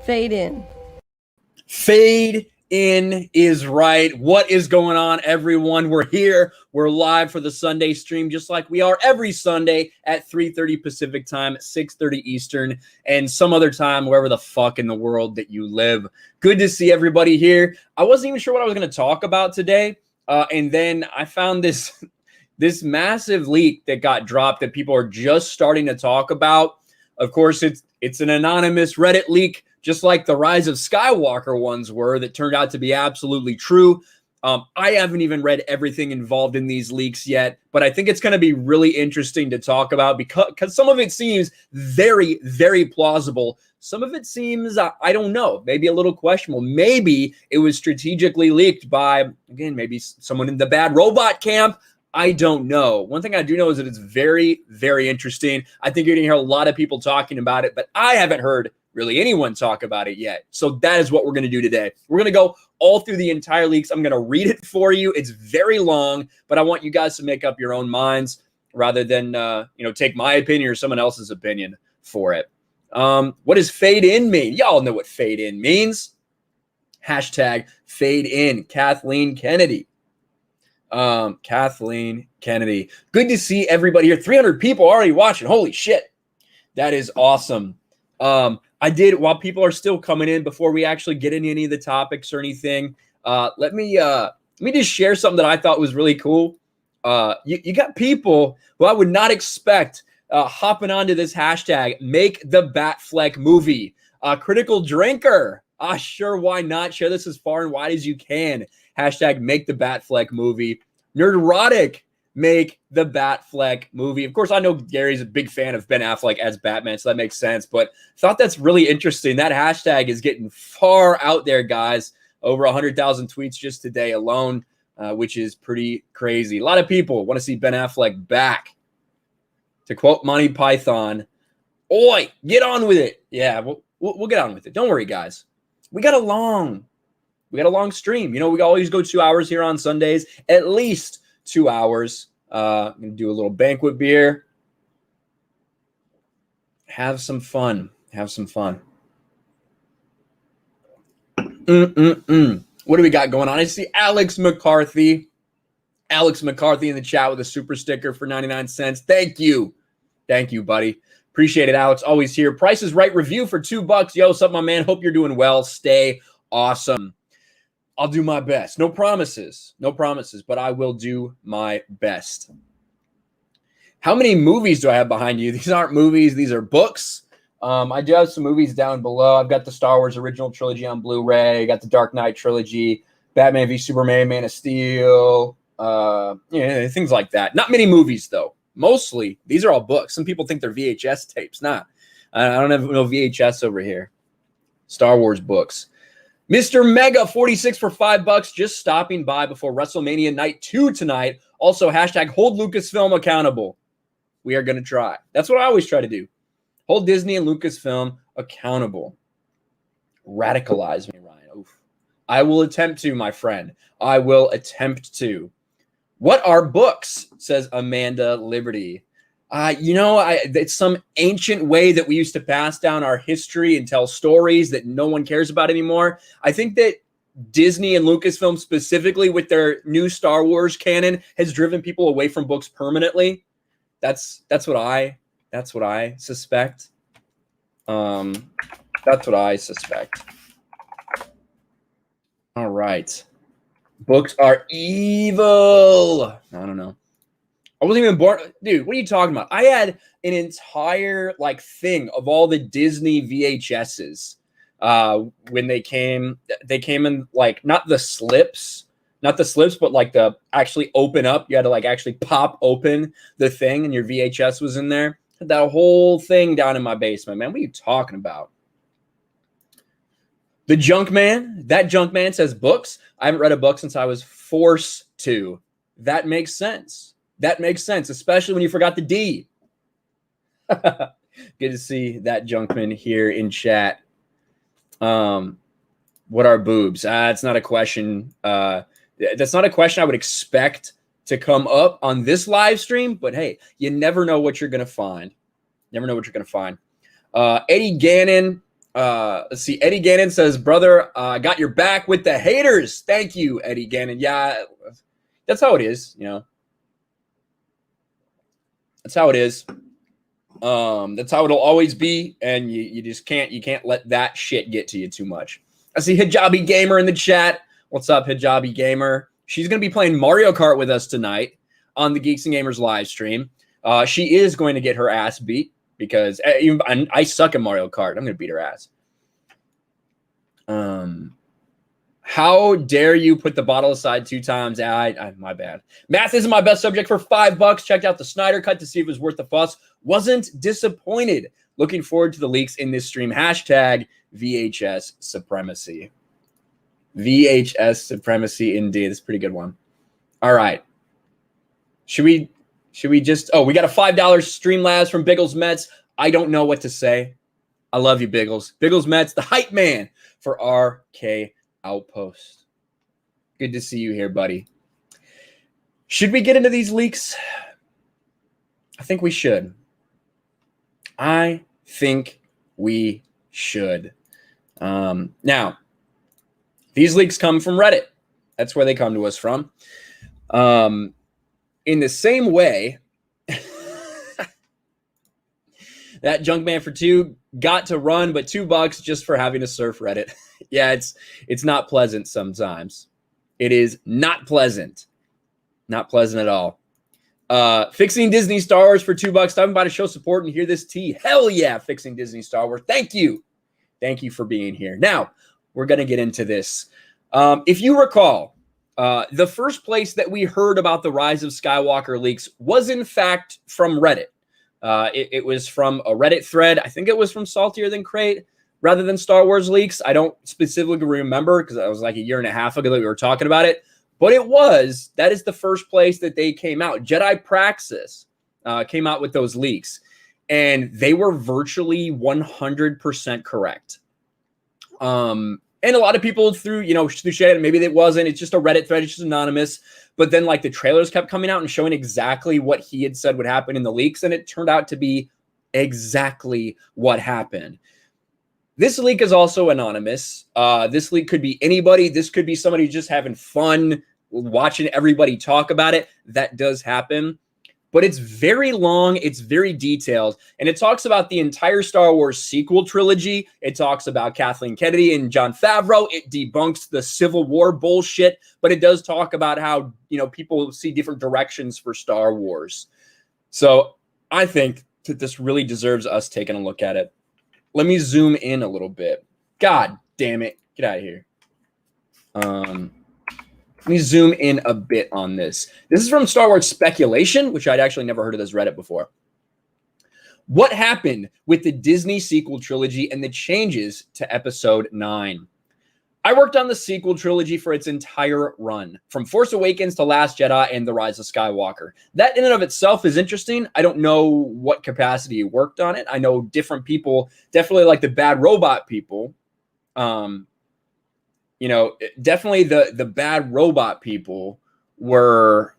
Fade in. Fade in is right. What is going on, everyone? We're here. We're live for the Sunday stream, just like we are every Sunday at 3:30 Pacific time, 6:30 Eastern, and some other time, wherever the fuck in the world that you live. Good to see everybody here. I wasn't even sure what I was going to talk about today, and then I found this massive leak that got dropped that people are just starting to talk about. Of course, it's an anonymous Reddit leak, just like the Rise of Skywalker ones were, that turned out to be absolutely true. I haven't even read everything involved in these leaks yet, but I think it's going to be really interesting to talk about because some of it seems very, very plausible. Some of it seems, I don't know, maybe a little questionable. Maybe it was strategically leaked by, again, maybe someone in the bad robot camp. I don't know. One thing I do know is that it's very, very interesting. I think you're going to hear a lot of people talking about it, but I haven't heard really anyone talk about it yet. So that is what we're going to do today. We're going to go all through the entire leaks. I'm going to read it for you. It's very long, but I want you guys to make up your own minds rather than, take my opinion or someone else's opinion for it. What does fade in mean? Y'all know what fade in means. Hashtag fade in. Kathleen Kennedy. Kathleen Kennedy. Good to see everybody here. 300 people already watching. Holy shit. That is awesome. I did, while people are still coming in, before we actually get into any of the topics or anything, let me just share something that I thought was really cool. You got people who I would not expect hopping onto this hashtag, make the Batfleck movie. Critical Drinker. Sure, why not? Share this as far and wide as you can. Hashtag make the Batfleck movie. Nerderotic, make the Batfleck movie. Of course, I know Gary's a big fan of Ben Affleck as Batman, so that makes sense, but thought that's really interesting. That hashtag is getting far out there, guys. Over 100,000 tweets just today alone, which is pretty crazy. A lot of people want to see Ben Affleck back. To quote Monty Python, "Oi, get on with it." Yeah, we'll get on with it. Don't worry, guys. We got a long stream. We always go 2 hours here on Sundays, at least 2 hours. I'm going to do a little banquet beer. Have some fun. What do we got going on? I see Alex McCarthy. Alex McCarthy in the chat with a super sticker for 99 cents. Thank you, buddy. Appreciate it, Alex. Always here. Price is Right review for $2. Yo, what's up, my man? Hope you're doing well. Stay awesome. I'll do my best. No promises, but I will do my best. How many movies do I have behind you? These aren't movies. These are books. I do have some movies down below. I've got the Star Wars original trilogy on Blu-ray. I got the Dark Knight trilogy, Batman v Superman, Man of Steel, things like that. Not many movies, though. Mostly, these are all books. Some people think they're VHS tapes. Nah, I don't have no VHS over here. Star Wars books. Mr. Mega 46 for $5, just stopping by before WrestleMania Night 2 tonight. Also, hashtag hold Lucasfilm accountable. We are going to try. That's what I always try to do. Hold Disney and Lucasfilm accountable. Radicalize me, Ryan. Oof. I will attempt to, my friend. I will attempt to. What are books? Says Amanda Liberty. It's some ancient way that we used to pass down our history and tell stories that no one cares about anymore. I think that Disney and Lucasfilm specifically with their new Star Wars canon has driven people away from books permanently. That's what I suspect. That's what I suspect. All right. Books are evil. I don't know. I wasn't even born. Dude, what are you talking about? I had an entire thing of all the Disney VHSs when they came. They came in not the slips, but the actually open up. You had to actually pop open the thing, and your VHS was in there. Had that whole thing down in my basement, man. What are you talking about? The Junkman. That Junkman says books. I haven't read a book since I was forced to. That makes sense. Especially when you forgot the D. Good to see that Junkman here in chat. What are boobs? It's not a question. That's not a question I would expect to come up on this live stream, but hey, you never know what you're going to find. Eddie Gannon, Let's see. Eddie Gannon says, brother, got your back with the haters. Thank you, Eddie Gannon. Yeah, that's how it is, you know. That's how it is. That's how it'll always be, and you just can't let that shit get to you too much. I see Hijabi Gamer in the chat. What's up, Hijabi Gamer? She's going to be playing Mario Kart with us tonight on the Geeks and Gamers live stream. She is going to get her ass beat because I suck at Mario Kart. I'm going to beat her ass. How dare you put the bottle aside 2 times? My bad. Math isn't my best subject for $5. Checked out the Snyder Cut to see if it was worth the fuss. Wasn't disappointed. Looking forward to the leaks in this stream. Hashtag VHS supremacy. VHS supremacy indeed. That's a pretty good one. All right. Should we just... Oh, we got a $5 Streamlabs from Biggles Mets. I don't know what to say. I love you, Biggles. Biggles Mets, the hype man for RK Outpost. Good to see you here, buddy. Should we get into these leaks? I think we should. I think we should. Now, these leaks come from Reddit. That's where they come to us from. In the same way, that Junkman for 2 got to run, but $2 just for having to surf Reddit. Yeah, it's not pleasant sometimes. It is not pleasant. Not pleasant at all. Fixing Disney Star Wars for $2. Stopping by to show support and hear this tea. Hell yeah, Fixing Disney Star Wars. Thank you. Thank you for being here. Now, we're going to get into this. If you recall, the first place that we heard about the Rise of Skywalker leaks was, in fact, from Reddit. It was from a Reddit thread. I think it was from Saltier Than Crate rather than Star Wars Leaks. I don't specifically remember because that was like a year and a half ago that we were talking about it. But that is the first place that they came out. Jedi Praxis came out with those leaks. And they were virtually 100% correct. And a lot of people threw shade. Maybe it wasn't. It's just a Reddit thread. It's just anonymous. But then, like, the trailers kept coming out and showing exactly what he had said would happen in the leaks, and it turned out to be exactly what happened. This leak is also anonymous. This leak could be anybody. This could be somebody just having fun watching everybody talk about it. That does happen. But it's very long, it's very detailed, and it talks about the entire Star Wars sequel trilogy. It talks about Kathleen Kennedy and Jon Favreau. It debunks the Civil War bullshit, but it does talk about how, people see different directions for Star Wars. So I think that this really deserves us taking a look at it. Let me zoom in a little bit. God damn it. Get out of here. Let me zoom in a bit on this. This is from Star Wars Speculation, which I'd actually never heard of this Reddit before. What happened with the Disney sequel trilogy and the changes to Episode 9? I worked on the sequel trilogy for its entire run, from Force Awakens to Last Jedi and The Rise of Skywalker. That in and of itself is interesting. I don't know what capacity you worked on it. I know different people, definitely like the Bad Robot people, definitely the Bad Robot people were,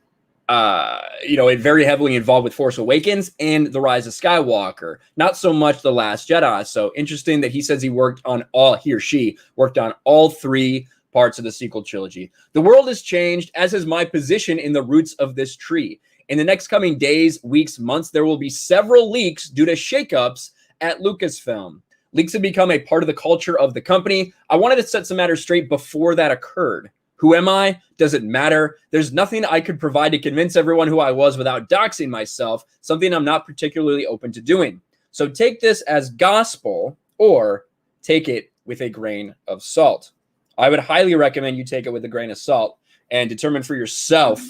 very heavily involved with Force Awakens and The Rise of Skywalker. Not so much The Last Jedi. So interesting that he says he or she worked on all 3 parts of the sequel trilogy. The world has changed, as has my position in the roots of this tree. In the next coming days, weeks, months, there will be several leaks due to shakeups at Lucasfilm. Leaks have become a part of the culture of the company. I wanted to set some matters straight before that occurred. Who am I? Does it matter? There's nothing I could provide to convince everyone who I was without doxing myself, something I'm not particularly open to doing. So take this as gospel or take it with a grain of salt. I would highly recommend you take it with a grain of salt and determine for yourself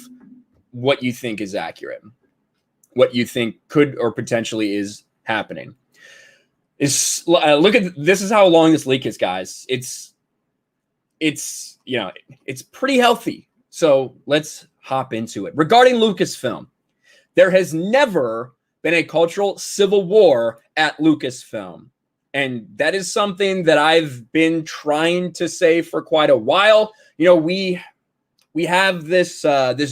what you think is accurate, what you think could or potentially is happening. Look at this is how long this leak is, guys. It's pretty healthy. So let's hop into it. Regarding Lucasfilm, there has never been a cultural civil war at Lucasfilm. And that is something that I've been trying to say for quite a while. We have this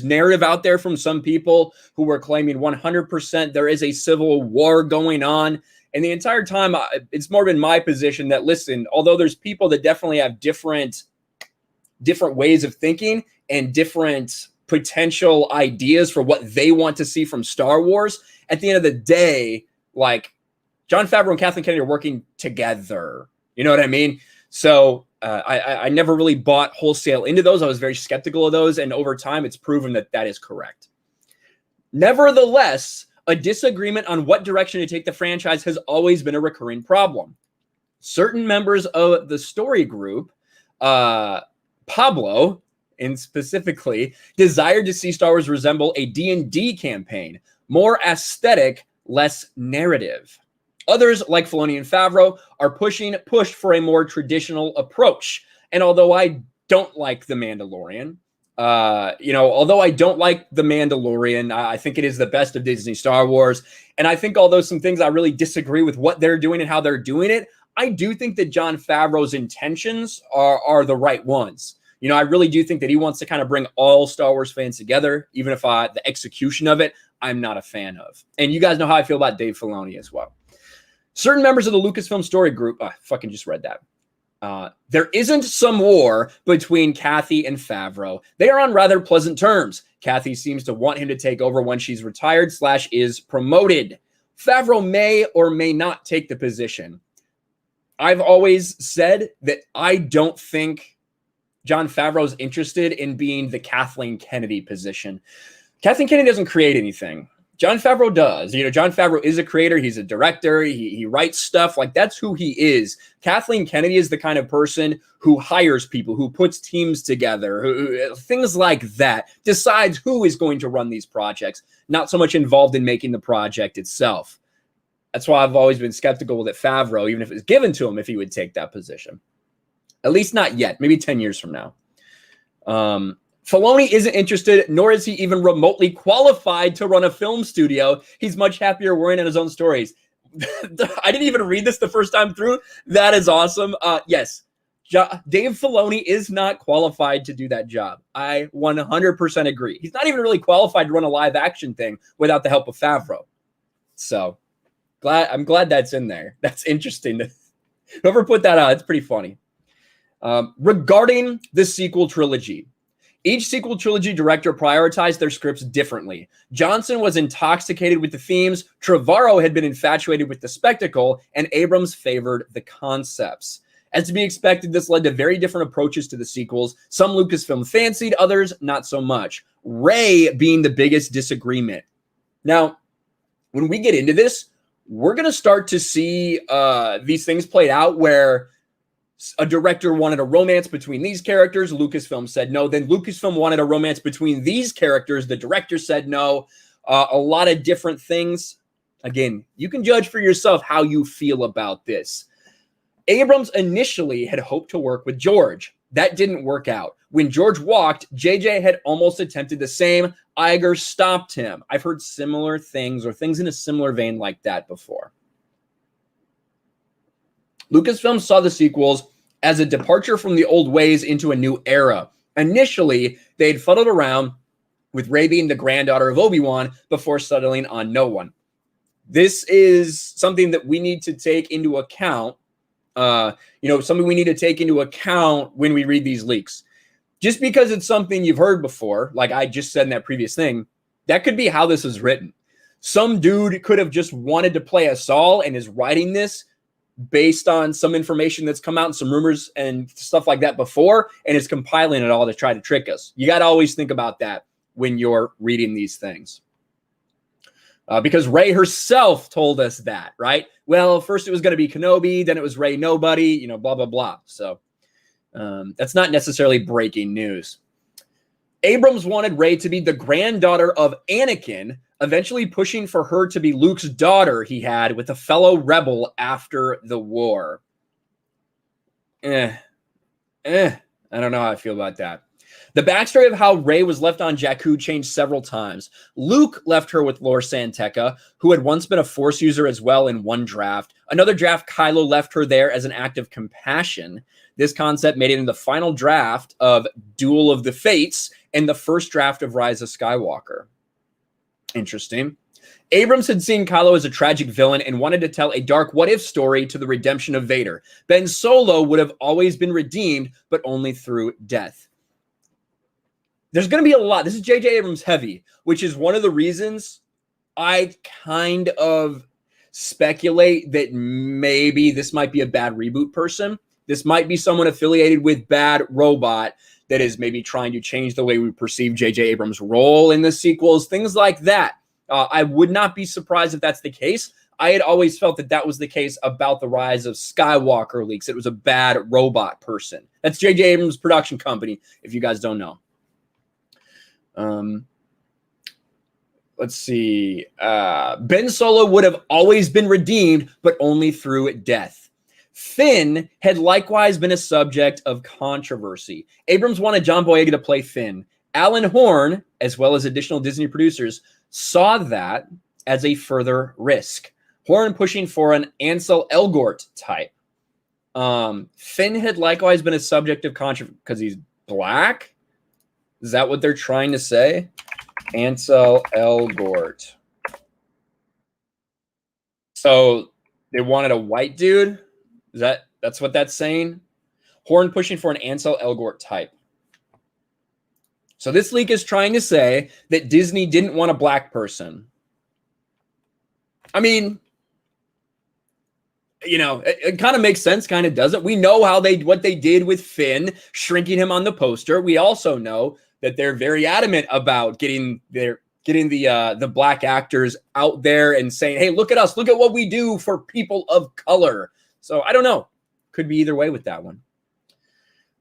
narrative out there from some people who were claiming 100% there is a civil war going on. And the entire time, it's more been my position that, listen, although there's people that definitely have different ways of thinking and different potential ideas for what they want to see from Star Wars, at the end of the day, like, Jon Favreau and Kathleen Kennedy are working together. You know what I mean? So I never really bought wholesale into those. I was very skeptical of those. And over time, it's proven that that is correct. Nevertheless, a disagreement on what direction to take the franchise has always been a recurring problem. Certain members of the story group, Pablo, and specifically, desired to see Star Wars resemble a D&D campaign, more aesthetic, less narrative. Others, like Filoni and Favreau, are pushed for a more traditional approach. And although I don't like The Mandalorian, although I don't like The Mandalorian, I think it is the best of Disney Star Wars. And I think although some things I really disagree with what they're doing and how they're doing it, I do think that Jon Favreau's intentions are the right ones. You know, I really do think that he wants to kind of bring all Star Wars fans together, even if the execution of it, I'm not a fan of. And you guys know how I feel about Dave Filoni as well. Certain members of the Lucasfilm story group, I fucking just read that. There isn't some war between Kathy and Favreau. They are on rather pleasant terms. Kathy seems to want him to take over when she's retired / is promoted. Favreau may or may not take the position. I've always said that I don't think Jon Favreau's interested in being the Kathleen Kennedy position. Kathleen Kennedy doesn't create anything. Jon Favreau does. You know, Jon Favreau is a creator. He's a director. He writes stuff. Like, that's who he is. Kathleen Kennedy is the kind of person who hires people, who puts teams together, who things like that, decides who is going to run these projects, not so much involved in making the project itself. That's why I've always been skeptical that Favreau, even if it was given to him, if he would take that position. At least not yet. Maybe 10 years from now. Filoni isn't interested, nor is he even remotely qualified to run a film studio. He's much happier worrying on his own stories. I didn't even read this the first time through. That is awesome. Yes, Dave Filoni is not qualified to do that job. I 100% agree. He's not even really qualified to run a live action thing without the help of Favreau. So I'm glad that's in there. That's interesting. Whoever put that out, it's pretty funny. Regarding the sequel trilogy, each sequel trilogy director prioritized their scripts differently. Johnson was intoxicated with the themes, Trevorrow had been infatuated with the spectacle, and Abrams favored the concepts. As to be expected, this led to very different approaches to the sequels. Some Lucasfilm fancied, others not so much. Rey being the biggest disagreement. Now, when we get into this, we're going to start to see these things played out where a director wanted a romance between these characters. Lucasfilm said no. Then Lucasfilm wanted a romance between these characters. The director said no. A lot of different things. Again, you can judge for yourself how you feel about this. Abrams initially had hoped to work with George. That didn't work out. When George walked, JJ had almost attempted the same. Iger stopped him. I've heard similar things or things in a similar vein like that before. Lucasfilm saw the sequels as a departure from the old ways into a new era. Initially, they'd fuddled around with Rey being the granddaughter of Obi-Wan before settling on no one. This is something that we need to take into account. Something we need to take into account when we read these leaks. Just because it's something you've heard before, like I just said in that previous thing, that could be how this is written. Some dude could have just wanted to play us all and is writing this based on some information that's come out and some rumors and stuff like that before, and is compiling it all to try to trick us. You got to always think about that when you're reading these things. Because Rey herself told us that, right? Well, first it was going to be Kenobi, then it was Rey nobody, blah, blah, blah. So that's not necessarily breaking news. Abrams wanted Rey to be the granddaughter of Anakin, eventually pushing for her to be Luke's daughter he had with a fellow rebel after the war. I don't know how I feel about that. The backstory of how Rey was left on Jakku changed several times. Luke left her with Lor San Tekka, who had once been a Force user as well in one draft. Another draft, Kylo left her there as an act of compassion. This concept made it in the final draft of Duel of the Fates and the first draft of Rise of Skywalker. Interesting. Abrams had seen Kylo as a tragic villain and wanted to tell a dark what-if story to the redemption of Vader. Ben Solo would have always been redeemed, but only through death. There's going to be a lot. This is J.J. Abrams heavy, which is one of the reasons I kind of speculate that maybe this might be a bad reboot person. This might be someone affiliated with Bad Robot that is maybe trying to change the way we perceive J.J. Abrams' role in the sequels, things like that. I would not be surprised if that's the case. I had always felt that that was the case about the rise of Skywalker leaks. It was a Bad Robot person. That's J.J. Abrams' production company, if you guys don't know. Let's see. Ben Solo would have always been redeemed, but only through death. Finn had likewise been a subject of controversy. Abrams wanted John Boyega to play Finn. Alan Horn, as well as additional Disney producers, saw that as a further risk. Horn pushing for an Ansel Elgort type. Finn had likewise been a subject of controversy because he's black. Is that what they're trying to say? Ansel Elgort. So they wanted a white dude? That's what that's saying? Horn pushing for an Ansel Elgort type. So this leak is trying to say that Disney didn't want a black person. I mean, you know, it kind of makes sense, kind of doesn't. We know what they did with Finn, shrinking him on the poster. We also know that they're very adamant about getting the black actors out there and saying, hey, look at us, look at what we do for people of color. So I don't know. Could be either way with that one.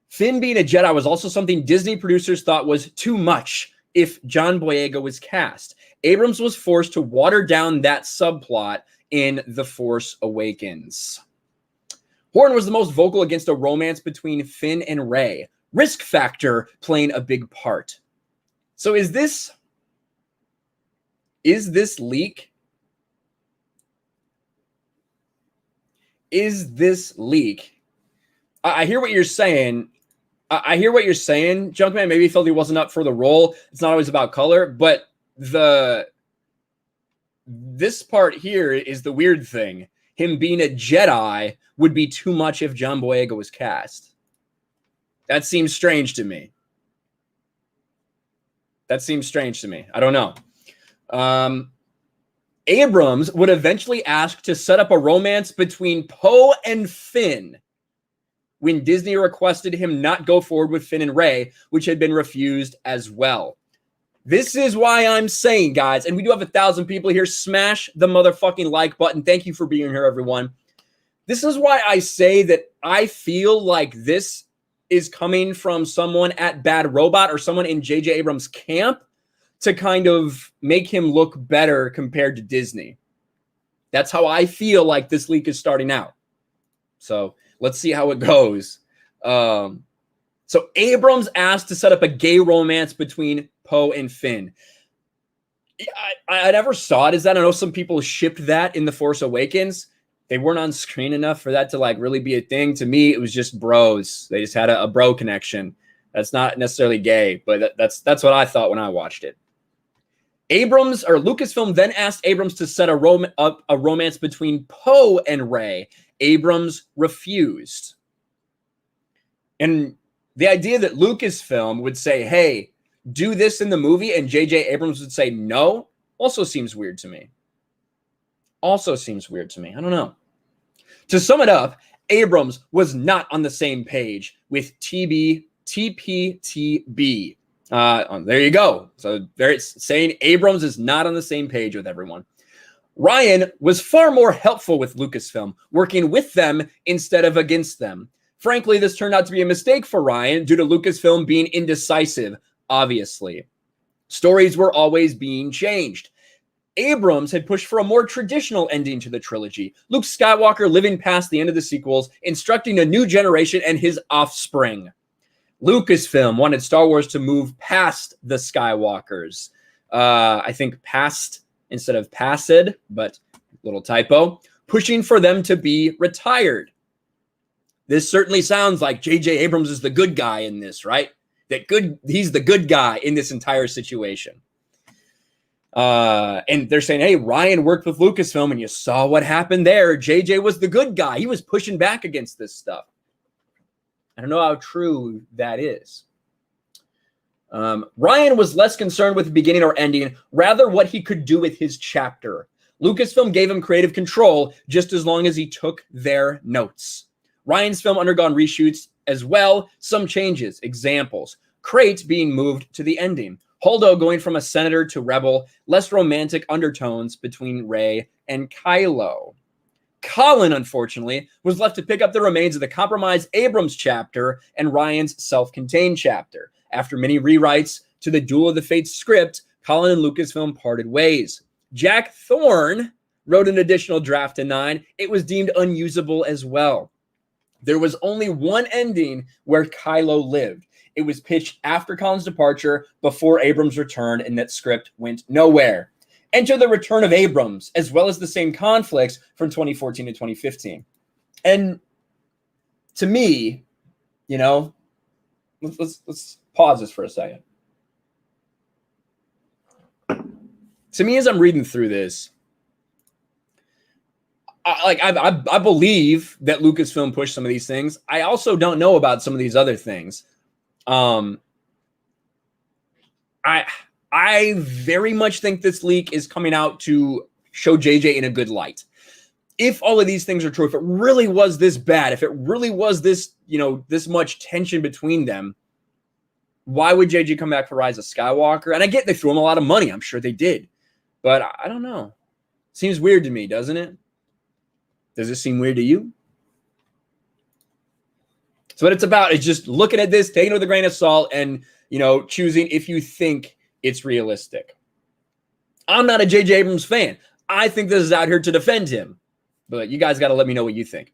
Finn being a Jedi was also something Disney producers thought was too much if John Boyega was cast. Abrams was forced to water down that subplot in The Force Awakens. Horn was the most vocal against a romance between Finn and Rey. Risk factor playing a big part. So is this leak? I hear what you're saying. I hear what you're saying, Junkman. Maybe he felt he wasn't up for the role. It's not always about color, but this part here is the weird thing. Him being a Jedi would be too much if John Boyega was cast. That seems strange to me. I don't know. Abrams would eventually ask to set up a romance between Poe and Finn when Disney requested him not go forward with Finn and Rey, which had been refused as well. This is why I'm saying, guys, and we do have 1,000 people here. Smash the motherfucking like button. Thank you for being here, everyone. This is why I say that I feel like this is coming from someone at Bad Robot or someone in J.J. Abrams' camp to kind of make him look better compared to Disney. That's how I feel like this leak is starting out. So let's see how it goes. So Abrams asked to set up a gay romance between Poe and Finn. I never saw it as that. I know some people shipped that in The Force Awakens. They weren't on screen enough for that to like really be a thing. To me, it was just bros. They just had a bro connection. That's not necessarily gay, but that's what I thought when I watched it. Lucasfilm then asked Abrams to set a romance between Poe and Rey. Abrams refused. And the idea that Lucasfilm would say, hey, do this in the movie, and J.J. Abrams would say no, also seems weird to me. I don't know. To sum it up, Abrams was not on the same page with TPTB. There you go. So they're saying Abrams is not on the same page with everyone. Ryan was far more helpful with Lucasfilm, working with them instead of against them. Frankly, this turned out to be a mistake for Ryan due to Lucasfilm being indecisive, obviously. Stories were always being changed. Abrams had pushed for a more traditional ending to the trilogy. Luke Skywalker living past the end of the sequels, instructing a new generation and his offspring. Lucasfilm wanted Star Wars to move past the Skywalkers. I think past instead of passed, but little typo. Pushing for them to be retired. This certainly sounds like J.J. Abrams is the good guy in this, right? He's the good guy in this entire situation. And they're saying, hey, Ryan worked with Lucasfilm and you saw what happened there. JJ was the good guy. He was pushing back against this stuff. I don't know how true that is. Ryan was less concerned with the beginning or ending, rather what he could do with his chapter. Lucasfilm gave him creative control just as long as he took their notes. Ryan's film undergone reshoots as well, some changes. Examples: Crate being moved to the ending, Holdo going from a senator to rebel, less romantic undertones between Rey and Kylo. Colin, unfortunately, was left to pick up the remains of the compromised Abrams chapter and Ryan's self-contained chapter. After many rewrites to the Duel of the Fates script, Colin and Lucasfilm parted ways. Jack Thorne wrote an additional draft to 9. It was deemed unusable as well. There was only one ending where Kylo lived. It was pitched after Colin's departure, before Abrams' return, and that script went nowhere. Enter the return of Abrams, as well as the same conflicts from 2014 to 2015. And to me, you know, let's pause this for a second. To me, as I'm reading through this, I believe that Lucasfilm pushed some of these things. I also don't know about some of these other things. I very much think this leak is coming out to show JJ in a good light. If all of these things are true, if it really was this bad, if it really was this, you know, this much tension between them, why would JJ come back for Rise of Skywalker? And I get they threw him a lot of money. I'm sure they did. But I don't know. Seems weird to me, doesn't it? Does it seem weird to you? So what it's about is just looking at this, taking it with a grain of salt, and, you know, choosing if you think it's realistic. I'm not a J.J. Abrams fan. I think this is out here to defend him. But you guys got to let me know what you think.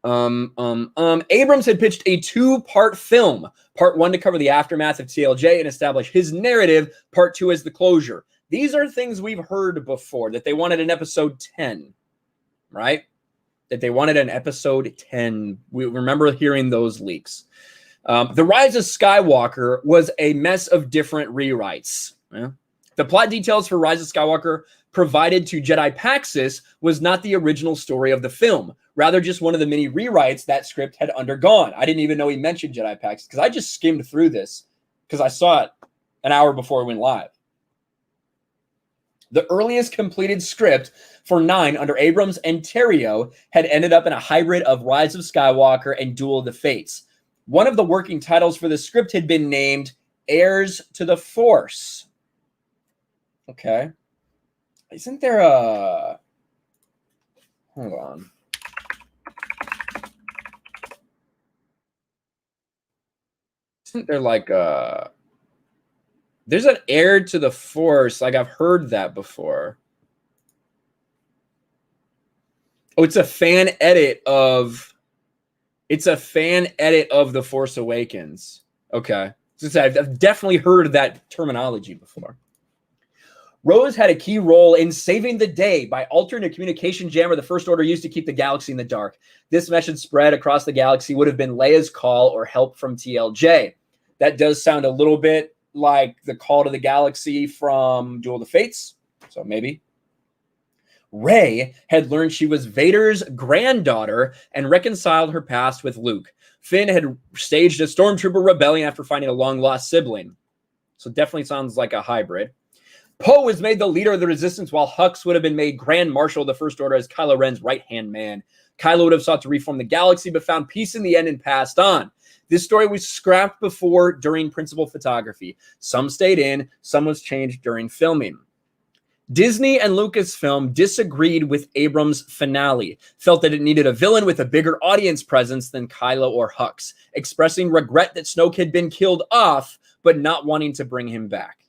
Abrams had pitched a 2-part film. Part 1 to cover the aftermath of TLJ and establish his narrative. Part 2 as the closure. These are things we've heard before, that they wanted an episode 10, right? That they wanted an episode 10. We remember hearing those leaks. The Rise of Skywalker was a mess of different rewrites. Yeah. The plot details for Rise of Skywalker provided to Jedi Paxis was not the original story of the film, rather just one of the many rewrites that script had undergone. I didn't even know he mentioned Jedi Paxis because I just skimmed through this because I saw it an hour before it went live. The earliest completed script for 9 under Abrams and Terrio had ended up in a hybrid of Rise of Skywalker and Duel of the Fates. One of the working titles for the script had been named Heirs to the Force. Okay. Isn't there a... Hold on. Isn't there like a... There's an Heir to the Force. Like, I've heard that before. Oh, it's a fan edit of... It's a fan edit of The Force Awakens. Okay. So I've definitely heard that terminology before. Rose had a key role in saving the day by altering a communication jammer the First Order used to keep the galaxy in the dark. This message spread across the galaxy would have been Leia's call or help from TLJ. That does sound a little bit like the call to the galaxy from Duel of the Fates. So maybe. Rey had learned she was Vader's granddaughter and reconciled her past with Luke. Finn had staged a stormtrooper rebellion after finding a long-lost sibling. So definitely sounds like a hybrid. Poe was made the leader of the Resistance, while Hux would have been made Grand Marshal of the First Order as Kylo Ren's right-hand man. Kylo would have sought to reform the galaxy, but found peace in the end and passed on. This story was scrapped before during principal photography. Some stayed in, some was changed during filming. Disney and Lucasfilm disagreed with Abrams' finale, felt that it needed a villain with a bigger audience presence than Kylo or Hux, expressing regret that Snoke had been killed off, but not wanting to bring him back.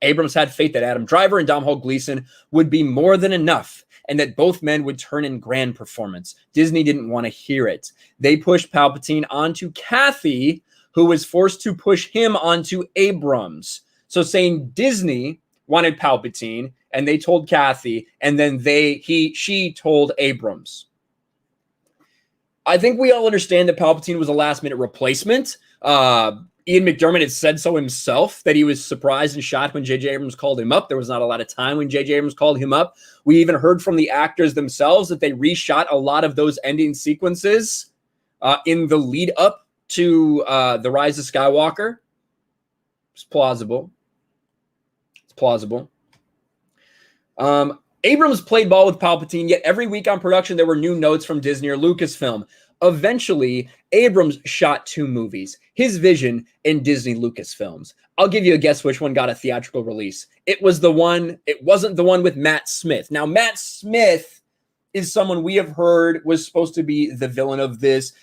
Abrams had faith that Adam Driver and Domhnall Gleeson would be more than enough, and that both men would turn in grand performance. Disney didn't want to hear it. They pushed Palpatine onto Kathy, who was forced to push him onto Abrams. So saying Disney wanted Palpatine, and they told Kathy, and then she told Abrams. I think we all understand that Palpatine was a last-minute replacement. Ian McDermott had said so himself, that he was surprised and shocked when J.J. Abrams called him up. There was not a lot of time when J.J. Abrams called him up. We even heard from the actors themselves that they reshot a lot of those ending sequences in the lead up to The Rise of Skywalker. It's plausible. It's plausible. Abrams played ball with Palpatine, yet every week on production, there were new notes from Disney or Lucasfilm. Eventually, Abrams shot 2 movies, his vision and Disney Lucasfilms. I'll give you a guess which one got a theatrical release. It wasn't the one with Matt Smith. Now, Matt Smith is someone we have heard was supposed to be the villain of this.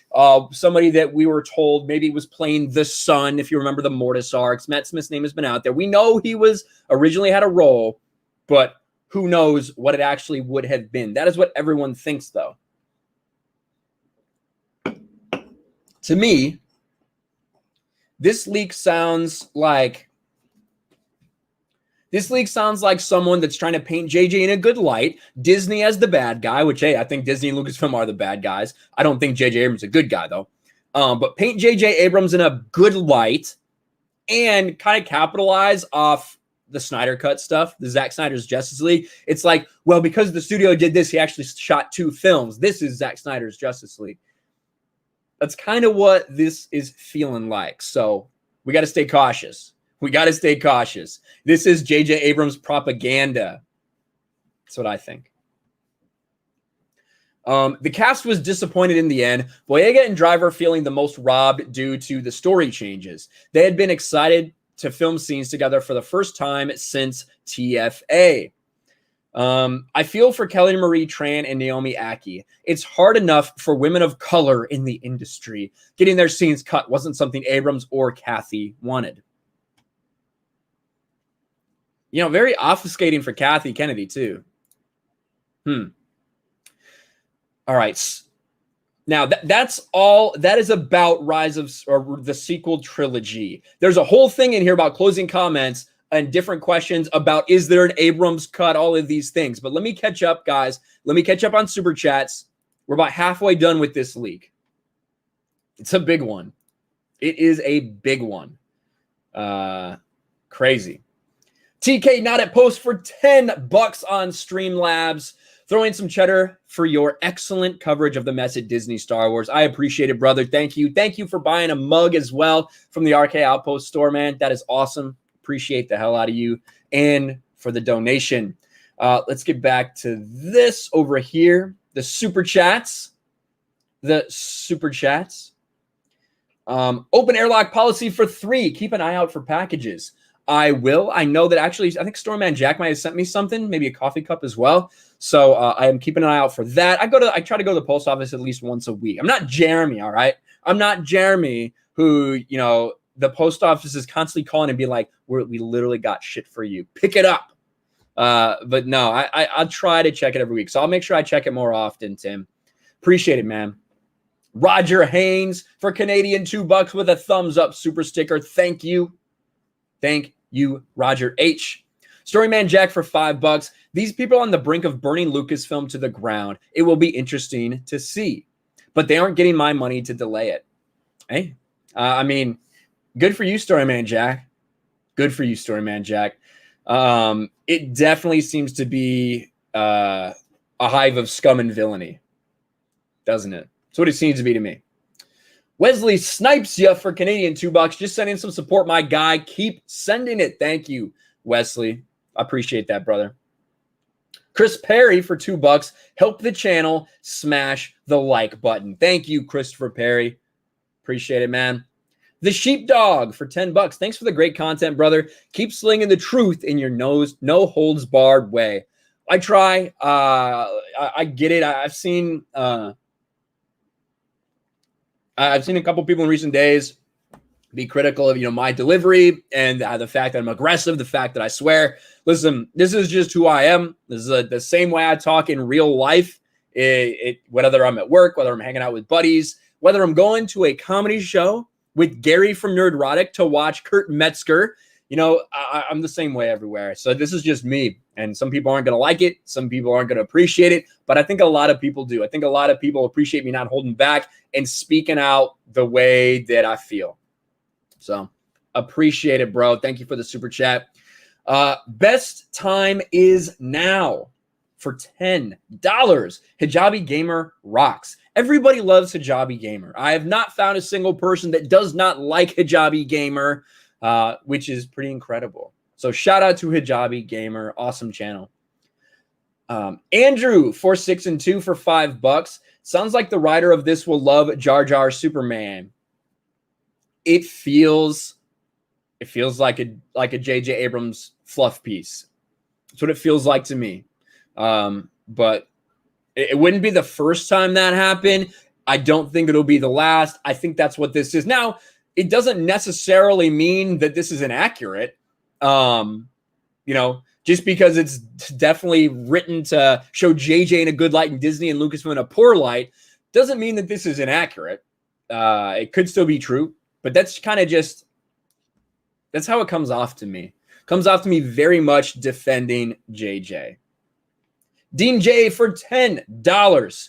Somebody that we were told maybe was playing the son, if you remember the Mortis arcs. Matt Smith's name has been out there. We know he was originally had a role, but who knows what it actually would have been. That is what everyone thinks, though. To me, this leak sounds like someone that's trying to paint JJ in a good light, Disney as the bad guy, which, hey, I think Disney and Lucasfilm are the bad guys. I don't think JJ Abrams is a good guy, though. But paint JJ Abrams in a good light and kind of capitalize off the Snyder Cut stuff, the Zack Snyder's Justice League. It's like, well, because the studio did this, he actually shot 2 films. This is Zack Snyder's Justice League. That's kind of what this is feeling like. So we got to stay cautious. We got to stay cautious. This is J.J. Abrams propaganda. That's what I think. The cast was disappointed in the end. Boyega and Driver feeling the most robbed due to the story changes. They had been excited to film scenes together for the first time since TFA. I feel for Kelly Marie Tran and Naomi Aki. It's hard enough for women of color in the industry. Getting their scenes cut wasn't something Abrams or Kathy wanted. You know, very obfuscating for Kathy Kennedy, too. All right. Now, that's all. That is about Rise of, or the sequel trilogy. There's a whole thing in here about closing comments and different questions about, is there an Abrams cut, all of these things. But let me catch up, guys. Let me catch up on Super Chats. We're about halfway done with this leak. It's a big one. It is a big one. Crazy. TK not at post for $10 on Streamlabs. Throwing some cheddar for your excellent coverage of the mess at Disney Star Wars. I appreciate it, brother. Thank you. Thank you for buying a mug as well from the RK Outpost store, man. That is awesome. Appreciate the hell out of you and for the donation. Let's get back to this over here. The Super Chats. The Super Chats. Open airlock policy for 3. Keep an eye out for packages. I will. I know that actually, I think Stormman Jack might have sent me something, maybe a coffee cup as well. So I am keeping an eye out for that. I try to go to the post office at least once a week. I'm not Jeremy, all right? I'm not Jeremy who, you know, the post office is constantly calling and being like, we literally got shit for you. Pick it up. But no, I'll try to check it every week. So I'll make sure I check it more often, Tim. Appreciate it, man. Roger Haynes for Canadian $2 with a thumbs up super sticker. Thank you. Thank you, Roger H. Storyman Jack for $5. These people are on the brink of burning Lucasfilm to the ground. It will be interesting to see, but they aren't getting my money to delay it. Hey, I mean, good for you, Storyman Jack. Good for you, Storyman Jack. It definitely seems to be a hive of scum and villainy, doesn't it? That's what it seems to be to me. Wesley snipes you for Canadian $2. Just sending some support, my guy. Keep sending it. Thank you, Wesley. I appreciate that, brother. Chris Perry for $2. Help the channel. Smash the like button. Thank you, Christopher Perry. Appreciate it, man. The Sheepdog for $10. Thanks for the great content, brother. Keep slinging the truth in your no holds barred way. I try. I get it. I've seen a couple people in recent days be critical of, my delivery and the fact that I'm aggressive, the fact that I swear. Listen, this is just who I am. This is the same way I talk in real life. Whether I'm at work, whether I'm hanging out with buddies, whether I'm going to a comedy show with Gary from Nerdrotic to watch Kurt Metzger, I'm the same way everywhere. So this is just me. And some people aren't going to like it. Some people aren't going to appreciate it. But I think a lot of people do. I think a lot of people appreciate me not holding back and speaking out the way that I feel. So Appreciate it, bro. Thank you for the super chat. Best time is now for $10. Hijabi Gamer rocks. Everybody loves Hijabi Gamer. I have not found a single person that does not like Hijabi Gamer, which is pretty incredible. So shout out to Hijabi Gamer. Awesome channel. Andrew, 46 and 2 for $5. Sounds like the writer of this will love Jar Jar Superman. It feels like a J.J. Abrams fluff piece. That's what it feels like to me. But it wouldn't be the first time that happened. I don't think it'll be the last. I think that's what this is. Now, it doesn't necessarily mean that this is inaccurate. Just because it's definitely written to show JJ in a good light and Disney and Lucasfilm in a poor light doesn't mean that this is inaccurate. It could still be true, but that's kind of that's how it comes off to me. Comes off to me very much defending JJ. Dean J for $10.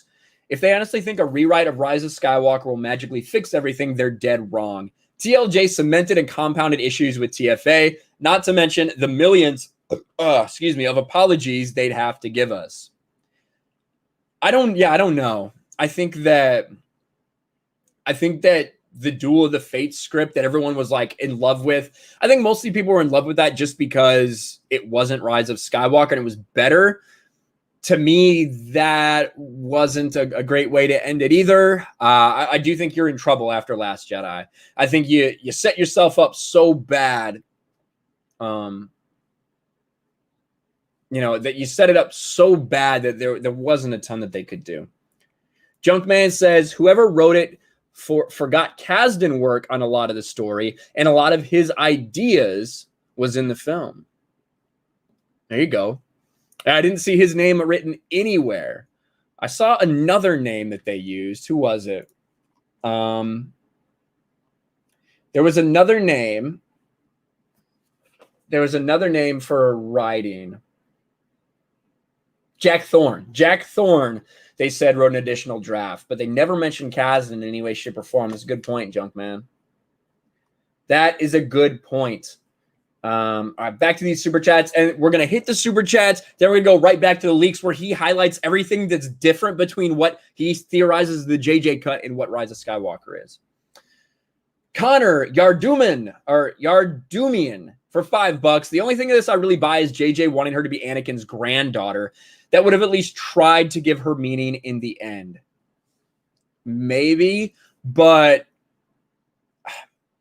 If they honestly think a rewrite of Rise of Skywalker will magically fix everything, they're dead wrong. TLJ cemented and compounded issues with TFA, not to mention the millions of apologies they'd have to give us. I don't know. I think that the Duel of the Fates script that everyone was like in love with, I think mostly people were in love with that just because it wasn't Rise of Skywalker and it was better. To me, that wasn't a great way to end it either. I do think you're in trouble after Last Jedi. I think you set yourself up so bad, that you set it up so bad that there wasn't a ton that they could do. Junkman says, whoever wrote it forgot Kasdan work on a lot of the story, and a lot of his ideas was in the film. There you go. I didn't see his name written anywhere. I saw another name that they used. Who was it? There was another name. There was another name for writing. Jack Thorne. Jack Thorne, they said, wrote an additional draft, but they never mentioned Kasdan in any way, shape, or form. That's a good point, Junkman. That is a good point. All right, back to these super chats, and we're going to hit the super chats. Then we're going to go right back to the leaks where he highlights everything that's different between what he theorizes the JJ cut and what Rise of Skywalker is. Connor Yardumian for $5. The only thing of this I really buy is JJ wanting her to be Anakin's granddaughter. That would have at least tried to give her meaning in the end. Maybe, but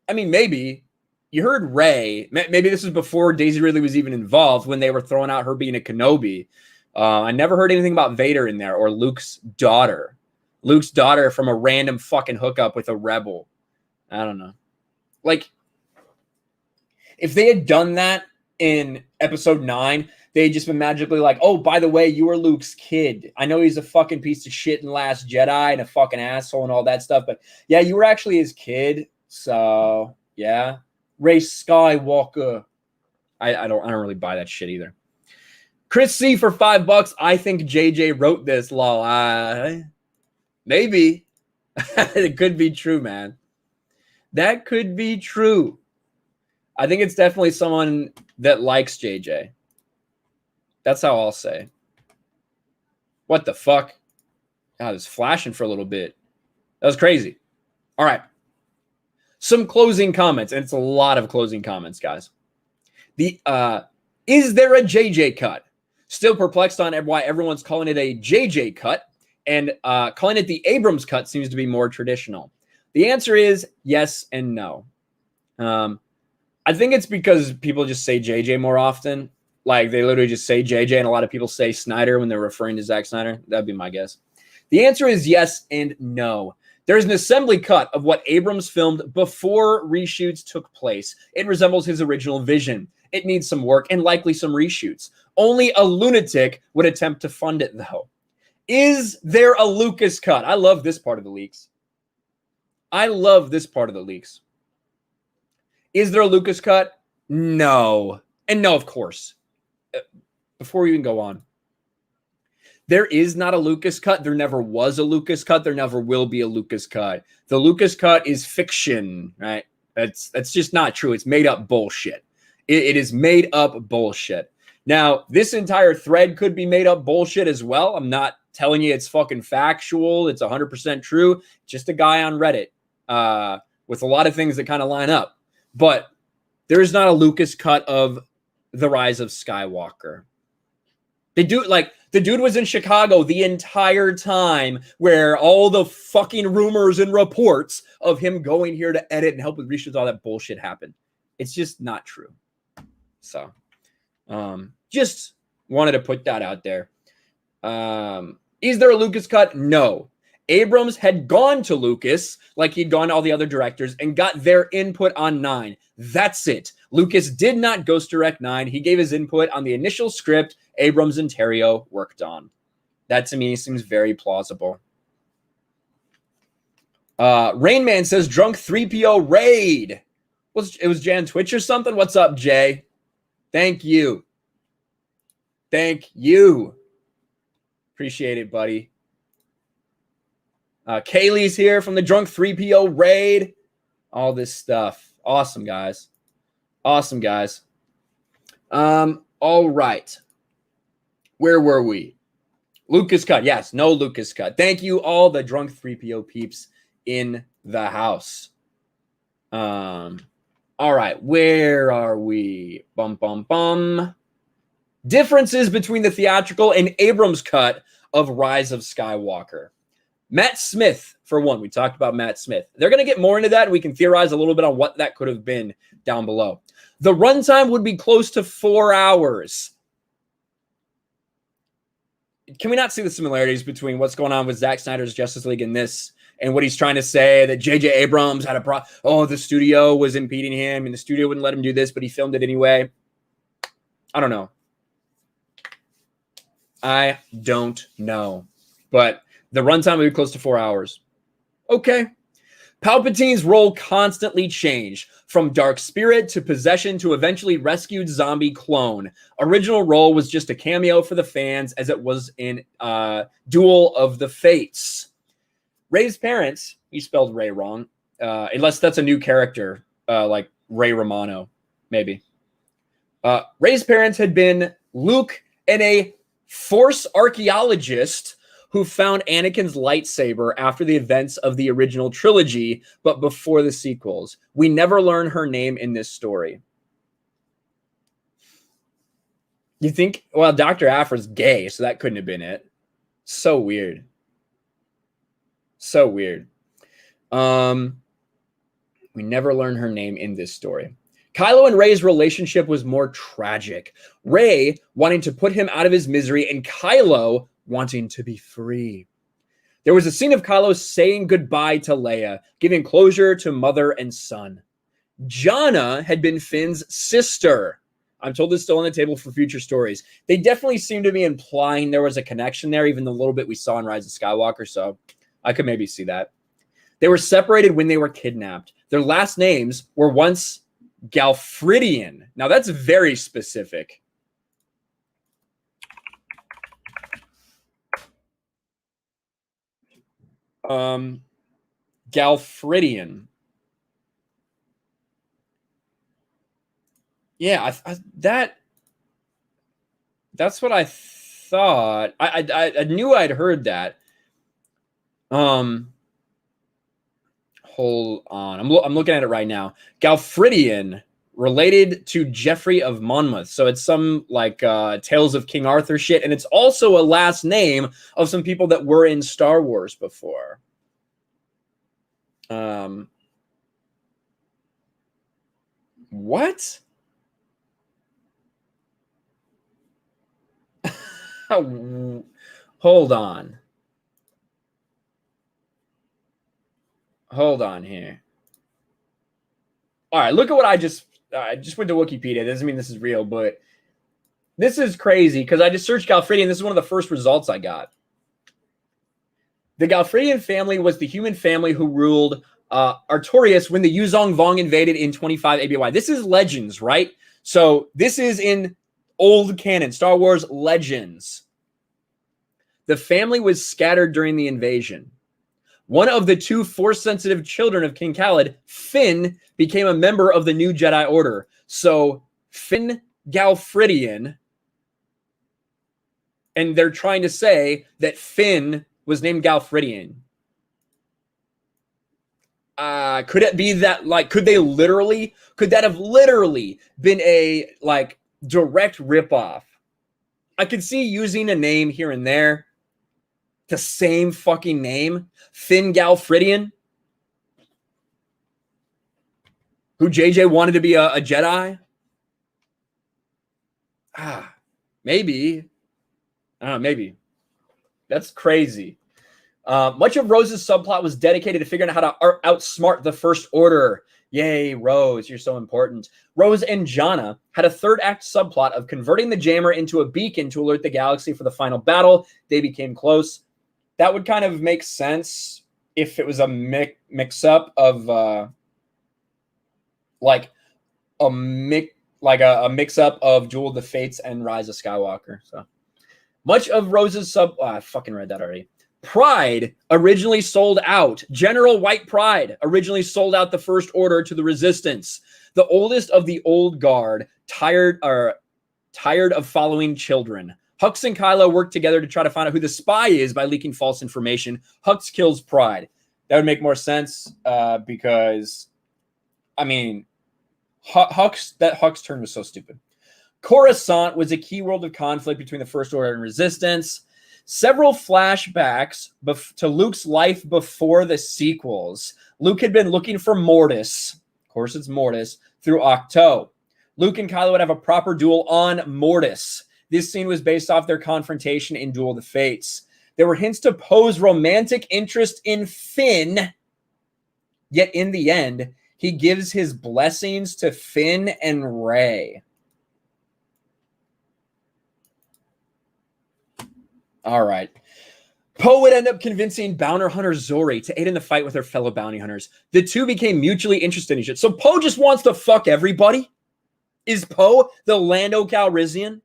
I mean, maybe. You heard Rey. Maybe this was before Daisy Ridley was even involved when they were throwing out her being a Kenobi. I never heard anything about Vader in there or Luke's daughter. Luke's daughter from a random fucking hookup with a rebel. I don't know. Like, if they had done that in episode 9, they'd just been magically like, oh, by the way, you were Luke's kid. I know he's a fucking piece of shit in Last Jedi and a fucking asshole and all that stuff, but yeah, you were actually his kid. So, yeah. Rey Skywalker. I don't really buy that shit either. Chris C for $5. I think JJ wrote this. Lol. Maybe. It could be true, man. That could be true. I think it's definitely someone that likes JJ. That's how I'll say. What the fuck? God, it's flashing for a little bit. That was crazy. All right. Some closing comments, and it's a lot of closing comments, guys. Is there a JJ cut? Still perplexed on why everyone's calling it a JJ cut, and calling it the Abrams cut seems to be more traditional. The answer is yes and no. I think it's because people just say JJ more often. Like, they literally just say JJ, and a lot of people say Snyder when they're referring to Zack Snyder. That'd be my guess. The answer is yes and no. There's an assembly cut of what Abrams filmed before reshoots took place. It resembles his original vision. It needs some work and likely some reshoots. Only a lunatic would attempt to fund it, though. Is there a Lucas cut? I love this part of the leaks. Is there a Lucas cut? No. And no, of course. Before we even go on, there is not a Lucas cut. There never was a Lucas cut. There never will be a Lucas cut. The Lucas cut is fiction, right? That's just not true. It's made up bullshit. It is made up bullshit. Now, this entire thread could be made up bullshit as well. I'm not telling you it's fucking factual. It's 100% true. Just a guy on Reddit with a lot of things that kind of line up. But there is not a Lucas cut of The Rise of Skywalker. The dude was in Chicago the entire time where all the fucking rumors and reports of him going here to edit and help with reshoots, all that bullshit happened. It's just not true. So, just wanted to put that out there. Is there a Lucas cut? No. Abrams had gone to Lucas, like he'd gone to all the other directors, and got their input on 9. That's it. Lucas did not ghost direct 9. He gave his input on the initial script Abrams and Terrio worked on. That to me seems very plausible. Rainman says drunk 3PO raid. It was Jay on Twitch or something? What's up, Jay? Thank you. Thank you. Appreciate it, buddy. Kaylee's here from the drunk 3PO raid. All this stuff. Awesome, guys. Awesome, guys. All right. Where were we? Lucas cut. Yes, no Lucas cut. Thank you, all the drunk 3PO peeps in the house. All right. Where are we? Bum, bum, bum. Differences between the theatrical and Abrams cut of Rise of Skywalker. Matt Smith, for one. We talked about Matt Smith. They're going to get more into that, and we can theorize a little bit on what that could have been down below. The runtime would be close to 4 hours. Can we not see the similarities between what's going on with Zack Snyder's Justice League and this, and what he's trying to say that J.J. Abrams had the studio was impeding him, and the studio wouldn't let him do this, but he filmed it anyway? I don't know. I don't know. But the runtime would be close to 4 hours. Okay. Palpatine's role constantly changed, from dark spirit to possession to eventually rescued zombie clone. Original role was just a cameo for the fans, as it was in Duel of the Fates. Rey's parents, he spelled Rey wrong, unless that's a new character, like Ray Romano, maybe. Rey's parents had been Luke and a Force archaeologist who found Anakin's lightsaber after the events of the original trilogy, but before the sequels. We never learn her name in this story. You think, well, Dr. Aphra's gay, so that couldn't have been it. So weird. So weird. We never learn her name in this story. Kylo and Rey's relationship was more tragic. Rey wanting to put him out of his misery, and Kylo wanting to be free. There was a scene of Kylo saying goodbye to Leia, giving closure to mother and son. Jannah had been Finn's sister. I'm told this is still on the table for future stories. They definitely seem to be implying there was a connection there, even the little bit we saw in Rise of Skywalker, so I could maybe see that. They were separated when they were kidnapped. Their last names were once Galfridian. Now that's very specific. Galfridian. Yeah, that's what I thought. I knew I'd heard that. Hold on. I'm looking at it right now. Galfridian, related to Geoffrey of Monmouth. So it's some like Tales of King Arthur shit. And it's also a last name of some people that were in Star Wars before. What? Hold on. Hold on here. All right, look at what I just went to Wikipedia. Doesn't mean this is real, but this is crazy because I just searched Galfridian. This is one of the first results I got. The Galfridian family was the human family who ruled Artorias when the Yuzong Vong invaded in 25 ABY. This is Legends, right? So this is in old canon, Star Wars Legends. The family was scattered during the invasion. One of the two Force-sensitive children of King Khalid, Finn, became a member of the new Jedi Order. So Finn Galfridian, and they're trying to say that Finn was named Galfridian. Could it be that, like, could that have literally been a, like, direct ripoff? I could see using a name here and there. The same fucking name. Finn Galfridian. Who JJ wanted to be a Jedi. Maybe. Maybe. That's crazy. Much of Rose's subplot was dedicated to figuring out how to outsmart the First Order. Yay, Rose, you're so important. Rose and Jana had a third act subplot of converting the jammer into a beacon to alert the galaxy for the final battle. They became close. That would kind of make sense if it was a mix-up of a mix-up of Duel of the Fates and Rise of Skywalker. So much of Rose's I fucking read that already. Pride originally sold out. General White Pride originally sold out the First Order to the Resistance. The oldest of the old guard, tired of following children. Hux and Kylo work together to try to find out who the spy is by leaking false information. Hux kills Pride. That would make more sense because, I mean, Hux turn was so stupid. Coruscant was a key world of conflict between the First Order and Resistance. Several flashbacks to Luke's life before the sequels. Luke had been looking for Mortis. Of course, it's Mortis. Through Octo. Luke and Kylo would have a proper duel on Mortis. This scene was based off their confrontation in Duel of the Fates. There were hints to Poe's romantic interest in Finn. Yet in the end, he gives his blessings to Finn and Rey. All right. Poe would end up convincing bounty hunter Zori to aid in the fight with her fellow bounty hunters. The two became mutually interested in each other. So Poe just wants to fuck everybody? Is Poe the Lando Calrissian?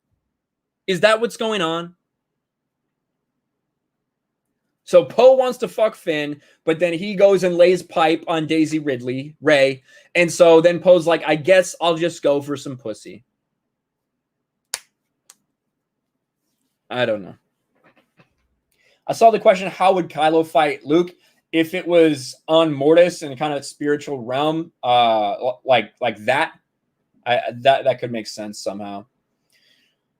Is that what's going on? So Poe wants to fuck Finn, but then he goes and lays pipe on Daisy Ray. And so then Poe's like, I guess I'll just go for some pussy. I don't know. I saw the question, how would Kylo fight Luke? If it was on Mortis in kind of spiritual realm, like that, that could make sense somehow.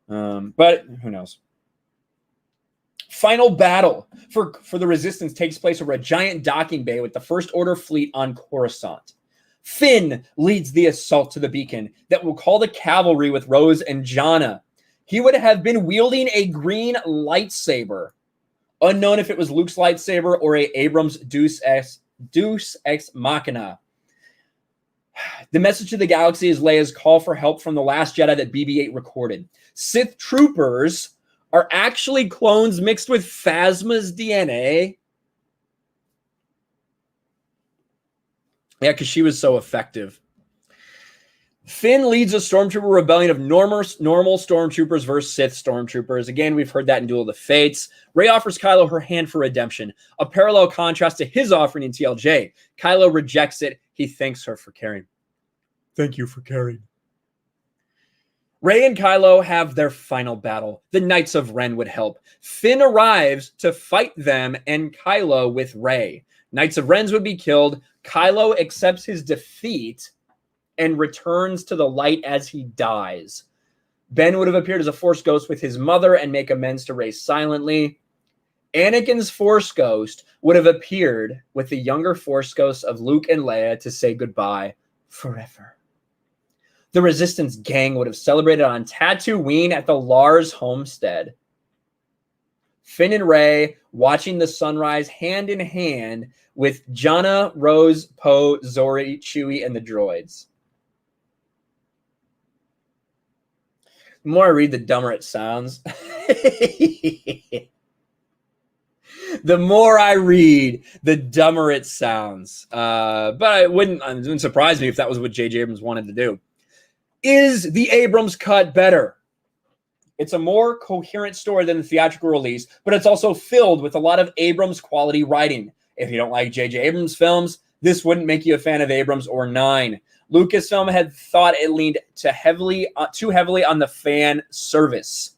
But who knows? Final battle for the Resistance takes place over a giant docking bay with the First Order fleet on Coruscant. Finn leads the assault to the beacon that will call the cavalry with Rose and Jana. He would have been wielding a green lightsaber. Unknown if it was Luke's lightsaber or a Abrams Deus Ex Machina. The message to the galaxy is Leia's call for help from the Last Jedi that BB-8 recorded. Sith troopers are actually clones mixed with Phasma's DNA. Yeah, because she was so effective. Finn leads a stormtrooper rebellion of normal stormtroopers versus Sith stormtroopers. Again, we've heard that in Duel of the Fates. Rey offers Kylo her hand for redemption, a parallel contrast to his offering in TLJ. Kylo rejects it. He thanks her for caring. Thank you for caring. Rey and Kylo have their final battle. The Knights of Ren would help. Finn arrives to fight them and Kylo with Rey. Knights of Ren would be killed. Kylo accepts his defeat and returns to the light as he dies. Ben would have appeared as a Force ghost with his mother and make amends to Rey silently. Anakin's Force ghost would have appeared with the younger Force ghosts of Luke and Leia to say goodbye forever. The Resistance gang would have celebrated on Tatooine at the Lars homestead. Finn and Rey watching the sunrise hand in hand with Jana, Rose, Poe, Zori, Chewie, and the droids. The more I read, the dumber it sounds. The more I read, the dumber it sounds. But it wouldn't surprise me if that was what J.J. Abrams wanted to do. Is the Abrams cut better? It's a more coherent story than the theatrical release, but it's also filled with a lot of Abrams quality writing. If you don't like J.J. Abrams films, this wouldn't make you a fan of Abrams or 9. Lucasfilm had thought it leaned too heavily on the fan service.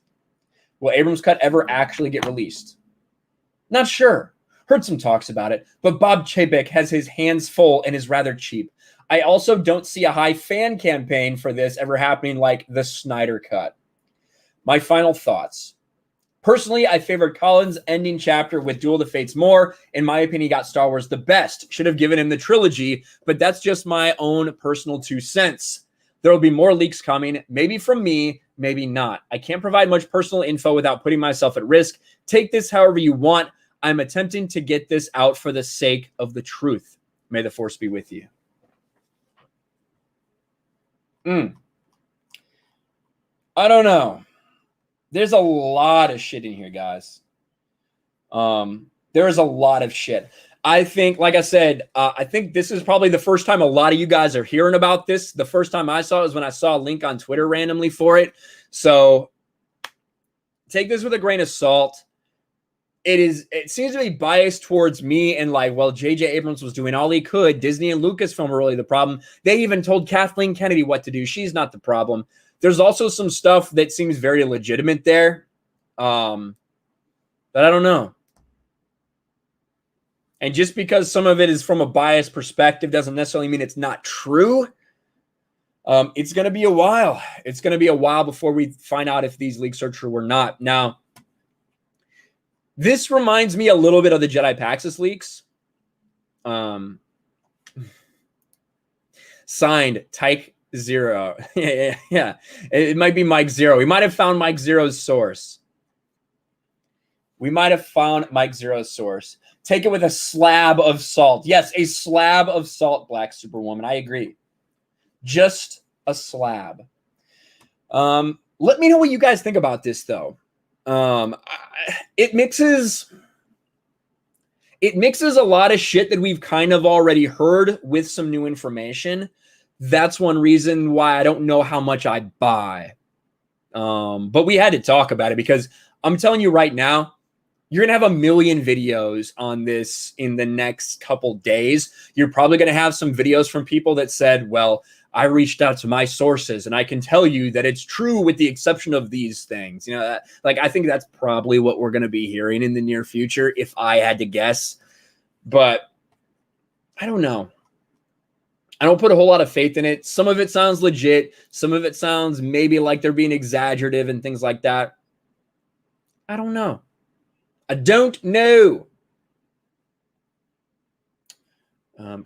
Will Abrams' cut ever actually get released? Not sure. Heard some talks about it, but Bob Chapek has his hands full and is rather cheap. I also don't see a high fan campaign for this ever happening like the Snyder Cut. My final thoughts. Personally, I favored Collins' ending chapter with Duel of the Fates more. In my opinion, he got Star Wars the best. Should have given him the trilogy, but that's just my own personal 2 cents. There will be more leaks coming, maybe from me, maybe not. I can't provide much personal info without putting myself at risk. Take this however you want. I'm attempting to get this out for the sake of the truth. May the Force be with you. I don't know. There's a lot of shit in here, guys. There is a lot of shit. I think, like I said, I think this is probably the first time a lot of you guys are hearing about this. The first time I saw it was when I saw a link on Twitter randomly for it. So take this with a grain of salt. It seems to be biased towards me and like, well, J.J. Abrams was doing all he could. Disney and Lucasfilm were really the problem. They even told Kathleen Kennedy what to do. She's not the problem. There's also some stuff that seems very legitimate there. But I don't know. And just because some of it is from a biased perspective doesn't necessarily mean it's not true. It's going to be a while. It's going to be a while before we find out if these leaks are true or not. Now, this reminds me a little bit of the Jedi Paxis leaks. Signed, Tyke Zero. Yeah. It might be Mike Zero. We might have found Mike Zero's source. Take it with a slab of salt. Yes, a slab of salt, Black Superwoman. I agree. Just a slab. Let me know what you guys think about this, though. It mixes a lot of shit that we've kind of already heard with some new information. That's one reason why I don't know how much I buy. But we had to talk about it because I'm telling you right now, you're going to have a million videos on this in the next couple days. You're probably going to have some videos from people that said, well, I reached out to my sources and I can tell you that it's true with the exception of these things. You know, like I think that's probably what we're going to be hearing in the near future if I had to guess. But I don't know. I don't put a whole lot of faith in it. Some of it sounds legit. Some of it sounds maybe like they're being exaggerative and things like that. I don't know. I don't know.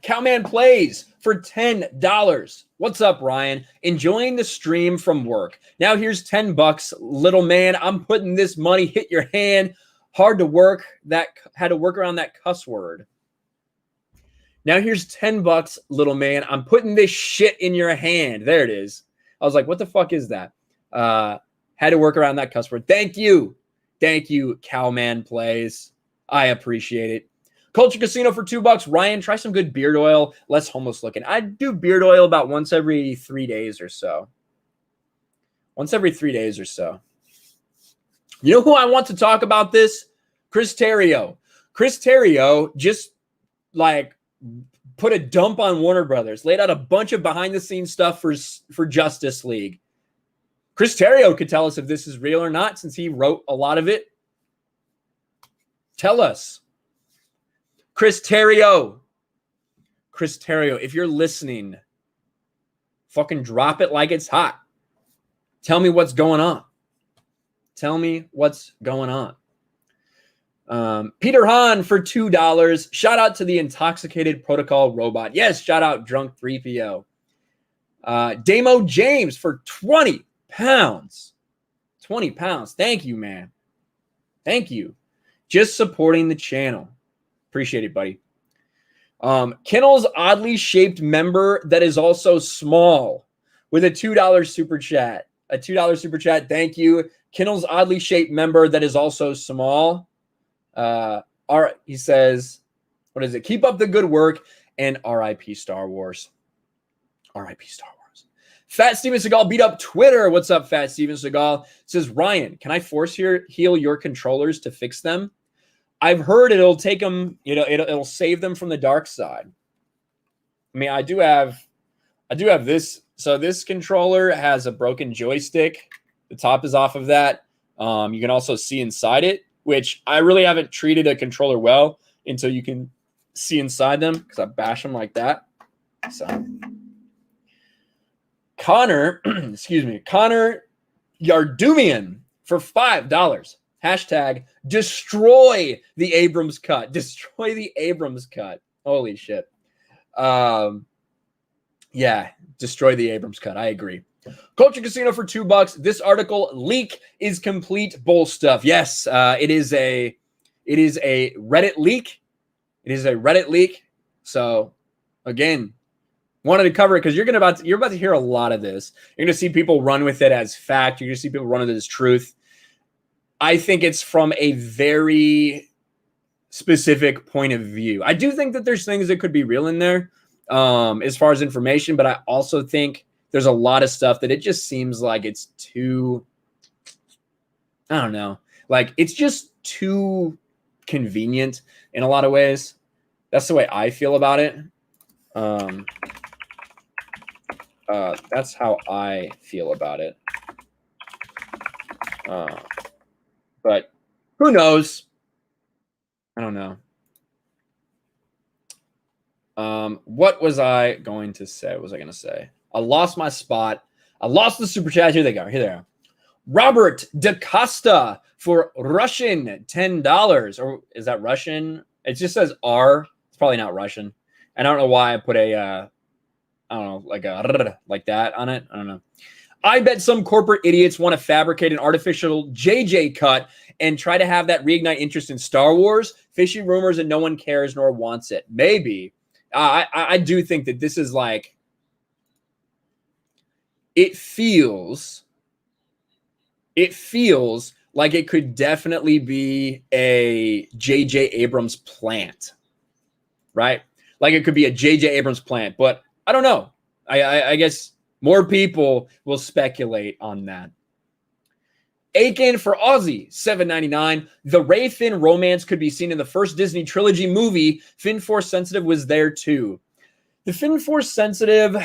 Cowman Plays for $10. What's up, Ryan? Enjoying the stream from work. Now here's $10, little man. I'm putting this money. Hit your hand. Hard to work. Had to work around that cuss word. Now here's $10, little man. I'm putting this shit in your hand. There it is. I was like, what the fuck is that? Had to work around that cuss word. Thank you. Thank you, Cowman Plays. I appreciate it. Culture Casino for $2. Ryan, try some good beard oil. Less homeless looking. I do beard oil about once every 3 days or so. Once every 3 days or so. You know who I want to talk about this? Chris Terrio. Chris Terrio just like put a dump on Warner Brothers. Laid out a bunch of behind the scenes stuff for Justice League. Chris Terrio could tell us if this is real or not since he wrote a lot of it. Tell us. Chris Terrio. Chris Terrio, if you're listening, fucking drop it like it's hot. Tell me what's going on. Tell me what's going on. Peter Hahn for $2. Shout out to the Intoxicated Protocol robot. Yes, shout out Drunk 3PO. Damo James for 20 pounds. 20 pounds. Thank you, man. Thank you. Just supporting the channel. Appreciate it, buddy. Kinel's oddly shaped member that is also small with a $2 super chat. A $2 super chat. Thank you. Kinel's oddly shaped member that is also small. All right, he says, what is it? Keep up the good work and RIP Star Wars. RIP Star Wars. Fat Steven Seagal beat up Twitter. What's up, Fat Steven Seagal? Says, Ryan, can I force heal your controllers to fix them? I've heard it'll take them, it'll save them from the dark side. I mean, I do have this. So this controller has a broken joystick. The top is off of that. You can also see inside it, which I really haven't treated a controller well until you can see inside them, because I bash them like that. So Connor, excuse me, Connor Yardumian for $5. Hashtag destroy the Abrams cut. Destroy the Abrams cut. Holy shit. Yeah, destroy the Abrams cut. I agree. Culture Casino for $2. This article, leak is complete bull stuff. Yes, it is a Reddit leak. It is a Reddit leak. So again, wanted to cover it because you're about to hear a lot of this. You're going to see people run with it as fact. You're going to see people run with it as truth. I think it's from a very specific point of view. I do think that there's things that could be real in there as far as information, but I also think there's a lot of stuff that it just seems like it's too, I don't know, like it's just too convenient in a lot of ways. That's the way I feel about it. That's how I feel about it. But who knows? I don't know. What was I going to say? What was I going to say? I lost my spot. I lost the super chat. Here they go. Here they are. Robert DaCosta for Russian $10. Or is that Russian? It just says R. It's probably not Russian. And I don't know why I put a, I don't know, like that on it. I don't know. I bet some corporate idiots want to fabricate an artificial JJ cut and try to have that reignite interest in Star Wars. Fishy rumors and no one cares nor wants it. Maybe. I do think that this is like, it feels like it could definitely be a J.J. Abrams plant, right? Like it could be a J.J. Abrams plant, but I don't know. I guess more people will speculate on that. Aiken for Aussie, $7.99. The Rey Finn romance could be seen in the first Disney trilogy movie. Finn Force Sensitive was there too. The Finn Force Sensitive,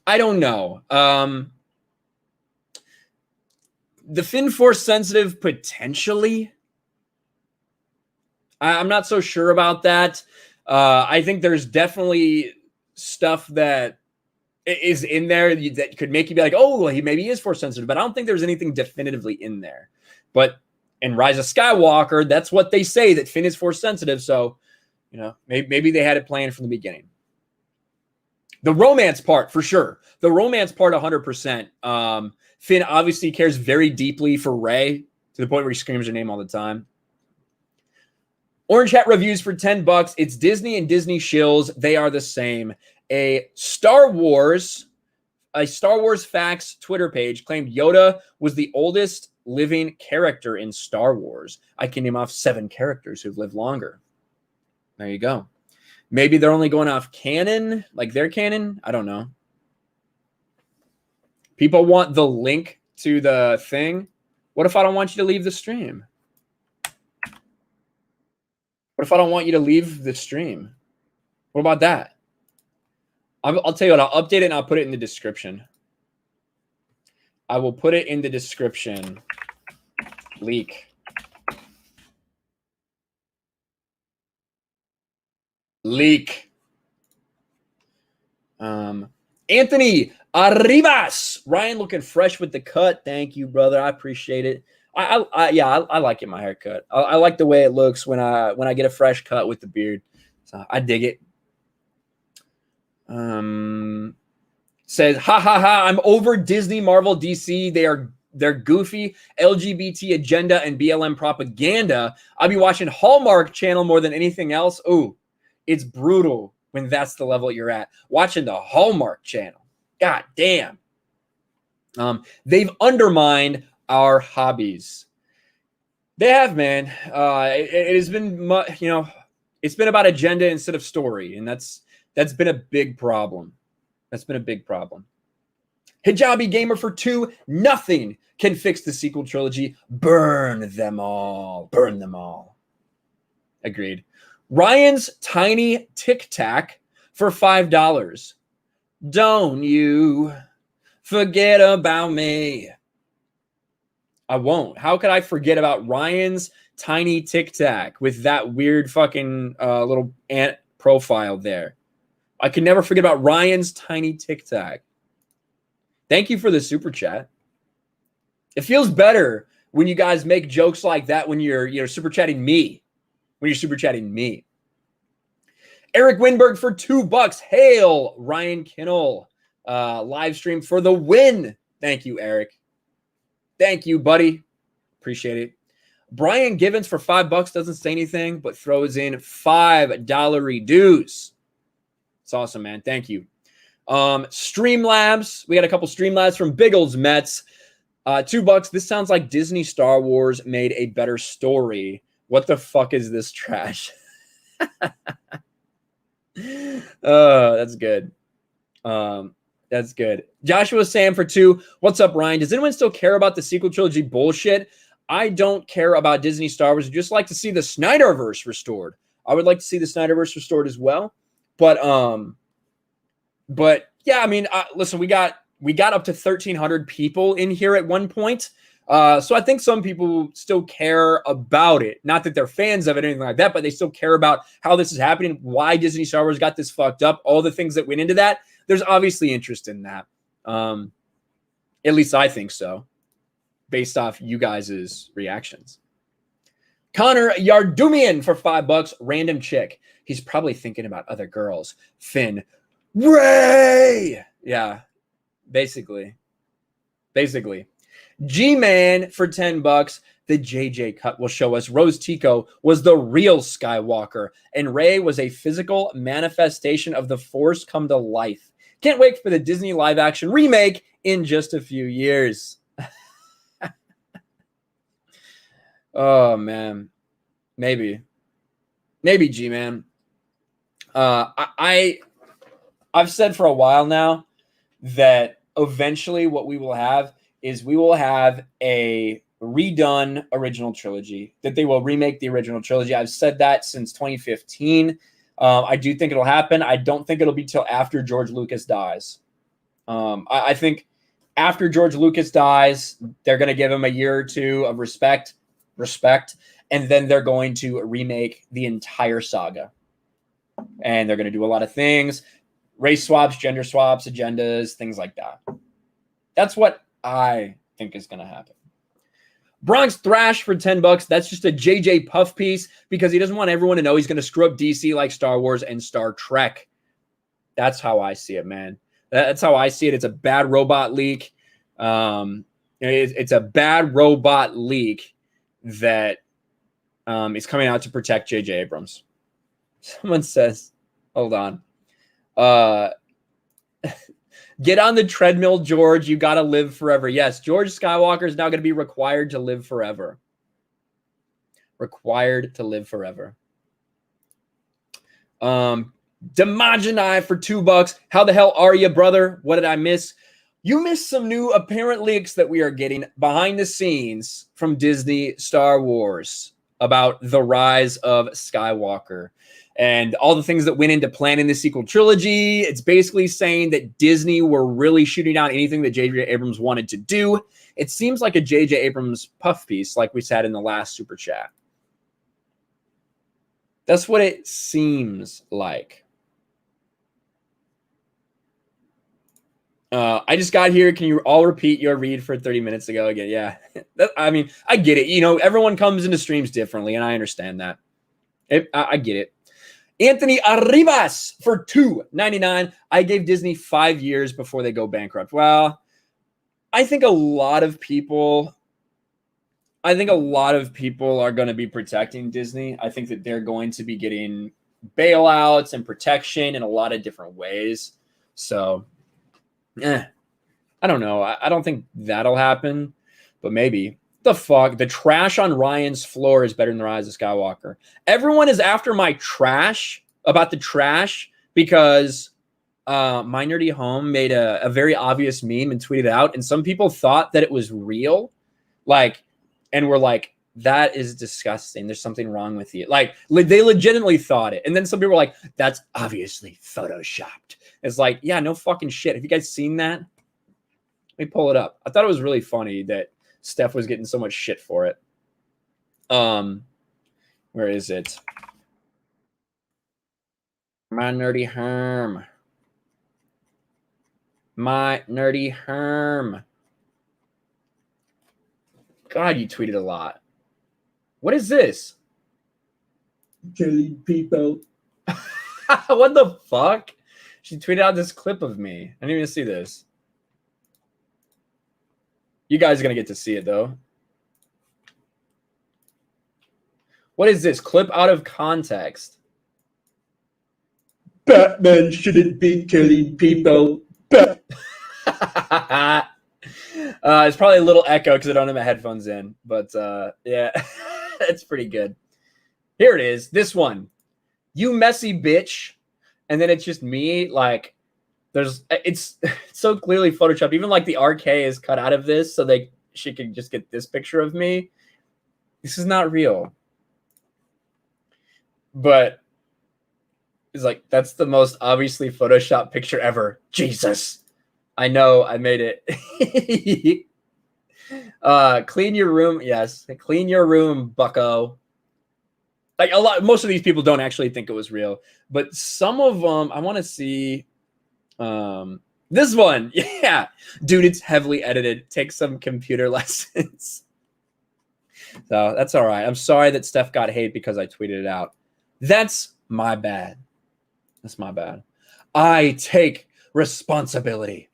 I don't know. The Finn Force Sensitive, potentially. I'm not so sure about that. I think there's definitely stuff that is in there that could make you be like, oh, well, he maybe is Force sensitive, but I don't think there's anything definitively in there. But in Rise of Skywalker, that's what they say, that Finn is Force sensitive. So, you know, maybe they had it planned from the beginning. The romance part, for sure. The romance part, 100%. Finn obviously cares very deeply for Rey to the point where he screams her name all the time. Orange Hat reviews for $10. It's Disney and Disney shills. They are the same. A Star Wars Facts Twitter page claimed Yoda was the oldest living character in Star Wars. I can name off 7 characters who've lived longer. There you go. Maybe they're only going off canon, like their canon. I don't know. People want the link to the thing. What if I don't want you to leave the stream? What if I don't want you to leave the stream? What about that? I'll tell you what, I'll update it and I'll put it in the description. I will put it in the description. Leak. Leak. Anthony Arribas. Ryan looking fresh with the cut. Thank you, brother. I appreciate it. I like it, my haircut. I like the way it looks when I get a fresh cut with the beard. So I dig it. Says, ha ha ha, I'm over Disney, Marvel, DC. They're goofy, LGBT agenda and BLM propaganda. I'll be watching Hallmark Channel more than anything else. Ooh, it's brutal when that's the level you're at. Watching the Hallmark Channel. God damn. They've undermined our hobbies. They have, man. It has been, you know, it's been about agenda instead of story, and that's been a big problem. That's been a big problem. Hijabi Gamer for 2. Nothing can fix the sequel trilogy. Burn them all. Burn them all. Agreed. Ryan's Tiny Tic Tac for $5. Don't you forget about me. I won't. How could I forget about Ryan's Tiny Tic Tac with that weird fucking little ant profile there? I can never forget about Ryan's Tiny Tic Tac. Thank you for the super chat. It feels better when you guys make jokes like that when you're super chatting me. When you're super chatting me. Eric Winberg for $2. Hail Ryan Kinel. Live stream for the win. Thank you, Eric. Thank you, buddy. Appreciate it. Brian Givens for $5 doesn't say anything, but throws in $5 dues. It's awesome, man. Thank you. Streamlabs. We got a couple Streamlabs from Biggles Mets. $2. This sounds like Disney Star Wars made a better story. What the fuck is this trash? That's good. That's good. Joshua Sam for 2. What's up, Ryan? Does anyone still care about the sequel trilogy bullshit? I don't care about Disney Star Wars. I just like to see the Snyderverse restored. I would like to see the Snyderverse restored as well. But yeah, I mean, listen, we got up to 1,300 people in here at one point. So I think some people still care about it. Not that they're fans of it or anything like that, but they still care about how this is happening, why Disney Star Wars got this fucked up, all the things that went into that. There's obviously interest in that. At least I think so, based off you guys' reactions. Connor Yardumian for $5. Random chick. He's probably thinking about other girls. Finn. Ray! Yeah, basically. G-Man for $10. The JJ cut will show us Rose Tico was the real Skywalker, and Rey was a physical manifestation of the Force come to life. Can't wait for the Disney live-action remake in just a few years. Oh, man. Maybe, G-Man. I've said for a while now that eventually what we will have is we will have a redone original trilogy, that they will remake the original trilogy. I've said that since 2015. I do think it'll happen. I don't think it'll be till after George Lucas dies. I think after George Lucas dies, they're going to give him a year or two of respect, and then they're going to remake the entire saga. And they're going to do a lot of things, race swaps, gender swaps, agendas, things like that. That's what I think is going to happen. Bronx Thrash for $10. That's just a JJ puff piece because he doesn't want everyone to know he's going to screw up DC like Star Wars and Star Trek. That's how I see it, man. That's how I see it. It's a bad robot leak. It's a bad robot leak that is coming out to protect J.J. Abrams. Someone says, hold on. Get on the treadmill, George. You got to live forever. Yes, George Skywalker is now going to be required to live forever. Required to live forever. Demajanai for $2. How the hell are you, brother? What did I miss? You missed some new apparent leaks that we are getting behind the scenes from Disney Star Wars about the rise of Skywalker and all the things that went into planning the sequel trilogy. It's basically saying that Disney were really shooting down anything that J.J. Abrams wanted to do. It seems like a J.J. Abrams puff piece like we said in the last super chat. That's what it seems like. I just got here. Can you all repeat your read for 30 minutes ago again? Yeah. I mean, I get it. You know, everyone comes into streams differently, and I understand that. I get it. Anthony Arribas for $2.99. I gave Disney 5 years before they go bankrupt. Well, I think a lot of people are going to be protecting Disney. I think that they're going to be getting bailouts and protection in a lot of different ways. So, I don't know. I don't think that'll happen, but maybe. The fuck? The trash on Ryan's floor is better than the Rise of Skywalker. Everyone is after my trash about the trash because My Nerdy Home made a very obvious meme and tweeted out, and some people thought that it was real, like, and were like, that is disgusting. There's something wrong with you. Like, they legitimately thought it. And then some people were like, that's obviously photoshopped. It's like, yeah, no fucking shit. Have you guys seen that? Let me pull it up. I thought it was really funny that Steph was getting so much shit for it. Where is it? My Nerdy Herm. My Nerdy Herm. God, you tweeted a lot. What is this? Killing people. What the fuck? She tweeted out this clip of me. I didn't even see this. You guys are going to get to see it, though. What is this? Clip out of context. Batman shouldn't be killing people. It's probably a little echo because I don't have my headphones in. But, yeah, it's pretty good. Here it is. This one. You messy bitch. And then it's just me, like, it's so clearly photoshopped. Even like the RK is cut out of this so she could just get this picture of me. This is not real. But it's like, that's the most obviously photoshopped picture ever. Jesus. I know, I made it. Clean your room. Yes. Clean your room, bucko. Like most of these people don't actually think it was real, but some of them, I want to see this one. Yeah, dude, it's heavily edited. Take some computer lessons. So that's all right. I'm sorry that Steph got hate because I tweeted it out. That's my bad. That's my bad. I take responsibility.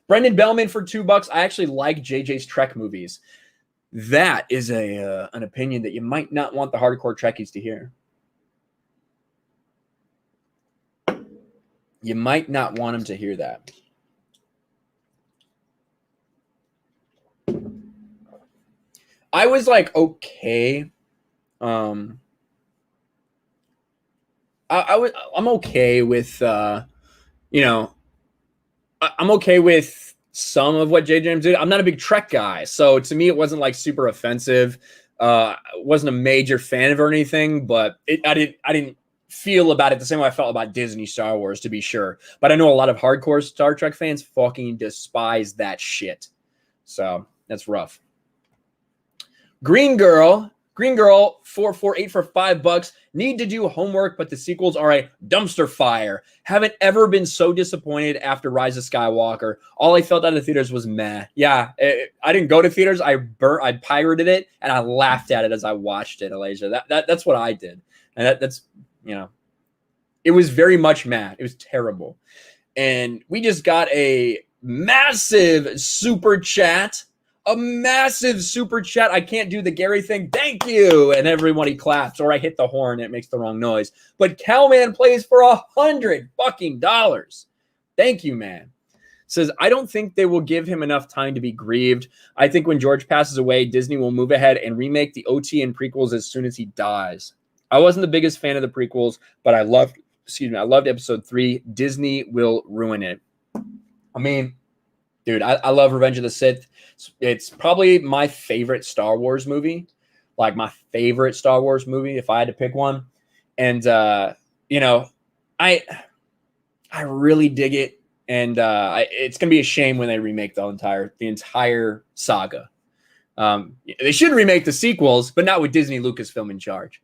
Brendan Bellman for $2. I actually like JJ's Trek movies. That is an opinion that you might not want the hardcore Trekkies to hear. You might not want them to hear that. I was like, okay. I'm okay with, I'm okay with some of what JJ did. I'm not a big Trek guy, so to me it wasn't like super offensive. Wasn't a major fan of it or anything, but I didn't feel about it the same way I felt about Disney Star Wars, to be sure. But I know a lot of hardcore Star Trek fans fucking despise that shit. So that's rough. Green Girl 448 for $5. Need to do homework, but the sequels are a dumpster fire. Haven't ever been so disappointed after Rise of Skywalker. All I felt out of theaters was meh. Yeah, I didn't go to theaters. I pirated it and I laughed at it as I watched it, Elijah. That's what I did. And that's, it was very much mad. It was terrible. And we just got a massive super chat. A massive super chat. I can't do the Gary thing. Thank you. And everybody claps, or I hit the horn and it makes the wrong noise. But Cowman plays for $100 fucking dollars. Thank you, man. Says, I don't think they will give him enough time to be grieved. I think when George passes away, Disney will move ahead and remake the OT and prequels as soon as he dies. I wasn't the biggest fan of the prequels, but I loved episode 3. Disney will ruin it. I mean, dude, I love Revenge of the Sith. It's probably my favorite Star Wars movie. Like my favorite Star Wars movie, if I had to pick one. And, I really dig it. And it's going to be a shame when they remake the entire saga. They should remake the sequels, but not with Disney Lucasfilm in charge.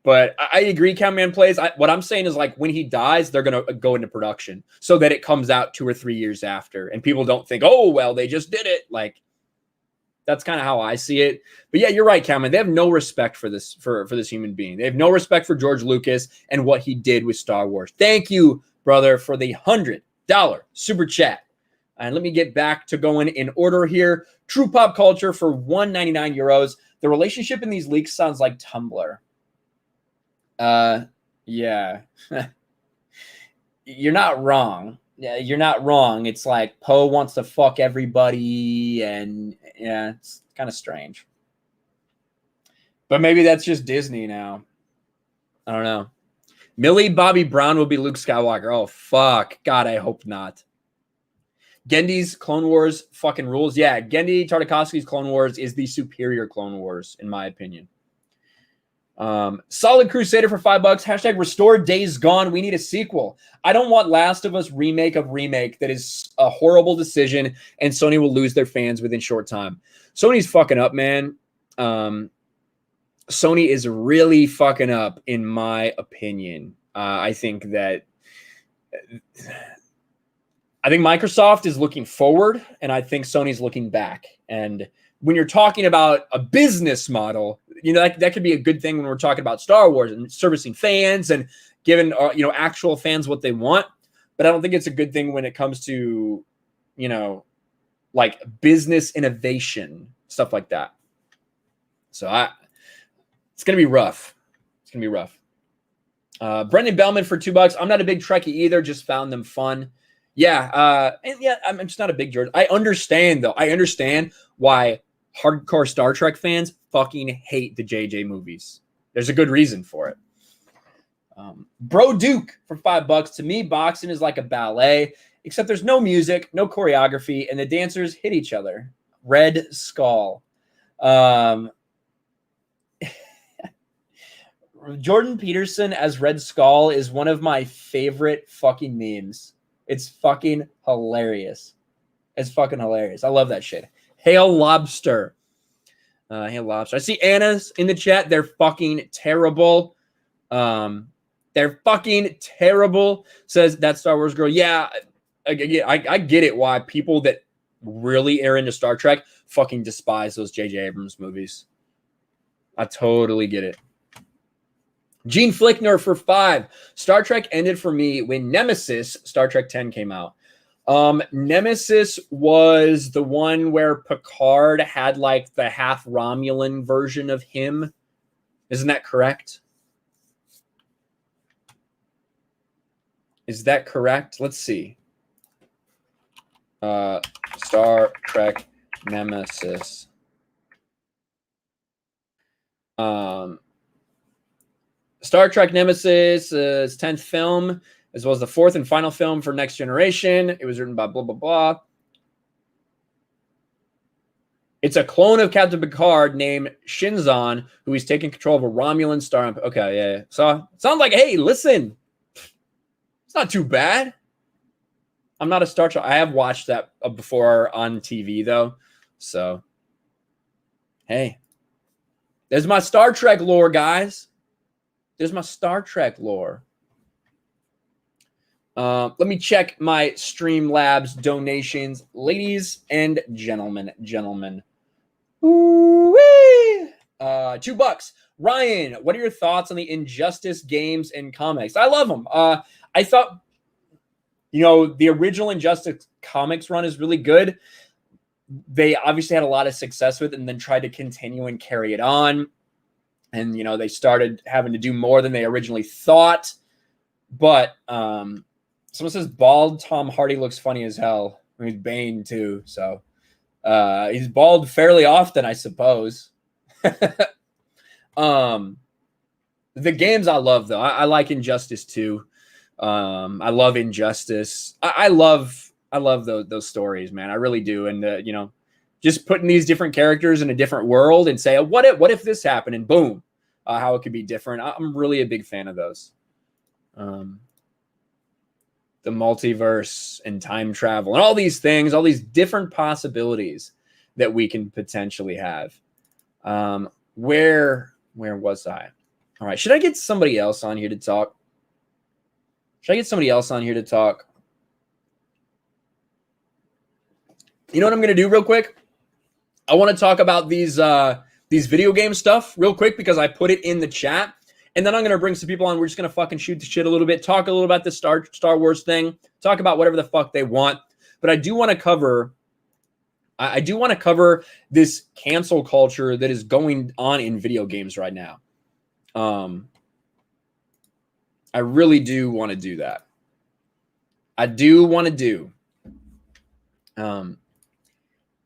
But I agree, Cowman plays. What I'm saying is, like, when he dies, they're going to go into production so that it comes out 2 or 3 years after. And people don't think, oh, well, they just did it. Like, that's kind of how I see it. But yeah, you're right, Cowman. They have no respect for this human being. They have no respect for George Lucas and what he did with Star Wars. Thank you, brother, for the $100 super chat. And let me get back to going in order here. True Pop Culture for €199. The relationship in these leaks sounds like Tumblr. Yeah. You're not wrong. Yeah, you're not wrong. It's like Poe wants to fuck everybody, and yeah, it's kind of strange. But maybe that's just Disney now. I don't know. Millie Bobby Brown will be Luke Skywalker. Oh, fuck. God, I hope not. Gendy's Clone Wars fucking rules. Yeah, Gendy Tartakovsky's Clone Wars is the superior Clone Wars, in my opinion. Solid Crusader for $5. Hashtag restore Days Gone. We need a sequel. I don't want Last of Us remake of remake that is a horrible decision, and Sony will lose their fans within short time. Sony's fucking up, man. Sony is really fucking up, in my opinion. I think Microsoft is looking forward, and I think Sony's looking back. And when you're talking about a business model, you know, that could be a good thing when we're talking about Star Wars and servicing fans and giving actual fans what they want. But I don't think it's a good thing when it comes to, like business innovation, stuff like that. So it's gonna be rough. It's gonna be rough. Brendan Bellman for $2. I'm not a big Trekkie either. Just found them fun. Yeah, I'm just not a big George. I understand though. I understand why hardcore Star Trek fans fucking hate the JJ movies. There's a good reason for it. Bro Duke for $5. To me, boxing is like a ballet, except there's no music, no choreography, and the dancers hit each other. Red Skull. Jordan Peterson as Red Skull is one of my favorite fucking memes. It's fucking hilarious. It's fucking hilarious. I love that shit. Hail Lobster. Hail Lobster. I see Anna's in the chat. They're fucking terrible. They're fucking terrible. Says that Star Wars girl. Yeah, I get it why people that really are into Star Trek fucking despise those J.J. Abrams movies. I totally get it. Gene Flickner for $5. Star Trek ended for me when Nemesis, Star Trek 10 came out. Nemesis was the one where Picard had like the half Romulan version of him. Isn't that correct? Is that correct? Let's see. Star Trek Nemesis. Star Trek Nemesis is 10th film, as well as the 4th and final film for Next Generation. It was written by blah, blah, blah. It's a clone of Captain Picard named Shinzon, who is taking control of a Romulan star. Okay, yeah. So it sounds like, hey, listen, it's not too bad. I'm not a Star Trek. I have watched that before on TV, though. So, hey, there's my Star Trek lore, guys. There's my Star Trek lore. Let me check my Streamlabs donations, ladies and gentlemen. Ooh-wee! $2. Ryan, what are your thoughts on the Injustice games and comics? I love them. I thought, the original Injustice comics run is really good. They obviously had a lot of success with it and then tried to continue and carry it on. And, they started having to do more than they originally thought. But someone says bald Tom Hardy looks funny as hell. I mean, he's Bane, too. So he's bald fairly often, I suppose. The games I love, though. I like Injustice, too. I love Injustice. I love those stories, man. I really do. And, just putting these different characters in a different world and say, what if this happened? And boom, how it could be different. I'm really a big fan of those. The multiverse and time travel and all these things, all these different possibilities that we can potentially have. Where was I? All right. Should I get somebody else on here to talk? You know what I'm going to do real quick? I want to talk about these video game stuff real quick because I put it in the chat. And then I'm going to bring some people on. We're just going to fucking shoot the shit a little bit, talk a little about the Star Wars thing, talk about whatever the fuck they want. But I do want to cover this cancel culture that is going on in video games right now. I really do want to do that.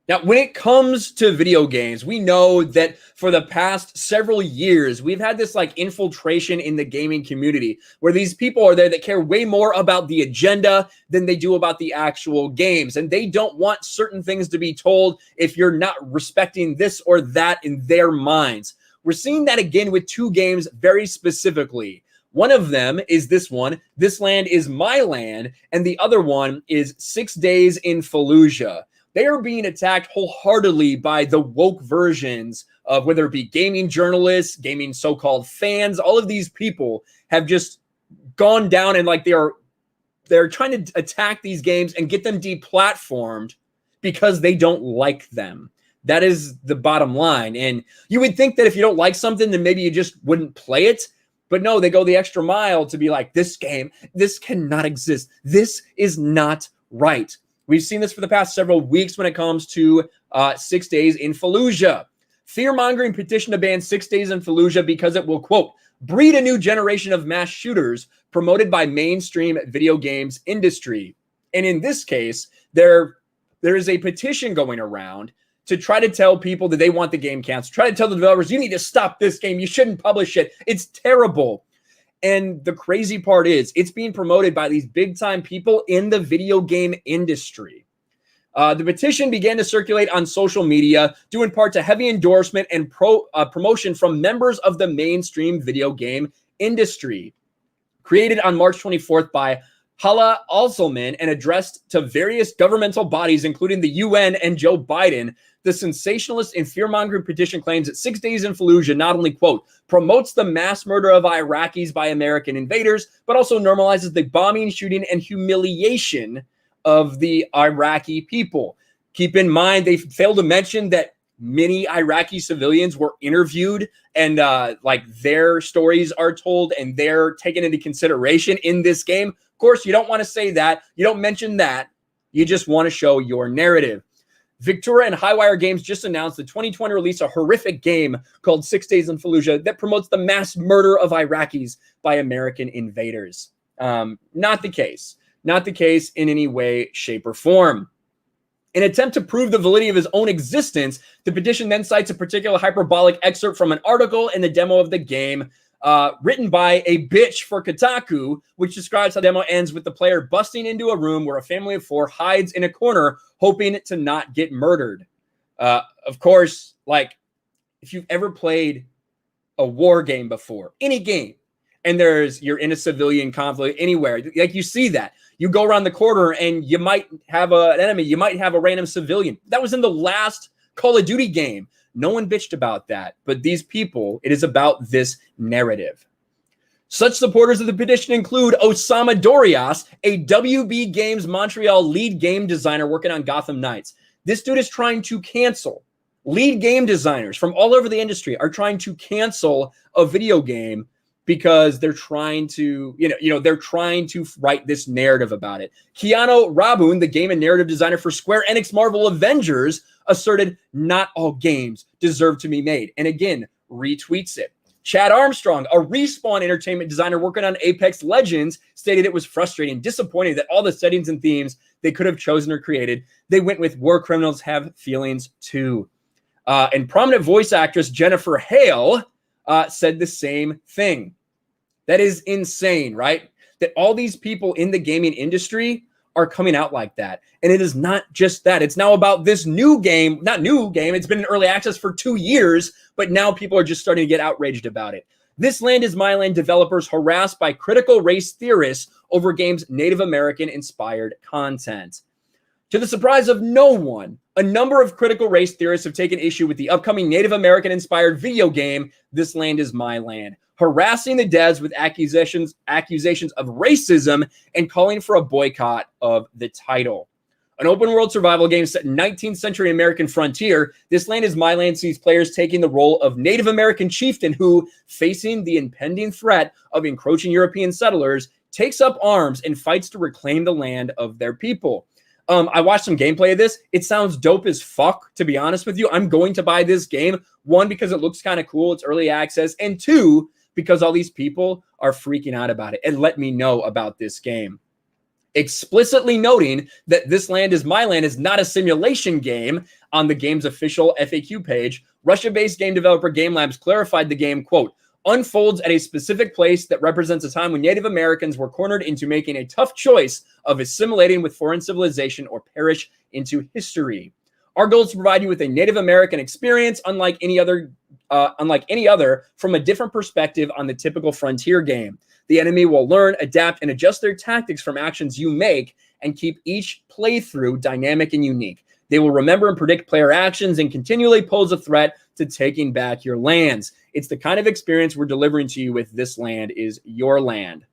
Now, when it comes to video games, we know that for the past several years, we've had this like infiltration in the gaming community where these people are there that care way more about the agenda than they do about the actual games. And they don't want certain things to be told if you're not respecting this or that in their minds. We're seeing that again with two games very specifically. One of them is this one, This Land Is My Land, and the other one is 6 Days in Fallujah. They are being attacked wholeheartedly by the woke versions of whether it be gaming journalists, gaming so-called fans. All of these people have just gone down and like they're trying to attack these games and get them deplatformed because they don't like them. That is the bottom line. And you would think that if you don't like something, then maybe you just wouldn't play it. But no, they go the extra mile to be like, this game, this cannot exist. This is not right. We've seen this for the past several weeks when it comes to 6 Days in Fallujah. Fear-mongering petition to ban 6 Days in Fallujah because it will, quote, breed a new generation of mass shooters promoted by mainstream video games industry. And in this case, there is a petition going around to try to tell people that they want the game canceled. Try to tell the developers, you need to stop this game. You shouldn't publish it. It's terrible. And the crazy part is it's being promoted by these big time people in the video game industry. The petition began to circulate on social media, due in part to heavy endorsement and promotion from members of the mainstream video game industry. Created on March 24th by Hala Alselman and addressed to various governmental bodies, including the UN and Joe Biden, the sensationalist and fear-mongering petition claims that 6 Days in Fallujah not only, quote, promotes the mass murder of Iraqis by American invaders, but also normalizes the bombing, shooting, and humiliation of the Iraqi people. Keep in mind, they failed to mention that many Iraqi civilians were interviewed and like their stories are told and they're taken into consideration in this game. Of course, you don't want to say that. You don't mention that. You just want to show your narrative. Victura and Highwire Games just announced the 2020 release of a horrific game called 6 Days in Fallujah that promotes the mass murder of Iraqis by American invaders. Not the case. Not the case in any way, shape, or form. In an attempt to prove the validity of his own existence, the petition then cites a particular hyperbolic excerpt from an article in the demo of the game written by a bitch for Kotaku, which describes how the demo ends with the player busting into a room where a family of 4 hides in a corner, hoping to not get murdered. Of course, like, if you've ever played a war game before, any game, and you're in a civilian conflict anywhere, like you see that. You go around the corner and you might have an enemy, you might have a random civilian. That was in the last Call of Duty game. No one bitched about that, but these people, it is about this narrative. Such supporters of the petition include Osama Dorias, a WB Games Montreal lead game designer working on Gotham Knights. This dude is trying to cancel. Lead game designers from all over the industry are trying to cancel a video game because they're trying to, they're trying to write this narrative about it. Keanu Rabun, the game and narrative designer for Square Enix Marvel Avengers, asserted not all games deserve to be made. And again, retweets it. Chad Armstrong, a Respawn Entertainment designer working on Apex Legends, stated it was frustrating, disappointing that all the settings and themes they could have chosen or created, they went with war criminals have feelings too. And prominent voice actress Jennifer Hale said the same thing. That is insane, right? That all these people in the gaming industry are coming out like that. And it is not just that. It's now about this new game, not new game. It's been in early access for 2 years, but now people are just starting to get outraged about it. This Land Is My Land developers harassed by critical race theorists over game's Native American inspired content. To the surprise of no one, a number of critical race theorists have taken issue with the upcoming Native American inspired video game, This Land Is My Land, harassing the devs with accusations of racism and calling for a boycott of the title. An open world survival game set in 19th century American frontier, This Land Is My Land sees players taking the role of Native American chieftain who, facing the impending threat of encroaching European settlers, takes up arms and fights to reclaim the land of their people. I watched some gameplay of this. It sounds dope as fuck, to be honest with you. I'm going to buy this game. 1, because it looks kind of cool. It's early access. And 2, because all these people are freaking out about it and let me know about this game. explicitly noting that This Land Is My Land is not a simulation game. On the game's official FAQ page, Russia-based game developer Game Labs clarified the game, quote, unfolds at a specific place that represents a time when Native Americans were cornered into making a tough choice of assimilating with foreign civilization or perish into history. Our goal is to provide you with a Native American experience, unlike any other, from a different perspective on the typical frontier game. The enemy will learn, adapt, and adjust their tactics from actions you make and keep each playthrough dynamic and unique. They will remember and predict player actions and continually pose a threat to taking back your lands. It's the kind of experience we're delivering to you with This Land Is Your Land.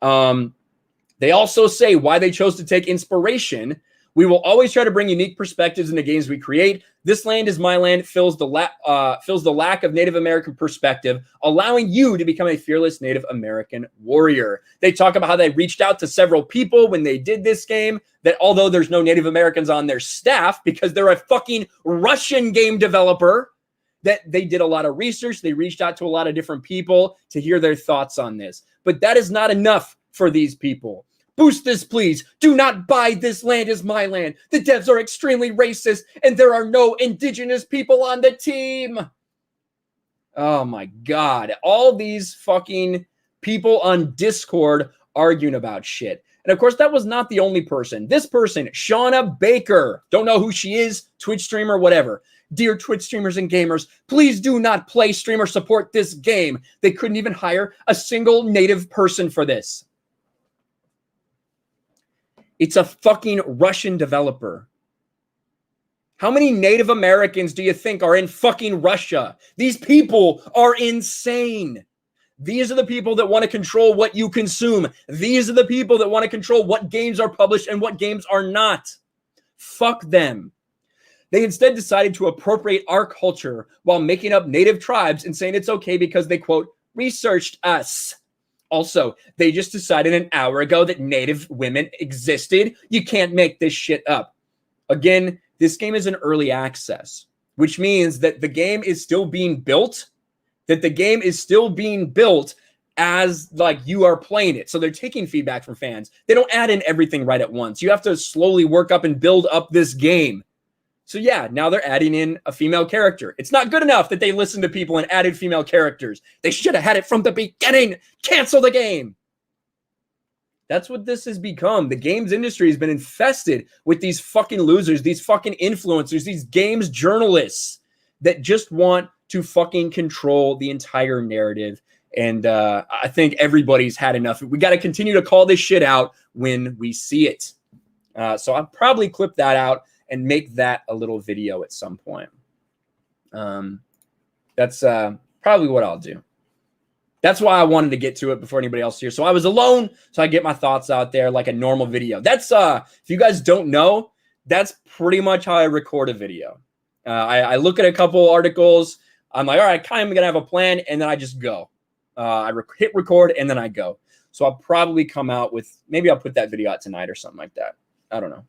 They also say why they chose to take inspiration. We will always try to bring unique perspectives in the games we create. This Land Is My Land fills the lack of Native American perspective, allowing you to become a fearless Native American warrior. They talk about how they reached out to several people when they did this game, that although there's no Native Americans on their staff, because they're a fucking Russian game developer, that they did a lot of research. They reached out to a lot of different people to hear their thoughts on this. But that is not enough for these people. Boost this, please. Do not buy This Land Is My Land. The devs are extremely racist, and there are no indigenous people on the team. Oh my God. All these fucking people on Discord arguing about shit. And of course, that was not the only person. This person, Shauna Baker, don't know who she is, Twitch streamer, whatever. Dear Twitch streamers and gamers, please do not play, stream, or support this game. They couldn't even hire a single native person for this. It's a fucking Russian developer. How many Native Americans do you think are in fucking Russia? These people are insane. These are the people that want to control what you consume. These are the people that want to control what games are published and what games are not. Fuck them. They instead decided to appropriate our culture while making up native tribes and saying it's okay because they, quote, researched us. Also, they just decided an hour ago that native women existed. You can't make this shit up. Again, this game is in early access, which means that the game is still being built, as like you are playing it. So they're taking feedback from fans. They don't add in everything right at once. You have to slowly work up and build up this game. So yeah, now they're adding in a female character. It's not good enough that they listened to people and added female characters. They should have had it from the beginning. Cancel the game. That's what this has become. The games industry has been infested with these fucking losers, these fucking influencers, these games journalists that just want to fucking control the entire narrative. And I think everybody's had enough. We got to continue to call this shit out when we see it. So I'll probably clip that out and make that a little video at some point. That's probably what I'll do. That's why I wanted to get to it before anybody else here. So I was alone, so I get my thoughts out there like a normal video. That's, if you guys don't know, that's pretty much how I record a video. I look at a couple articles. I'm like, all right, kind of going to have a plan, and then I just go. I hit record, and then I go. So I'll probably come out with, maybe I'll put that video out tonight or something like that. I don't know.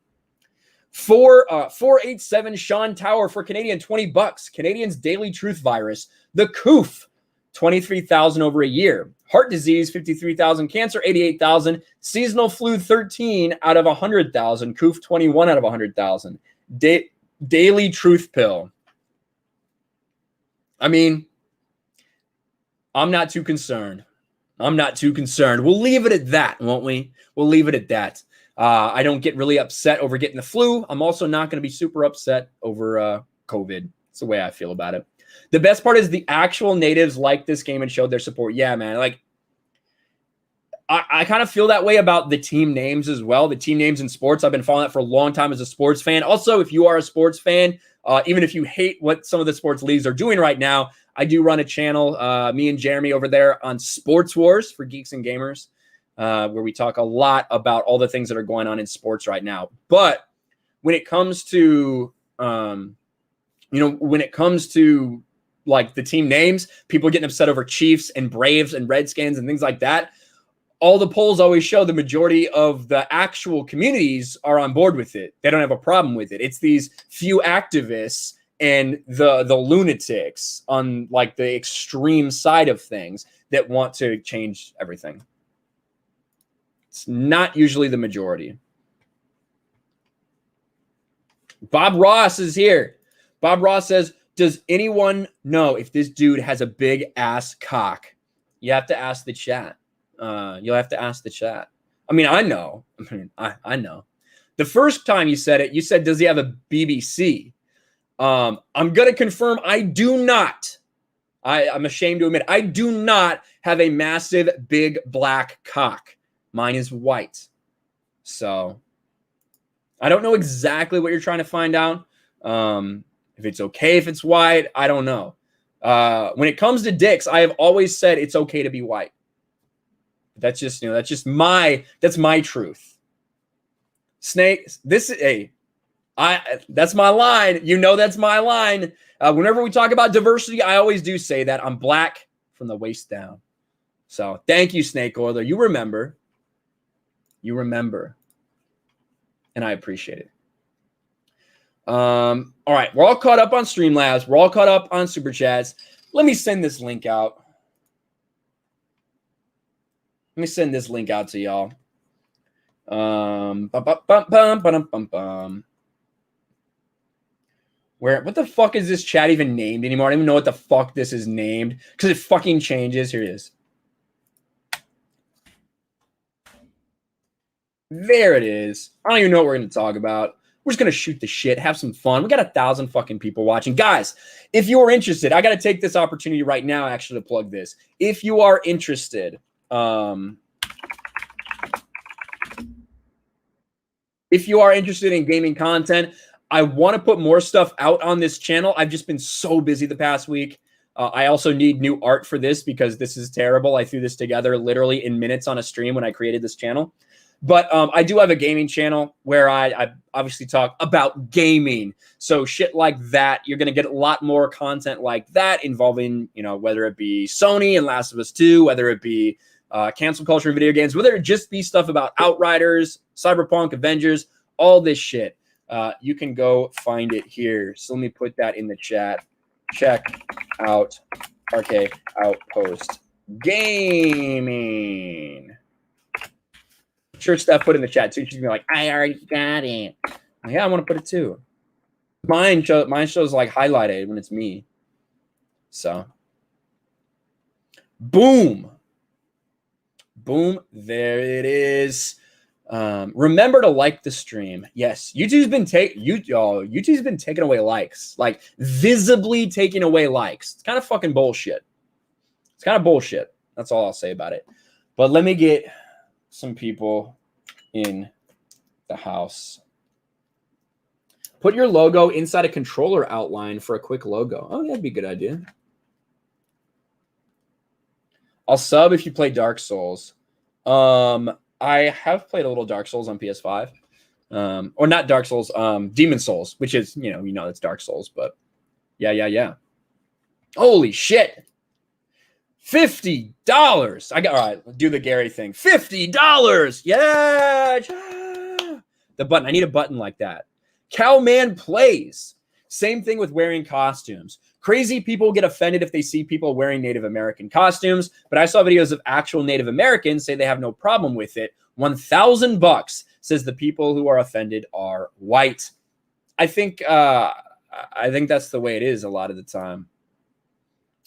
487 Sean Tower for Canadian, $20. Canadian's Daily Truth virus. The COOF, 23,000 over a year. Heart disease, 53,000. Cancer, 88,000. Seasonal flu, 13 out of 100,000. COOF, 21 out of 100,000. Daily Truth pill. I mean, I'm not too concerned. We'll leave it at that, won't we? We'll leave it at that. I don't get really upset over getting the flu. I'm also not going to be super upset over COVID. It's the way I feel about it. The best part is the actual natives liked this game and showed their support. Yeah, man. Like, I kind of feel that way about the team names as well. The team names in sports. I've been following that for a long time as a sports fan. Also, if you are a sports fan, even if you hate what some of the sports leagues are doing right now, I do run a channel, me and Jeremy over there on Sports Wars for Geeks and Gamers. Where we talk a lot about all the things that are going on in sports right now. But when it comes to, like the team names, people getting upset over Chiefs and Braves and Redskins and things like that, all the polls always show the majority of the actual communities are on board with it. They don't have a problem with it. It's these few activists and the lunatics on like the extreme side of things that want to change everything. It's not usually the majority. Bob Ross is here. Bob Ross says, does anyone know if this dude has a big ass cock? You have to ask the chat. You'll have to ask the chat. I mean, I know. I know. The first time you said it, you said, does he have a BBC? I'm going to confirm I do not. I'm ashamed to admit, I do not have a massive, big, black cock. Mine is white. So I don't know exactly what you're trying to find out. If it's okay if it's white, I don't know. When it comes to dicks, I have always said it's okay to be white. That's just, that's my truth. Snake, that's my line. That's my line. Whenever we talk about diversity, I always do say that I'm black from the waist down. So thank you, Snake Oiler. You remember. And I appreciate it. All right. We're all caught up on Streamlabs. We're all caught up on Super Chats. Let me send this link out. Let me send this link out to y'all. What the fuck is this chat even named anymore? I don't even know what the fuck this is named because it fucking changes. Here it is. There it is. I don't even know what we're going to talk about. We're just going to shoot the shit, have some fun. We got 1,000 fucking people watching. Guys, if you are interested, I got to take this opportunity right now actually to plug this. If you are interested, in gaming content, I want to put more stuff out on this channel. I've just been so busy the past week. I also need new art for this because this is terrible. I threw this together literally in minutes on a stream when I created this channel. But I do have a gaming channel where I obviously talk about gaming. So shit like that, you're going to get a lot more content like that involving, whether it be Sony and Last of Us 2, whether it be cancel culture in video games, whether it just be stuff about Outriders, Cyberpunk, Avengers, all this shit. You can go find it here. So let me put that in the chat. Check out RK Outpost Gaming. Sure, Steph put in the chat too. She's gonna be like, I already got it. Yeah, I want to put it too. Mine shows like highlighted when it's me. So, boom, there it is. Remember to like the stream. Yes, YouTube's been taking away likes, like visibly taking away likes. It's kind of fucking bullshit. It's kind of bullshit. That's all I'll say about it. But let me get some people in the house. Put your logo inside a controller outline for a quick logo. Oh, that'd be a good idea. I'll sub if you play Dark Souls. I have played a little Dark Souls on PS5. Or not Dark Souls, Demon Souls, which is, it's Dark Souls, but yeah. Holy shit. $50. All right, do the Gary thing. $50. Yeah. The button. I need a button like that. Cowman Plays. Same thing with wearing costumes. Crazy people get offended if they see people wearing Native American costumes, but I saw videos of actual Native Americans say they have no problem with it. $1,000 says the people who are offended are white. I think that's the way it is a lot of the time.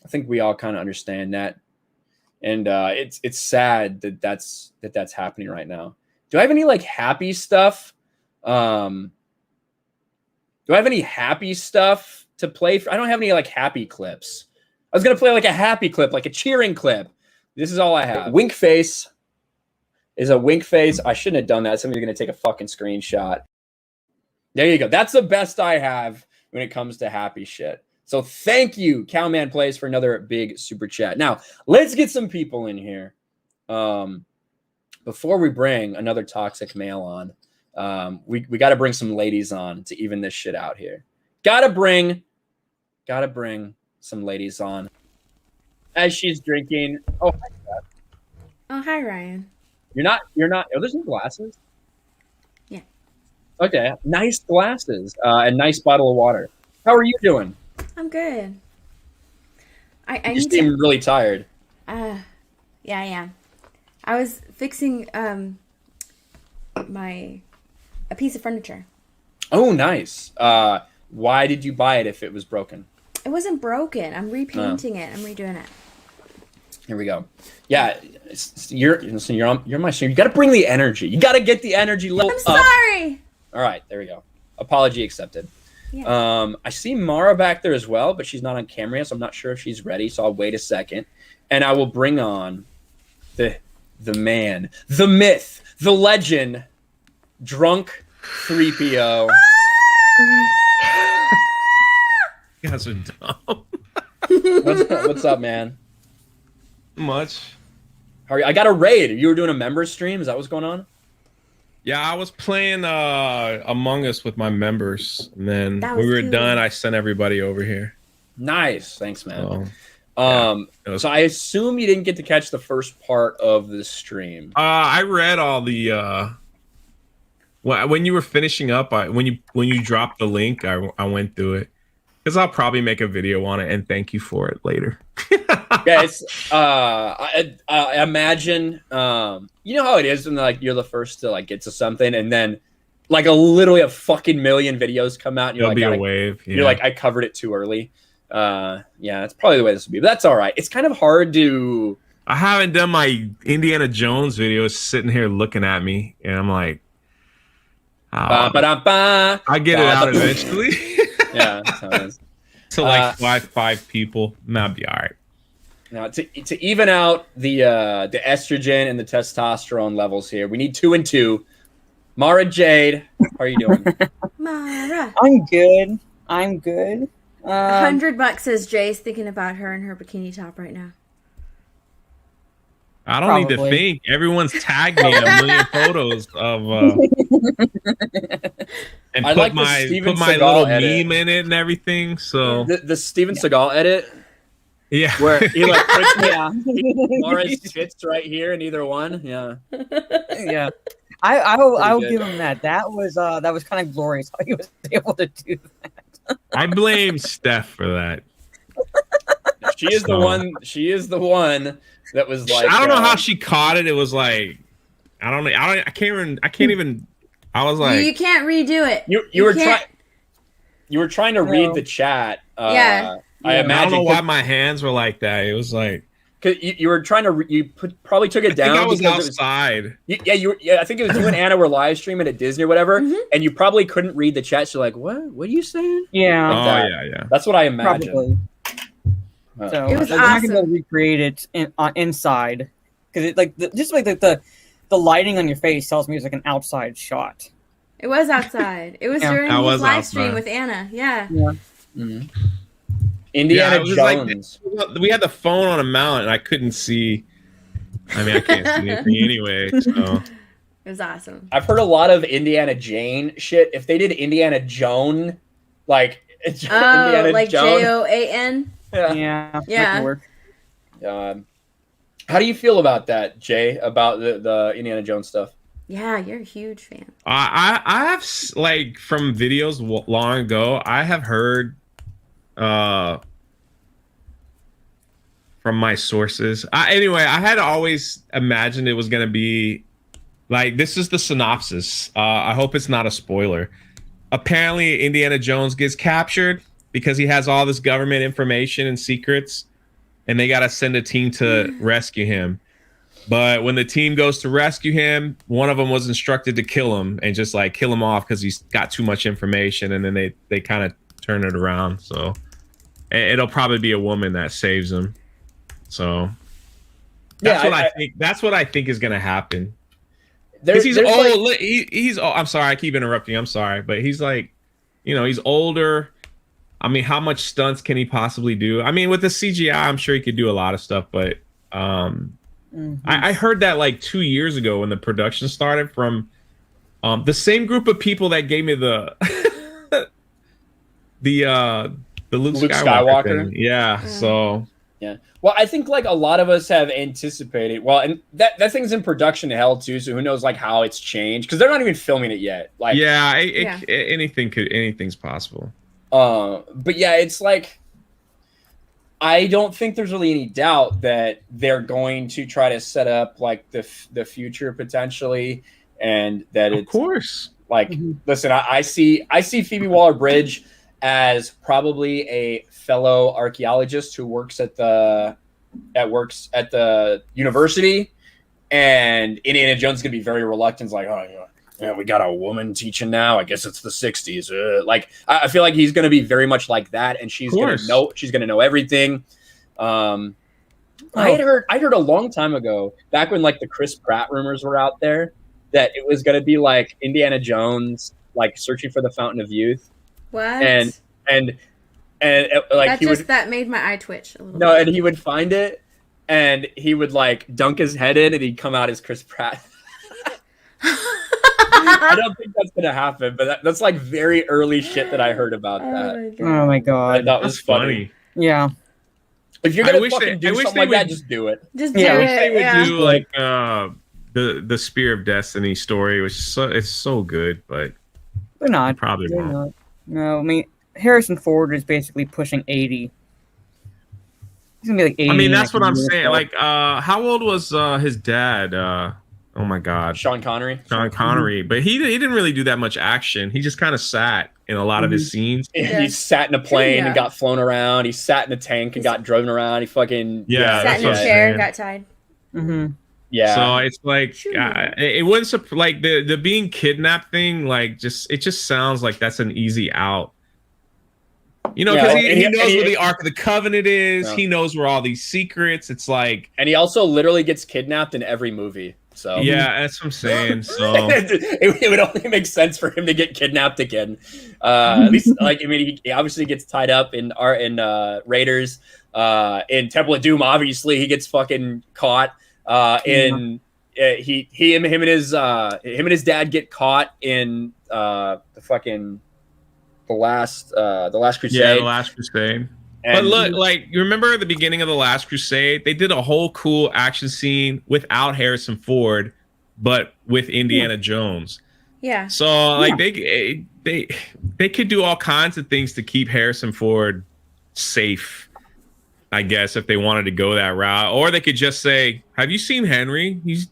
I think we all kind of understand that, and it's sad that that's happening right now. Do I have any like happy stuff? Do I have any happy stuff to play for? I don't have any like happy clips. I was gonna play like a happy clip, like a cheering clip. This is all I have. Wink face is a wink face. I shouldn't have done that. Somebody's gonna take a fucking screenshot. There you go. That's the best I have when it comes to happy shit. So thank you, Cowman Plays, for another big super chat. Now, let's get some people in here. Before we bring another toxic male on, we got to bring some ladies on to even this shit out here. Gotta bring some ladies on. As she's drinking. Oh, hi, Beth. Oh, hi, Ryan. You're not. Oh, there's some glasses? Yeah. Okay. Nice glasses. And nice bottle of water. How are you doing? I'm good. You seem really tired. Yeah, I am. I was fixing a piece of furniture. Oh, nice. Why did you buy it if it was broken? It wasn't broken. I'm repainting it. I'm redoing it. Here we go. Yeah, you're on my stream. You got to bring the energy. You got to get the energy level I'm up. sorry. All right, there we go. Apology accepted. Yeah. I see Mara back there as well, but she's not on camera yet, so I'm not sure if she's ready. So I'll wait a second, and I will bring on the man, the myth, the legend, Drunk 3PO. You guys are dumb. What's up, man? Much. How are you? I got a raid. You were doing a member stream. Is that what's going on? Yeah, I was playing Among Us with my members, and then That when was we were cute. done, I sent everybody over here. Nice. Thanks, man. So, So I assume you didn't get to catch the first part of the stream. I read all the when you were finishing up. When you dropped the link, I went through it because I'll probably make a video on it and thank you for it later. Yeah, it's I imagine you know how it is when like you're the first to like get to something and then like literally a fucking million videos come out and you're There'll like be a wave. Yeah. you're like I covered it too early. Yeah, that's probably the way this would be, but that's all right. It's kind of hard to. I haven't done my Indiana Jones video. It's sitting here looking at me, and I'm like, Ba, ba, da, ba. I get it out eventually. Yeah, that's how it is. To like five people, and that'd be all right. Now to even out the estrogen and the testosterone levels here, we need 2 and 2. Mara Jade, how are you doing? Mara. I'm good. $100 says Jay's thinking about her in her bikini top right now. I don't need to Probably. think. Everyone's tagged me in a million photos of and I put like the my Steven my Seagal little edit. meme in it and everything. So The Steven Seagal edit yeah, where he like puts Yeah. Mara's tits right here in either one. Yeah. Yeah. I'll good. give him that. That was kind of glorious how he was able to do that. I blame Steph for that. She is the one. She is the one that was like. I don't know how she caught it. It was like I don't know. I can't even. I was like, you can't redo it. You were can't- trying. You were trying to read the chat. Yeah. I I imagine. don't know why my hands were like that. It was like Cause you were trying to. Probably took it I down think I was because it was. outside. Yeah, I think it was you and Anna were live streaming at Disney or whatever, and you probably couldn't read the chat. So you're like, what are you saying? Yeah. Oh that. yeah. That's what I imagine. Probably. Huh. So It was they're not gonna be awesome. able to recreate it inside because it like the lighting on your face tells me it's like an outside shot. It was outside. It was Yeah. during I his was live stream outside. with Anna. Yeah. Mhm. Indiana Yeah, it was like- Jones. We had the phone on a mount and I couldn't see. I mean, I can't see anything anyway. So It was awesome. I've heard a lot of Indiana Jane shit. If they did Indiana Joan, like Oh, Indiana like Joan. Joan. Yeah. Yeah. Yeah. That could work. How do you feel about that, Jay? About the Indiana Jones stuff? Yeah, you're a huge fan. I have like from videos long ago. I have heard from my sources. Anyway, I had always imagined it was gonna be like this is the synopsis. I hope it's not a spoiler. Apparently, Indiana Jones gets captured because he has all this government information and secrets, and they gotta send a team to rescue him. But when the team goes to rescue him, one of them was instructed to kill him and just like kill him off because he's got too much information. And then they kind of turn it around. So it'll probably be a woman that saves him. So that's Yeah, what I think. That's what I think is going to happen. There- Because he's there's, old. like- He's old. I'm sorry. I keep interrupting. I'm sorry. But he's like, he's older. I mean, how much stunts can he possibly do? I mean, with the CGI, I'm sure he could do a lot of stuff. But I heard that like 2 years ago when the production started from the same group of people that gave me the Luke Skywalker thing. Yeah. So Yeah. Well, I think like a lot of us have anticipated. Well, and that thing's in production hell too. So who knows like how it's changed because they're not even filming it yet. Like yeah, Yeah. anything's possible. But yeah, it's like I don't think there's really any doubt that they're going to try to set up like the future potentially and that Of it's course. like, listen, I see Phoebe Waller-Bridge as probably a fellow archaeologist who works at the university, and Indiana Jones is gonna be very reluctant, like, oh yeah, we got a woman teaching now. I guess it's the 60s. Like, I feel like he's gonna be very much like that, and she's gonna know everything. I had heard a long time ago, back when like the Chris Pratt rumors were out there, that it was gonna be like Indiana Jones, like searching for the Fountain of Youth. What? And like that made my eye twitch a little no, bit. and he would find it, and he would like dunk his head in, and he'd come out as Chris Pratt. I don't think that's gonna happen, but that's like very early shit that I heard about that. Oh my god, I thought it was funny. Yeah. If you're gonna fucking do something like that, just do it. Just do it. I wish they would yeah. do like the Spear of Destiny story, which is it's so good, but They're not. probably They're won't. not. No, I mean Harrison Ford is basically pushing 80. He's gonna be like 80. I mean, that's in, what like, I'm a year or saying. so. Like, how old was his dad? Oh my God, Sean Connery. Sean Connery. But he didn't really do that much action. He just kind of sat in a lot of his scenes. Yeah. He sat in a plane Yeah. and got flown around. He sat in a tank and got driven around. He fucking Yeah, Sat that's in a what I'm chair, saying. got tied. yeah. So it's like Sure. it wouldn't like the being kidnapped thing. Like it just sounds like that's an easy out. You know, because Yeah, he knows where the Ark of the Covenant is. Yeah. He knows where all these secrets. It's like, And he also literally gets kidnapped in every movie. So yeah, that's what I'm saying. So it would only make sense for him to get kidnapped again. At least, like, I mean, he obviously gets tied up in Raiders. In Temple of Doom, obviously he gets fucking caught. Him and his dad get caught in the Last Crusade. yeah, the Last Crusade. And- But look, like, you remember at the beginning of The Last Crusade, they did a whole cool action scene without Harrison Ford, but with Indiana Jones. Yeah. So, like, they could do all kinds of things to keep Harrison Ford safe, I guess, if they wanted to go that route. Or they could just say, have you seen Henry? He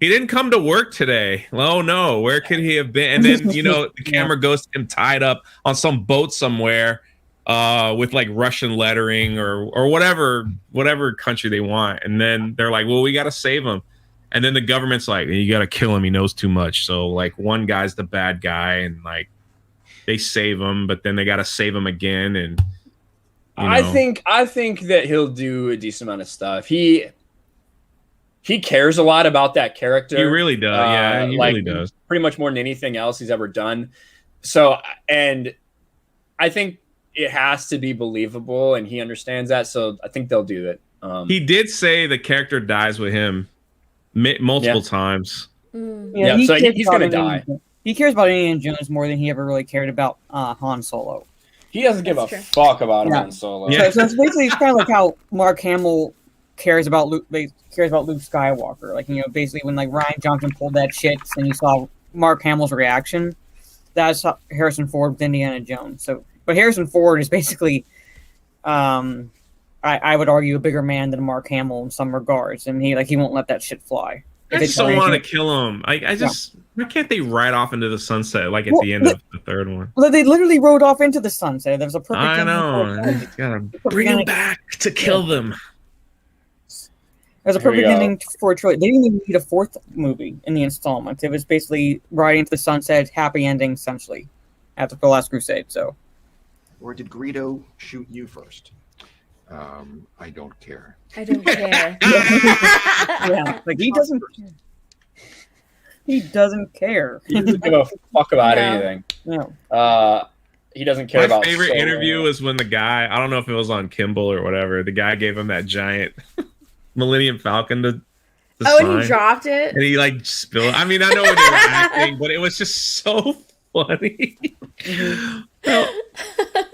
didn't come to work today. Oh, no. Where could he have been? And then, you know, the camera goes to him tied up on some boat somewhere. With like Russian lettering or whatever country they want, and then they're like, well, we got to save him, and then the government's like, you got to kill him, he knows too much. So like one guy's the bad guy, and like they save him, but then they got to save him again. And you know. I think that he'll do a decent amount of stuff. He cares a lot about that character. He really does. Yeah, he really does. Pretty much more than anything else he's ever done. So, and I think it has to be believable, and he understands that. So I think they'll do it. He did say the character dies with him multiple times. Yeah, so he's gonna die. He cares about Indiana Jones more than he ever really cared about Han Solo. He doesn't give a fuck about Han Solo. Yeah. So it's basically kind of like how Mark Hamill cares about Luke Skywalker. Like, you know, basically when like Rian Johnson pulled that shit and you saw Mark Hamill's reaction, that's how Harrison Ford with Indiana Jones. So, but Harrison Ford is basically, I would argue, a bigger man than Mark Hamill in some regards, and he won't let that shit fly. I just don't want to kill him. I just why can't they ride off into the sunset like at the end of the third one? Well, they literally rode off into the sunset. There was a perfect. I know. You gotta bring him back to kill them. There's a perfect ending for a trilogy. They didn't even need a fourth movie in the installment. It was basically riding into the sunset, happy ending, essentially, after the Last Crusade. So, or did Greedo shoot you first? I don't care. I don't care. yeah, like he doesn't. He doesn't care. He doesn't give a fuck about anything. No. He doesn't care about. My favorite interview was when the guy, I don't know if it was on Kimball or whatever, the guy gave him that giant Millennium Falcon to sign. And he dropped it? And he like spilled. I mean, I know what they were acting, but it was just so funny.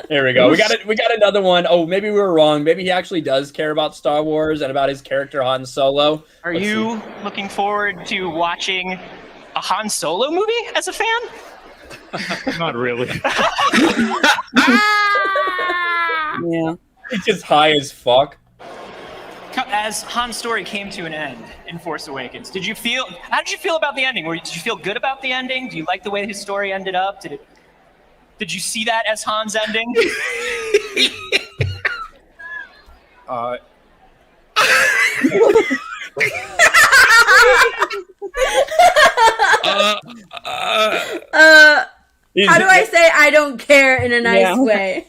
There we go. We got another one. Oh, maybe we were wrong. Maybe he actually does care about Star Wars and about his character Han Solo. Are you looking forward to watching a Han Solo movie as a fan? Not really. Yeah. He's just high as fuck. as Han's story came to an end in Force Awakens, how did you feel about the ending? Did you feel good about the ending? Do you like the way his story ended up? Did you see that as Han's ending? How do I say I don't care in a nice way?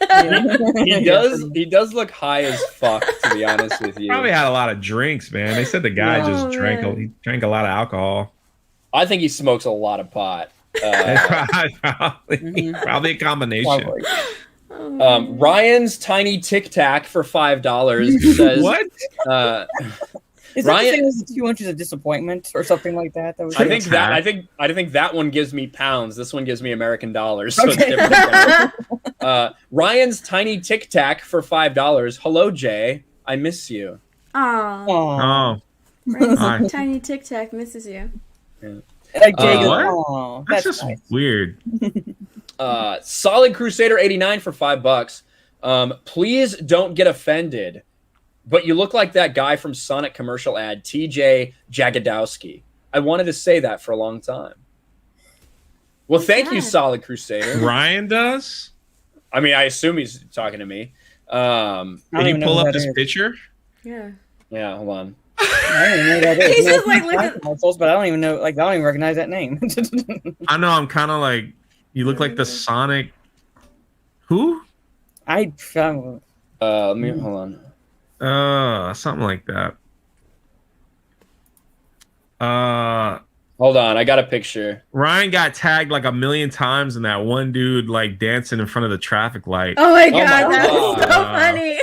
He does look high as fuck, to be honest with you. Probably had a lot of drinks, man. They said the guy just drank a lot of alcohol. I think he smokes a lot of pot. Probably a combination. Ryan's Tiny Tic Tac for $5 says What? Is that the same as the 2 inches of disappointment or something like that? I think that one gives me pounds. This one gives me American dollars. So it's different. Ryan's Tiny Tic Tac for $5. Hello, Jay. I miss you. Aww. Oh. Tiny Tic Tac misses you. Yeah. Like Jay goes, That's just nice. weird. Solid Crusader 89 for $5. Please don't get offended, but you look like that guy from Sonic commercial ad, TJ Jagodowski. I wanted to say that for a long time. Well, thank you, Solid Crusader. Ryan does? I mean, I assume he's talking to me. Did he pull up his picture? Yeah. Yeah, hold on. I don't even know what that is. He's just like, look at commercials, but I don't even know. Like, I don't even recognize that name. I know. I'm kind of like, you look like the Sonic. Who? I Let me hold on. Something like that. Hold on, I got a picture. Ryan got tagged like a million times, and that one dude like dancing in front of the traffic light. Oh my god, that was so funny.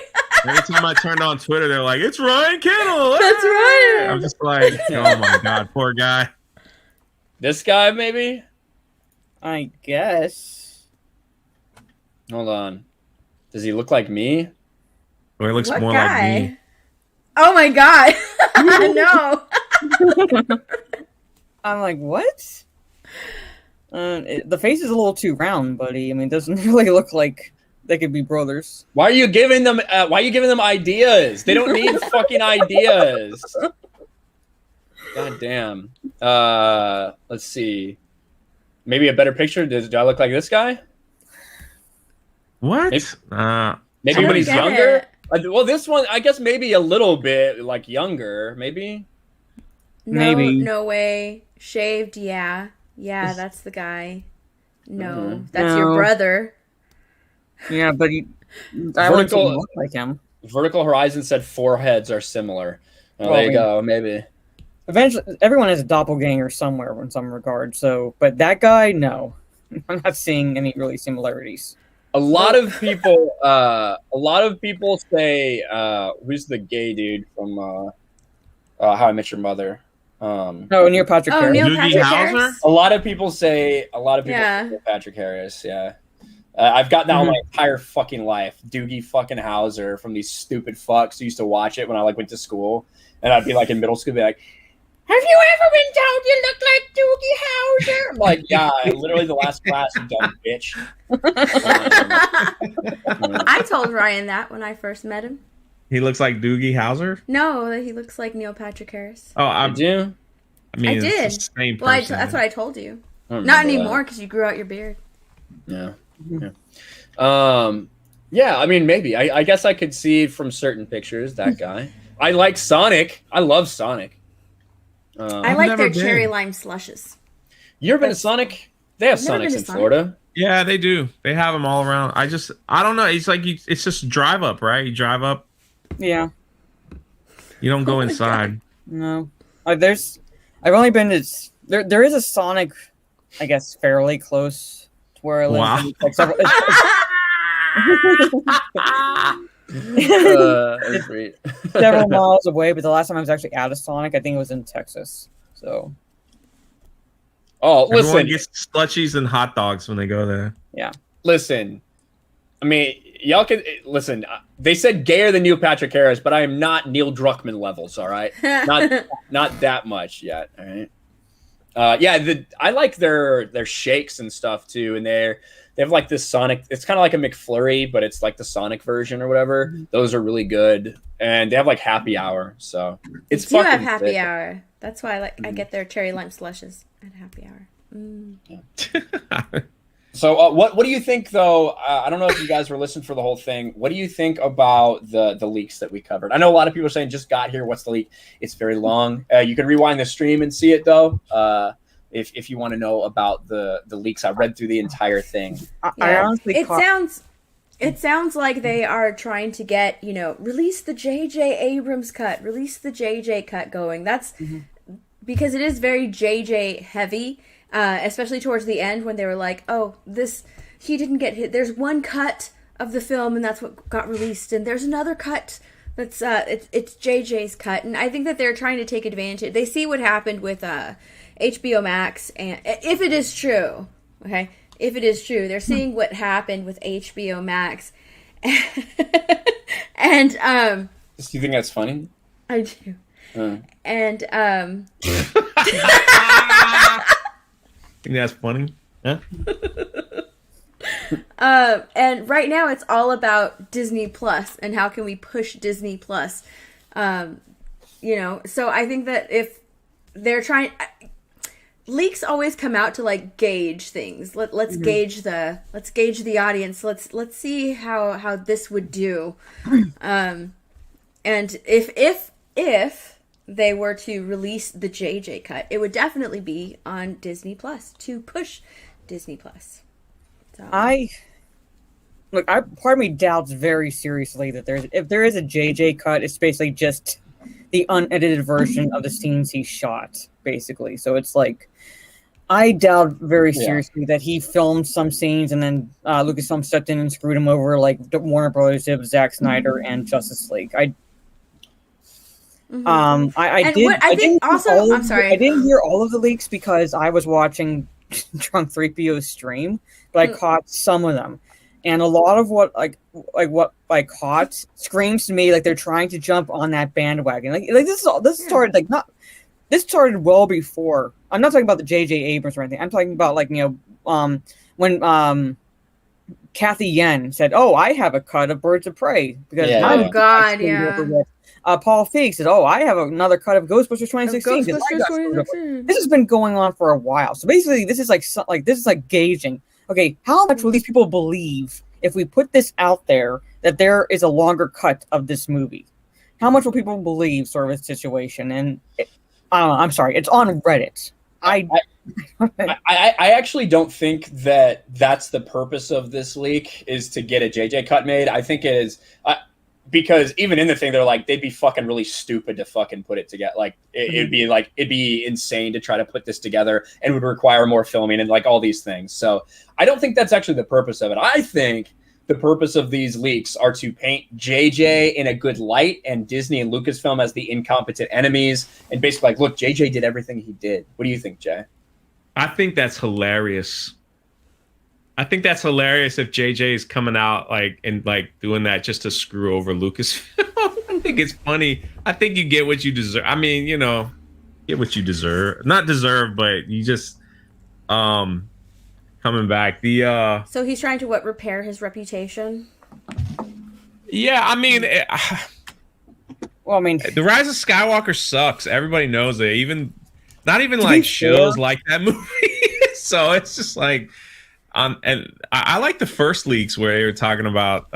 Every time I turned on Twitter, they're like, "It's Ryan Kinel." That's right. I'm just like, oh my god, poor guy. This guy, maybe? I guess. Hold on. Does he look like me? Or he looks What more guy? like me. Oh my god. No. I'm like, what? The face is a little too round, buddy. I mean, it doesn't really look like they could be brothers. Why are you giving them? Why are you giving them ideas? They don't need fucking ideas. God damn. Let's see. Maybe a better picture. Do I look like this guy? What? Maybe when he's younger. Well, this one, I guess maybe a little bit like younger. Maybe. Maybe. No way. Shaved, yeah. Yeah, that's the guy. No, that's your brother. Yeah, but I wouldn't look like him. Vertical Horizon said foreheads are similar. Oh, there you go. Maybe. Eventually, everyone has a doppelganger somewhere in some regard. So, but that guy, no, I'm not seeing any really similarities. A lot of people say, who's the gay dude from How I Met Your Mother? Neil Patrick Harris. Neil Patrick Harris. A lot of people say Neil Patrick Harris. Yeah, I've gotten that all my entire fucking life. Doogie fucking Howser from these stupid fucks who used to watch it when I went to school, and I'd be like in middle school, be like, "Have you ever been told you look like Doogie Howser?" I'm like, "Yeah, literally the last class, you dumb bitch." I told Ryan that when I first met him. He looks like Doogie Howser? No, he looks like Neil Patrick Harris. Oh, I do. I mean, I did. It's the same person. Well, that's what I told you. Not anymore because you grew out your beard. Yeah. Yeah, I mean, maybe. I guess I could see from certain pictures that guy. I like Sonic. I love Sonic. I like their cherry lime slushes. You ever been to Sonic? They have Sonics in Florida. Yeah, they do. They have them all around. I don't know. It's like it's just drive up, right? You drive up. Yeah. You don't go inside. No. I've only been to there is a Sonic, I guess, fairly close to where I live. Wow. Like several miles away, but the last time I was actually at a Sonic, I think it was in Texas. So. Oh, Everyone listen. gets slushies and hot dogs when they go there. Yeah. Listen. I mean, y'all can listen. They said gayer than Neil Patrick Harris, but I am not Neil Druckmann levels. All right, not that much yet. All right. I like their shakes and stuff too, and they have like this Sonic. It's kind of like a McFlurry, but it's like the Sonic version or whatever. Those are really good, and they have like happy hour. So it's do fucking have happy sick. hour. That's why I get their cherry lime slushes at happy hour. So what do you think though? I don't know if you guys were listening for the whole thing. What do you think about the leaks that we covered? I know a lot of people are saying just got here. What's the leak? It's very long. You can rewind the stream and see it though. If you want to know about the leaks, I read through the entire thing. I honestly it sounds like they are trying to get, release the J.J. Abrams cut, release the J.J. cut going. That's because it is very J.J. heavy, especially towards the end when they were like, oh, he didn't get hit. There's one cut of the film and that's what got released. And there's another cut that's, it's J.J.'s cut. And I think that they're trying to take advantage. They see what happened with HBO Max. And if it is true, okay? If it is true, they're seeing what happened with HBO Max. And do you think that's funny? I do. And Think that's funny? Huh? And right now it's all about Disney Plus and how can we push Disney Plus. So I think that if they're trying, leaks always come out to like gauge things. Let's gauge the audience. Let's see how this would do. And if they were to release the JJ cut, it would definitely be on Disney Plus to push Disney Plus. So. part of me doubts very seriously that if there is a JJ cut, it's basically just the unedited version of the scenes he shot, basically. So it's like, I doubt very seriously that he filmed some scenes and then Lucasfilm stepped in and screwed him over like Warner Brothers did with Zack Snyder and Justice League. I didn't hear all of the leaks because I was watching Drunk 3PO's stream, but I caught some of them. And a lot of what I caught screams to me like they're trying to jump on that bandwagon. Like this started well before. I'm not talking about the J.J. Abrams or anything. I'm talking about when Kathy Yen said, "Oh, I have a cut of Birds of Prey," because Paul Feig said, "Oh, I have another cut of Ghostbusters 2016." This has been going on for a while. So basically, this is like gauging. Okay, how much will these people believe if we put this out there that there is a longer cut of this movie? How much will people believe, sort of a situation? And I don't know. I'm sorry, it's on Reddit. I actually don't think that that's the purpose of this leak, is to get a JJ cut made. I think it is because even in the thing, they're like, they'd be fucking really stupid to fucking put it together. Like it'd be insane to try to put this together and would require more filming and like all these things. So I don't think that's actually the purpose of it. I think the purpose of these leaks are to paint JJ in a good light and Disney and Lucasfilm as the incompetent enemies, and basically like, look, JJ did everything he did. What do you think, Jay? I think that's hilarious. I think that's hilarious if JJ is coming out and doing that just to screw over Lucasfilm. I think it's funny. I think you get what you deserve. I mean, get what you deserve. Not deserve, but you just coming back. So he's trying to repair his reputation? Yeah, I mean, the Rise of Skywalker sucks. Everybody knows it. Not even like shows like that movie. So it's just like, and I like the first leaks where they were talking about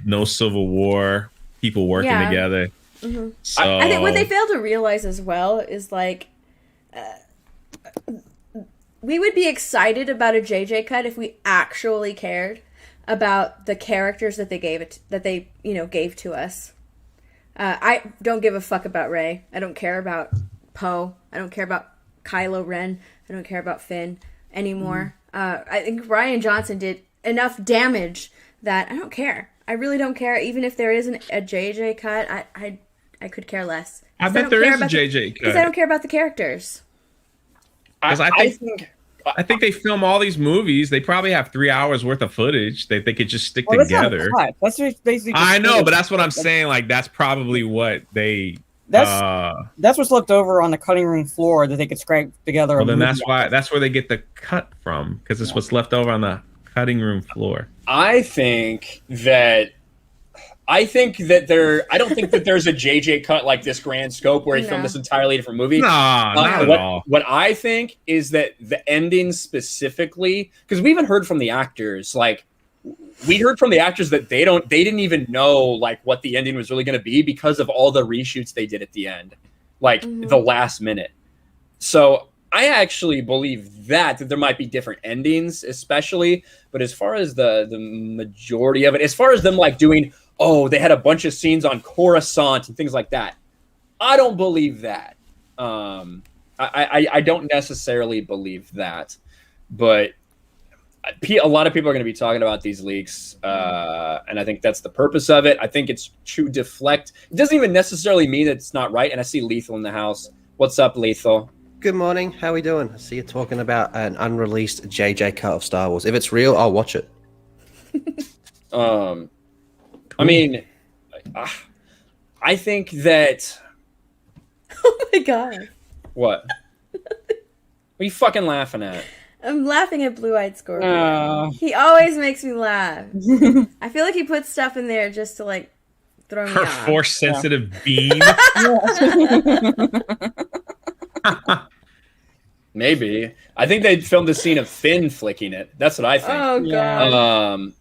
no Civil War, people working together. Mm-hmm. So I think what they fail to realize as well is like, we would be excited about a JJ cut if we actually cared about the characters that they gave to us. I don't give a fuck about Rey. I don't care about Poe. I don't care about Kylo Ren. I don't care about Finn anymore. I think Rian Johnson did enough damage that I don't care. I really don't care. Even if there isn't a JJ cut, I could care less. I bet there is a JJ cut. Because I don't care about the characters. Because I think they film all these movies. They probably have 3 hours worth of footage that they could just stick together. That's basically. I know, but that's what I'm saying. Like that's probably what they That's what's left over on the cutting room floor that they could scrape together. Well, then that's where they get the cut from, because it's what's left over on the cutting room floor. I don't think that there's a JJ cut like this grand scope where he filmed this entirely different movie. Nah, not at all. What I think is that the ending specifically, because we even heard from the actors, like we heard from the actors that they didn't even know like what the ending was really going to be because of all the reshoots they did at the end, like the last minute. So I actually believe that there might be different endings, especially. But as far as the majority of it, as far as them like doing, they had a bunch of scenes on Coruscant and things like that, I don't believe that. I don't necessarily believe that, but a lot of people are going to be talking about these leaks, and I think that's the purpose of it. I think it's to deflect. It doesn't even necessarily mean that it's not right. And I see Lethal in the house. What's up, Lethal? Good morning. How we doing? I see you're talking about an unreleased JJ cut of Star Wars. If it's real, I'll watch it. I mean, I think that. Oh my god! What? What are you fucking laughing at? I'm laughing at Blue Eyed Scorpion. He always makes me laugh. I feel like he puts stuff in there just to like throw me Her off. force sensitive beam. Maybe. I think they filmed the scene of Finn flicking it. That's what I think. Oh god.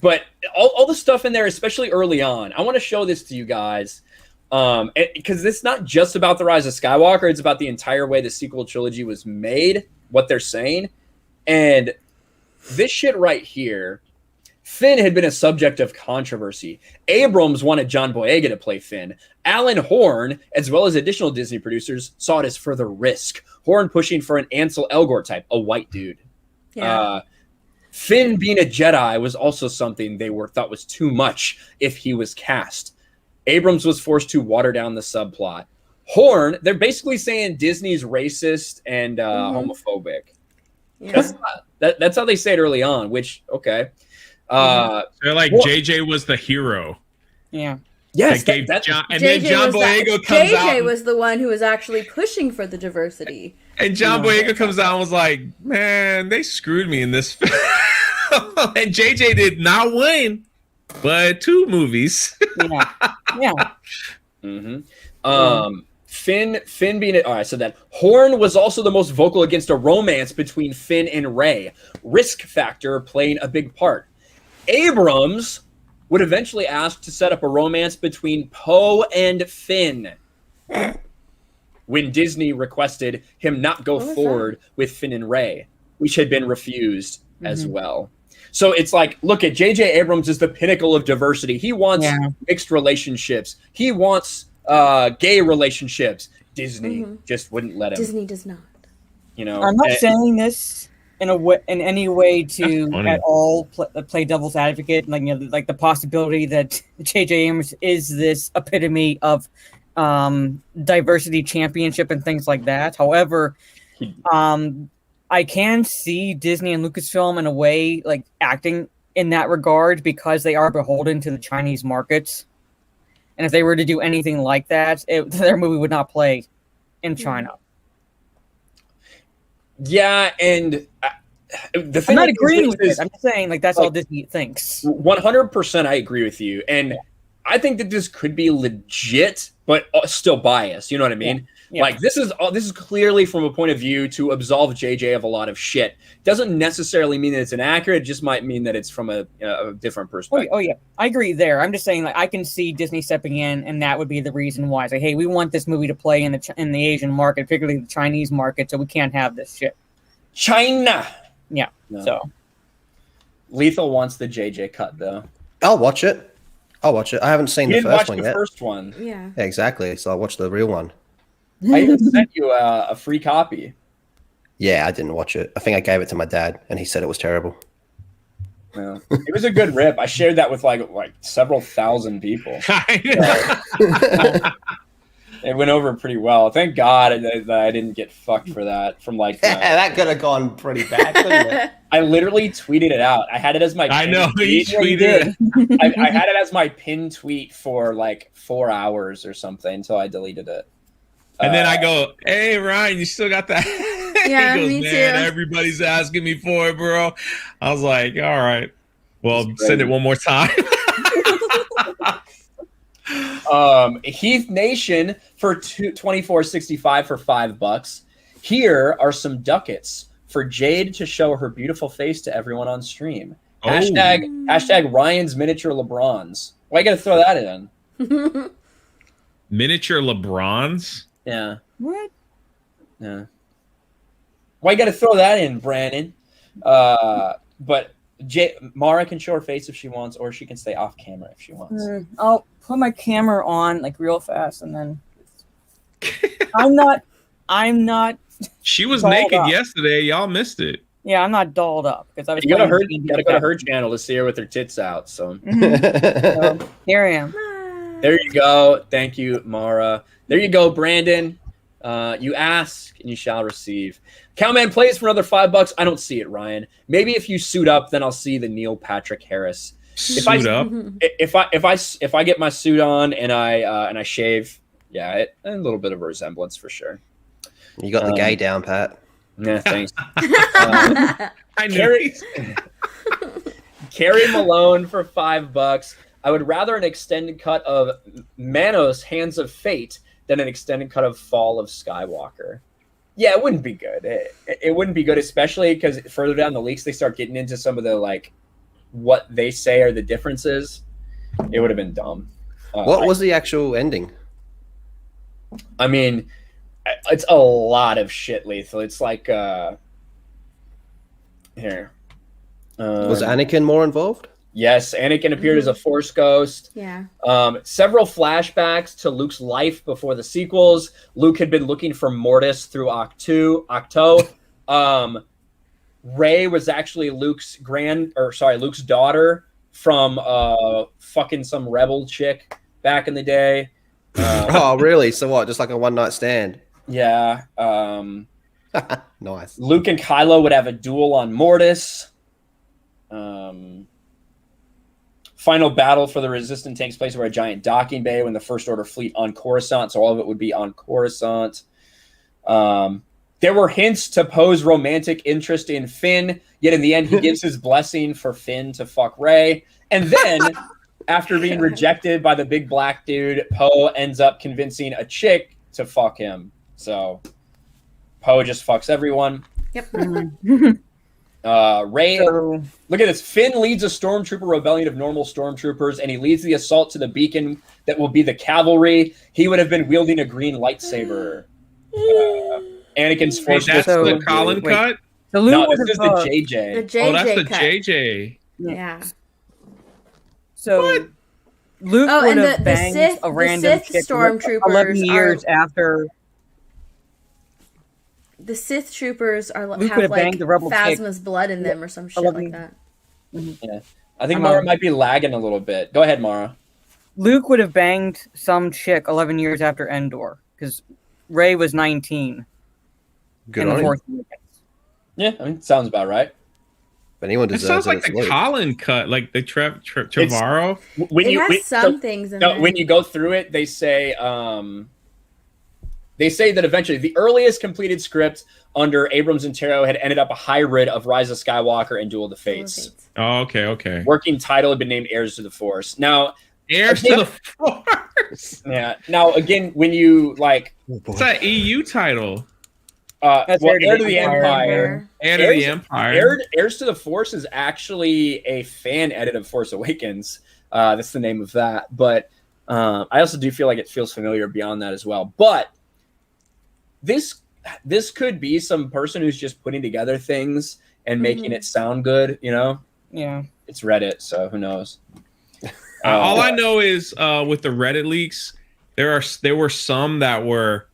But all the stuff in there, especially early on, I want to show this to you guys. Because it's not just about the Rise of Skywalker, it's about the entire way the sequel trilogy was made, what they're saying. And this shit right here, Finn had been a subject of controversy. Abrams wanted John Boyega to play Finn. Alan Horn, as well as additional Disney producers, saw it as further risk. Horn pushing for an Ansel Elgort type, a white dude. Yeah. Finn being a Jedi was also something they thought was too much if he was cast. Abrams was forced to water down the subplot. Horn, they're basically saying Disney's racist and homophobic. Yeah. That's how they say it early on, which, okay. They're like, JJ was the hero. Yeah. Yes, then JJ John Boyega comes out. JJ was the one who was actually pushing for the diversity. And John Boyega comes out and was like, man, they screwed me in this film. And JJ did not win, but 2 movies. Yeah. Finn being it. All right, so that Horn was also the most vocal against a romance between Finn and Rey. Risk factor playing a big part. Abrams would eventually ask to set up a romance between Poe and Finn when Disney requested him not go forward with Finn and Rey, which had been refused as well. So it's like, look at J.J. Abrams is the pinnacle of diversity. He wants mixed relationships. He wants gay relationships. Disney just wouldn't let him. Disney does not. You know, I'm not saying this in any way to at all play devil's advocate. Like, you know, like the possibility that J.J. Abrams is this epitome of diversity championship and things like that. However, I can see Disney and Lucasfilm in a way like acting in that regard because they are beholden to the Chinese markets. And if they were to do anything like that, their movie would not play in China. Yeah, and the thing I'm not agreeing with it. I'm just saying, like, that's all Disney thinks. 100%, I agree with you, and I think that this could be legit, but still biased. You know what I mean? Yeah. Like, this is clearly from a point of view to absolve JJ of a lot of shit. Doesn't necessarily mean that it's inaccurate. It just might mean that it's from a different perspective. Oh yeah, I agree there. I'm just saying, like, I can see Disney stepping in, and that would be the reason why. It's like, hey, we want this movie to play in the Asian market, particularly the Chinese market, so we can't have this shit. China. Yeah. No. So Lethal wants the JJ cut though. I'll watch it. I haven't seen the first one yet. First one. Yeah. Exactly. So I'll watch the real one. I even sent you a free copy. Yeah, I didn't watch it. I think I gave it to my dad, and he said it was terrible. Yeah. It was a good rip. I shared that with like several thousand people. It went over pretty well. Thank God that I didn't get fucked for that. From like, that could have gone pretty bad, couldn't it? I literally tweeted it out. I had it as my. I know tweet. you tweeted it. I had it as my pinned tweet for like 4 hours or something until I deleted it. And then I go, "Hey Ryan, you still got that?" Yeah, he goes, me "Man, too. everybody's asking me for it, bro." I was like, "All right, well, send it one more time." Heath Nation for $24.65 for $5. Here are some ducats for Jade to show her beautiful face to everyone on stream. Hashtag Ryan's miniature LeBrons. Why you gotta throw that in? Miniature LeBrons? Yeah. What? Yeah. Why you gotta throw that in, Brandon? But Mara can show her face if she wants, or she can stay off camera if she wants. I'll put my camera on like real fast, and then I'm not. She was dolled naked up. yesterday. Y'all missed it. Yeah, I'm not dolled up because I was. You gotta playing go to her channel to see her with her tits out. So So, here I am. there you go. Thank you, Mara. There you go, Brandon. You ask and you shall receive. Cowman plays for another $5. I don't see it, Ryan. Maybe if you suit up, then I'll see the Neil Patrick Harris. Suit up. If I get my suit on and I shave, yeah, a little bit of a resemblance for sure. You got the gay down, Pat. Yeah, thanks. I knew. Carrie Malone for $5. I would rather an extended cut of Manos Hands of Fate than an extended cut of Fall of Skywalker. Yeah, it wouldn't be good. It wouldn't be good, especially because further down the leaks, they start getting into some of the, like, what they say are the differences. It would have been dumb. What was the actual ending? I mean, it's a lot of shit, Lethal. It's like, here. Was Anakin more involved? Yes, Anakin appeared as a Force ghost. Yeah. Several flashbacks to Luke's life before the sequels. Luke had been looking for Mortis through Octo. Rey was actually Luke's daughter from fucking some rebel chick back in the day. Oh, really? So what? Just like a one-night stand? Yeah. Nice. Luke and Kylo would have a duel on Mortis. Final battle for the Resistance takes place over a giant docking bay when the First Order fleet on Coruscant, so all of it would be on Coruscant. There were hints to Poe's romantic interest in Finn, yet in the end he gives his blessing for Finn to fuck Rey. And then, after being rejected by the big black dude, Poe ends up convincing a chick to fuck him. So, Poe just fucks everyone. Yep. Rey, look at this. Finn leads a stormtrooper rebellion of normal stormtroopers, and he leads the assault to the beacon that will be the cavalry. He would have been wielding a green lightsaber. Anakin's force. That's the Colin cut? No, this is the JJ. The JJ Oh, that's the cut. JJ. Yeah. So Luke would and have banged a random chick stormtroopers 11 years after. The Sith troopers are Luke would have have like banged the rebel chick. Phasma's blood in them or some shit like that. Yeah, I think Mara might be lagging a little bit. Go ahead, Mara. Luke would have banged some chick 11 years after Endor because Rey was 19. Good in the on Force him. Awakens. Yeah, I mean, sounds about right. If anyone It deserves sounds like it's the Luke. Colin cut, like the Trevorrow. When It you has some things in there. when you go through it, they say that eventually the earliest completed script under Abrams and Taro had ended up a hybrid of Rise of Skywalker and Duel of the Fates. Oh, okay. Working title had been named Heirs to the Force. Now, Heirs to the Force. Yeah. Now, again, when you like, It's that EU title. That's Heir to the Empire. Heir to the Empire. Heirs to the Force is actually a fan edit of Force Awakens. That's the name of that. But I also do feel like it feels familiar beyond that as well. But this could be some person who's just putting together things and making it sound good, you know? Yeah. It's Reddit, so who knows? All I know is with the Reddit leaks, there were some that were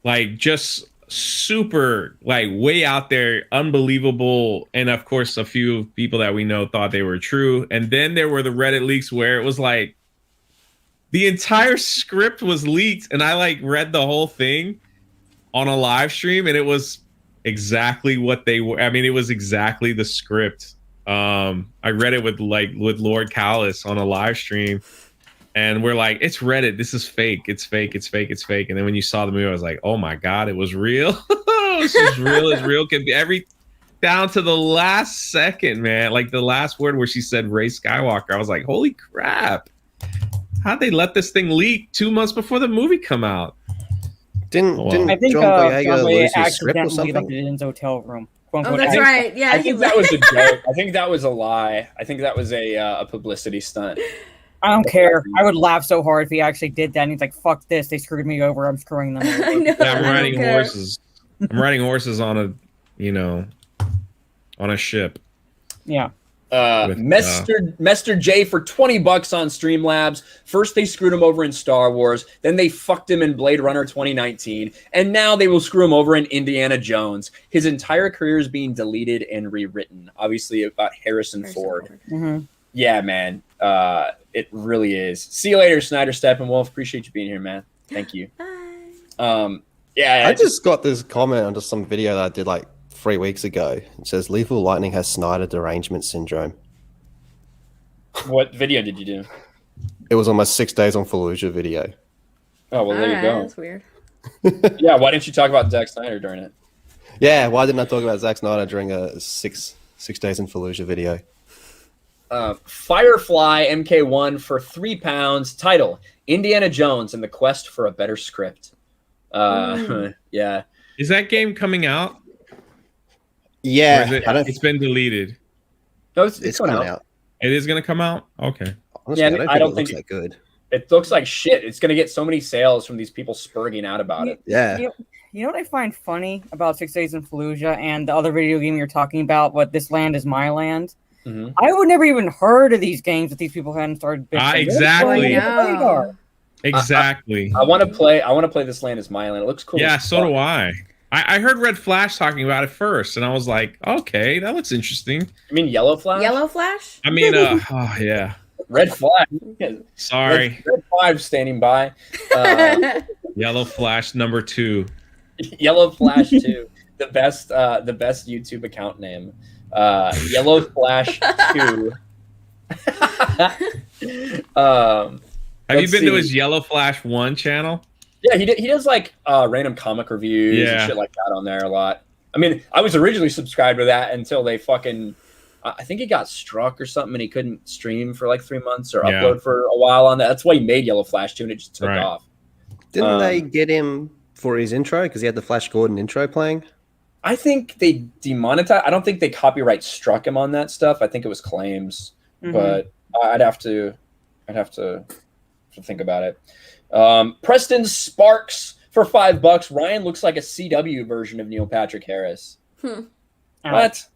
like just super like way out there, unbelievable, and of course a few people that we know thought they were true. And then there were the Reddit leaks where it was like the entire script was leaked, and I like read the whole thing on a live stream, and it was exactly what they were. I mean, it was exactly the script. I read it with Lord Callis on a live stream, and we're like, it's Reddit. This is fake. It's fake. It's fake. It's fake. And then when you saw the movie, I was like, oh my God, it was real. This is real as real can be. Down to the last second, man. Like the last word where she said Rey Skywalker. I was like, holy crap. How'd they let this thing leak 2 months before the movie come out? Didn't I think John Boyega lose his script or accidentally left something? it in his hotel room. Oh, that's right. Yeah, I think that was a joke. I think that was a lie. I think that was a publicity stunt. I don't care. I would laugh so hard if he actually did that. And he's like, "Fuck this! They screwed me over. I'm screwing them over." I know. Yeah, I'm I riding don't care. horses. I'm riding horses on a ship. Yeah. Mester J for $20 on Streamlabs. First they screwed him over in Star Wars, then they fucked him in Blade Runner 2019, and now they will screw him over in Indiana Jones. His entire career is being deleted and rewritten. Obviously about Harrison Ford. Mm-hmm. Yeah, man. It really is. See you later, Snyder Steppenwolf. Appreciate you being here, man. Thank you. Bye. Yeah. I just got this comment on just some video that I did like 3 weeks ago. It says Lethal Lightning has Snyder derangement syndrome. What video did you do? It was on my 6 days on Fallujah video. Oh, well, there you go. That's weird. Yeah, why didn't you talk about Zack Snyder during it? Yeah, why didn't I talk about Zack Snyder during a six days in Fallujah video? Firefly MK1 for £3. Title: Indiana Jones and the Quest for a Better Script. Yeah. Is that game coming out? Yeah, Or is it's been deleted. No, it's coming out. It is going to come out? Okay. Honestly, Yeah, I don't I think don't it looks that good. It looks like shit. It's going to get so many sales from these people spurging out about it. Yeah. You know what I find funny about 6 Days in Fallujah and the other video game you're talking about, what This Land Is My Land? Mm-hmm. I would never even heard of these games if these people hadn't started bitching. Exactly. Exactly. I want to play This Land Is My Land. It looks cool. Yeah, so do I. I heard Red Flash talking about it first, and I was like, okay, that looks interesting. I mean, Yellow Flash? Yellow Flash? I mean, oh, yeah. Red Flash. Sorry. Red 5 standing by. Yellow Flash number 2. Yellow Flash 2. The best YouTube account name. Yellow Flash 2. Have you been to his Yellow Flash 1 channel? Yeah, he does like random comic reviews and shit like that on there a lot. I mean, I was originally subscribed to that until they fucking, I think he got struck or something and he couldn't stream for like 3 months or upload for a while on that. That's why he made Yellow Flash 2 and it just took off. Didn't they get him for his intro because he had the Flash Gordon intro playing? I think they demonetized. I don't think they copyright struck him on that stuff. I think it was claims, but I'd have to think about it. Preston Sparks for $5. Ryan looks like a CW version of Neil Patrick Harris. What?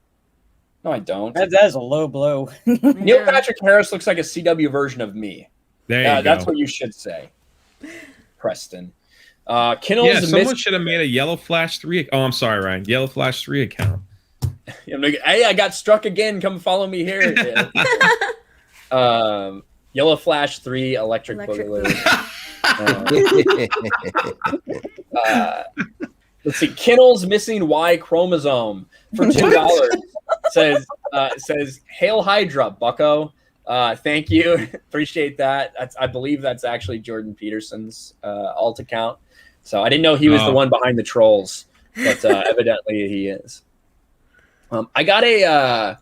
No, I don't. That is a low blow. Neil Patrick Harris looks like a CW version of me. There you go. That's what you should say, Preston. Kinel's someone should have made a Yellow Flash 3. Oh, I'm sorry, Ryan. Yellow Flash 3 account. Hey, I got struck again. Come follow me here. Yellow Flash 3 Electric Boogaloo. Let's see. Kinel's missing Y chromosome for $2. says Hail Hydra, Bucko. Thank you. Appreciate that. I believe that's actually Jordan Peterson's alt account. So I didn't know he was the one behind the trolls, but evidently he is. I got a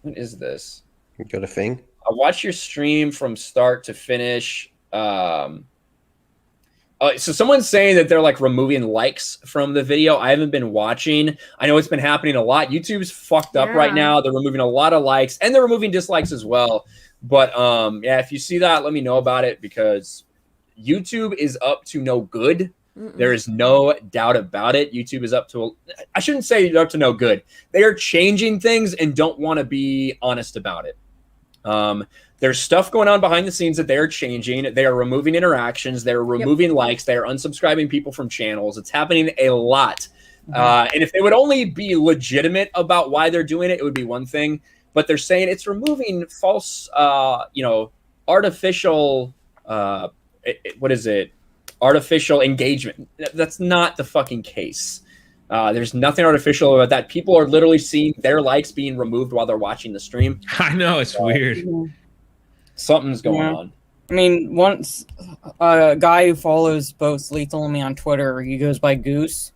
what is this? You got a thing? I watched your stream from start to finish. So someone's saying that they're like removing likes from the video. I haven't been watching. I know it's been happening a lot. YouTube's fucked up right now. They're removing a lot of likes and they're removing dislikes as well. But yeah, if you see that, let me know about it because YouTube is up to no good. There is no doubt about it. YouTube is up to, I shouldn't say they're up to no good. They are changing things and don't want to be honest about it. There's stuff going on behind the scenes that they are changing. They are removing interactions. They're removing likes. They are unsubscribing people from channels. It's happening a lot. And if they would only be legitimate about why they're doing it, it would be one thing. but they're saying it's removing false, artificial, what is it? Artificial engagement. That's not the fucking case. There's nothing artificial about that. People are literally seeing their likes being removed while they're watching the stream. I know, it's weird. Something's going on. I mean, once a guy who follows both Lethal and me on Twitter, he goes by Goose,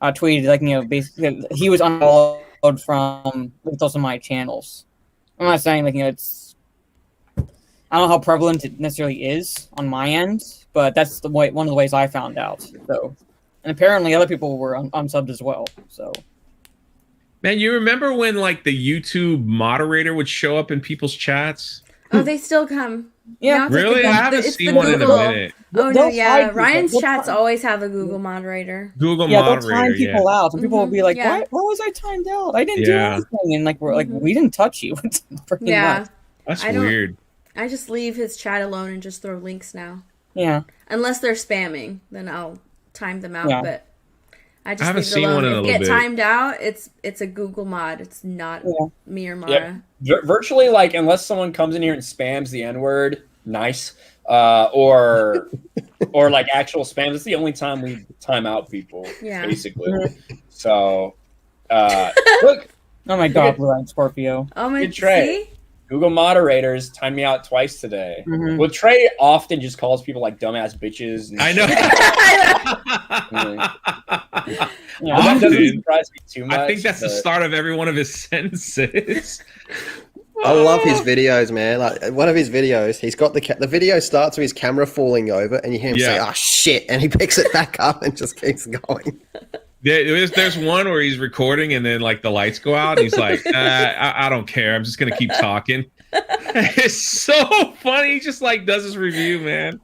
tweeted basically he was unfollowed from Lethal's and my channels. I'm not saying it's. I don't know how prevalent it necessarily is on my end, but that's one of the ways I found out. So, and apparently other people were unsubbed as well. So, man, you remember when like the YouTube moderator would show up in people's chats? Oh, they still come. Yeah, really? I haven't seen one in a minute. Oh no, yeah. Ryan's chats always have a Google moderator. Google they'll moderator, time people out, and people will be like, Yeah. "Why was I timed out? I didn't do anything." And we're like, "We didn't touch you." Yeah, that's I don't- weird. I just leave his chat alone and just throw links now. Yeah. Unless they're spamming, then I'll time them out. Yeah. But I just haven't leave it seen alone. one in a If little get bit. timed out, it's a Google mod. It's not me or Mara. Virtually, like, unless someone comes in here and spams the N-word, nice, or like actual spams. It's the only time we time out people, basically. So, look. Oh my God, Blue-Eyed Scorpio. Oh my Good Trey. see? Google moderators timed me out twice today. Mhm. Well, Trey often just calls people like dumbass bitches. And I know. Yeah. Well, that doesn't Often. surprise me too much. I think that's the but- start of every one of his sentences. I love his videos, man. Like one of his videos, he's got the video starts with his camera falling over, and you hear him say, "Oh shit," and he picks it back up and just keeps going. There's one where he's recording and then like the lights go out. And he's like, I don't care. I'm just gonna keep talking. It's so funny. He just like does his review, man.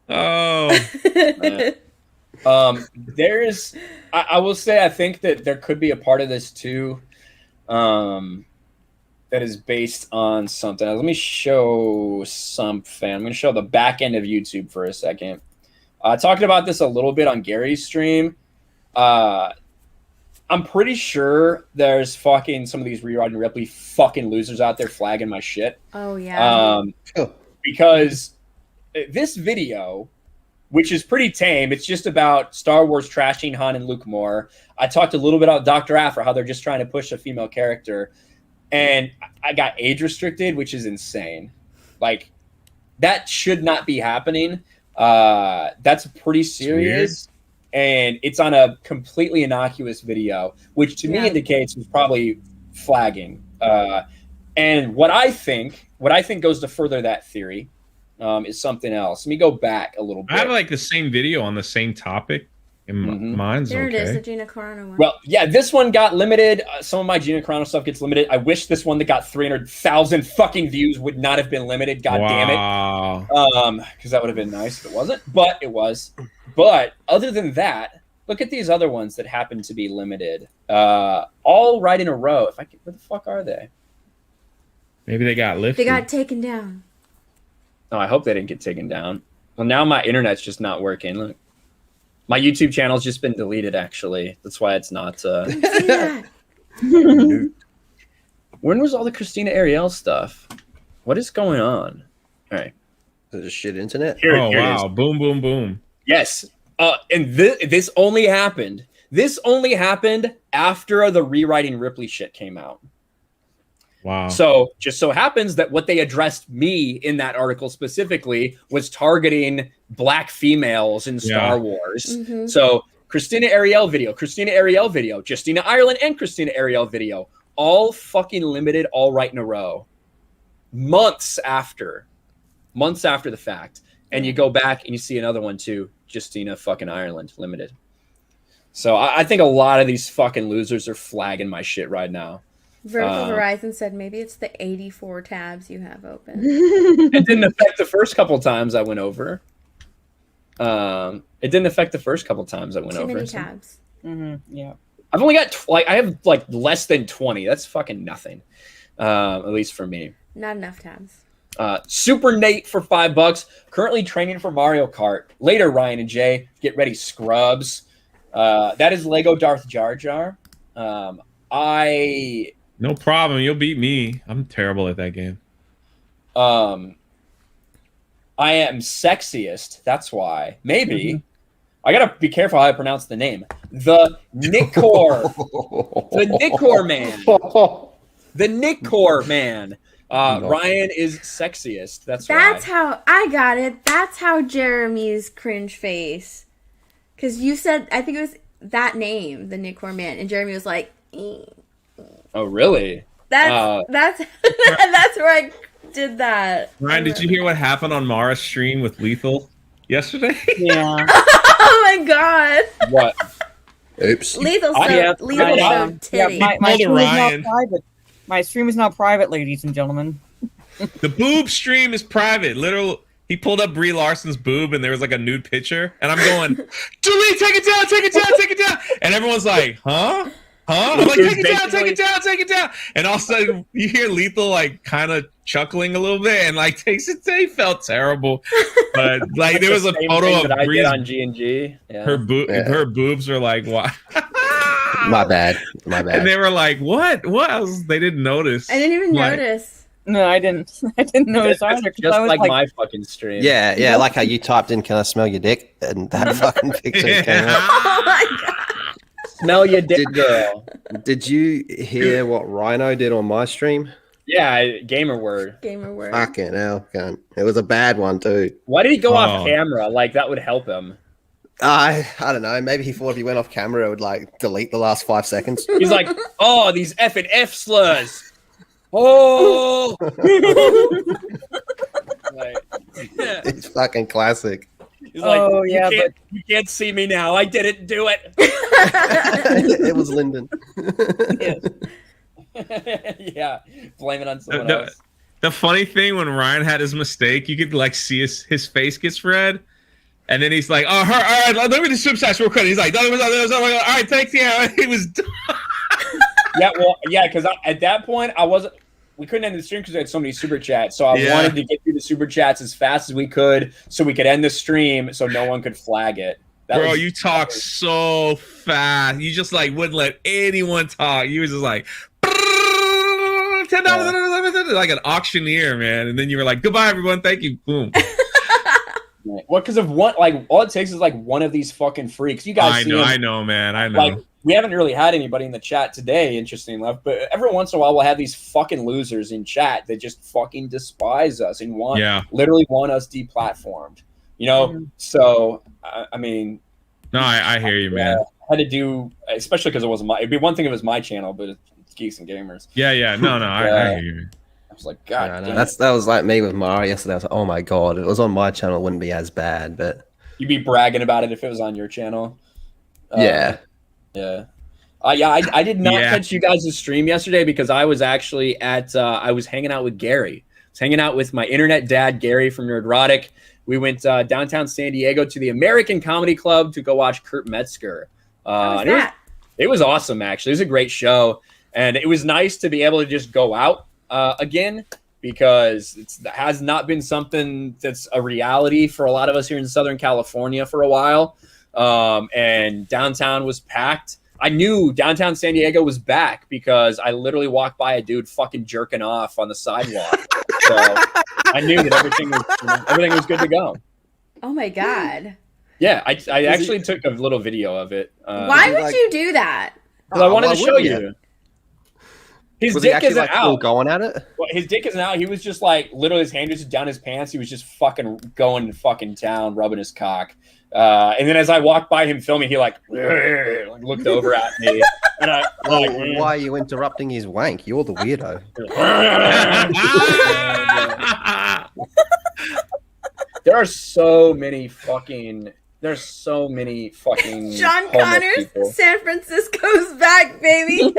Oh, there's. I will say I think that there could be a part of this too, that is based on something. Let me show something. I'm going to show the back end of YouTube for a second. I talked about this a little bit on Gary's stream. I'm pretty sure there's fucking some of these Rewriting Ripley fucking losers out there flagging my shit. Oh yeah. Because this video, which is pretty tame, it's just about Star Wars trashing Han and Luke more. I talked a little bit about Dr. Aphra, how they're just trying to push a female character. And I got age restricted, which is insane. Like, that should not be happening. That's pretty serious. And it's on a completely innocuous video, which to me indicates was probably flagging. And what I think goes to further that theory is something else. Let me go back a little bit. I have like the same video on the same topic, and mine's there okay. it is, the Gina Carano one. Well, yeah, this one got limited. Some of my Gina Carano stuff gets limited. I wish this one that got 300,000 fucking views would not have been limited. God damn it. Because that would have been nice if it wasn't, but it was. But other than that, look at these other ones that happen to be limited. All right in a row. Where the fuck are they? Maybe they got lifted. They got taken down. Oh, I hope they didn't get taken down. Well, now my internet's just not working. Look. My YouTube channel's just been deleted, actually. That's why it's not... When was all the Christina Ariel stuff? What is going on? All right. Is it shit internet? Here wow. it is. Boom, boom, boom. Yes. And this only happened. This only happened after the Rewriting Ripley shit came out. Wow. So just so happens that what they addressed me in that article specifically was targeting black females in Star Wars. Mm-hmm. So Christina Ariel video, Justina Ireland and Christina Ariel video, all fucking limited, all right in a row. Months after the fact. And you go back and you see another one too, Justina fucking Ireland limited. So I think a lot of these fucking losers are flagging my shit right now. Vertical Horizon said maybe it's the 84 tabs you have open. It didn't affect the first couple times I went over. Too many tabs. Mm-hmm. Yeah. I've only got I have like less than 20. That's fucking nothing. At least for me. Not enough tabs. Super Nate for $5. Currently training for Mario Kart. Later, Ryan and Jay, get ready, scrubs. That is Lego Darth Jar Jar. I No problem. You'll beat me. I'm terrible at that game. I am sexiest. That's why. Maybe. I gotta be careful how I pronounce the name. The Nicor. The Nicor man. The Nicor man. Ryan is sexiest. That's how I got it. That's how Jeremy's cringe face. Because you said, I think it was that name, the Nicor man, and Jeremy was like, Oh, really? That's that's where I did that. Ryan, did you hear what happened on Mara's stream with Lethal yesterday? Yeah. Oh my god. What? Oops. Lethal showed titty. My stream is now private. My stream is now private, ladies and gentlemen. The boob stream is private. Literal. He pulled up Brie Larson's boob, and there was like a nude picture, and I'm going, delete, take it down, take it down, take it down, and everyone's like, huh? I'm like, take it down, take it down, take it down, and all of a sudden you hear Lethal like kind of chuckling a little bit, and like takes it. He felt terrible, but like there was a photo of Brie's on G&G. Yeah. Her boobs were like, what? My bad. And they were like, what? They didn't notice. I didn't even notice. No, I didn't. I didn't notice either. Just I was like my fucking stream. Yeah, like how you typed in, "Can I smell your dick?" and that fucking picture came up. Oh my god. Smell your dick, girl. Did you hear what Rhino did on my stream? Yeah, gamer word. Fucking hell, cunt. It was a bad one too. Why did he go off camera? Like that would help him. I don't know. Maybe he thought if he went off camera, it would like delete the last 5 seconds. He's like, oh, these F and F slurs. Oh. It's fucking classic. He's like, you can't see me now. I didn't do it. It was Lyndon. Yeah, blame it on someone else. The funny thing, when Ryan had his mistake, you could like see his face gets red, and then he's like, "Oh, all right, let me do super chats real quick." He's like, "All right, thanks." Yeah, he was. Because at that point we couldn't end the stream because we had so many super chats. So I wanted to get through the super chats as fast as we could, so we could end the stream, so no one could flag it. Bro, you talk so fast. You just like wouldn't let anyone talk. You was just like $10, like an auctioneer, man. And then you were like, "Goodbye, everyone. Thank you." Boom. Well, because of one, like all it takes is like one of these fucking freaks. You guys, I know, man. I know. Like, we haven't really had anybody in the chat today, interesting enough, but every once in a while we'll have these fucking losers in chat that just fucking despise us and literally want us deplatformed. You know, so I mean, no, I hear you, man. I had to do, especially because it wasn't it'd be one thing if it was my channel, but it's Geeks and Gamers. Yeah, no, I hear you. I was like, God, damn. That was like me with Mara yesterday. I was like, oh my god, if it was on my channel, it wouldn't be as bad, but you'd be bragging about it if it was on your channel. Yeah. I did not catch you guys' stream yesterday because I was actually I was hanging out with Gary. I was hanging out with my internet dad, Gary from Nerdrotic. We went downtown San Diego to the American Comedy Club to go watch Kurt Metzger. It was awesome, actually. It was a great show. And it was nice to be able to just go out again, because it has not been something that's a reality for a lot of us here in Southern California for a while. And downtown was packed. I knew downtown San Diego was back because I literally walked by a dude fucking jerking off on the sidewalk. So I knew that everything was good to go. Oh my god. Yeah, I actually took a little video of it. Why would you do that? Because I wanted to show you. His dick isn't out. Still going at it? Well, his dick isn't out. He was just like literally his hand was down his pants. He was just fucking going to fucking town, rubbing his cock. And then as I walked by him filming, he like looked over at me. And why are you interrupting his wank? You're the weirdo. There's so many fucking Sean Connors, people. San Francisco's back, baby.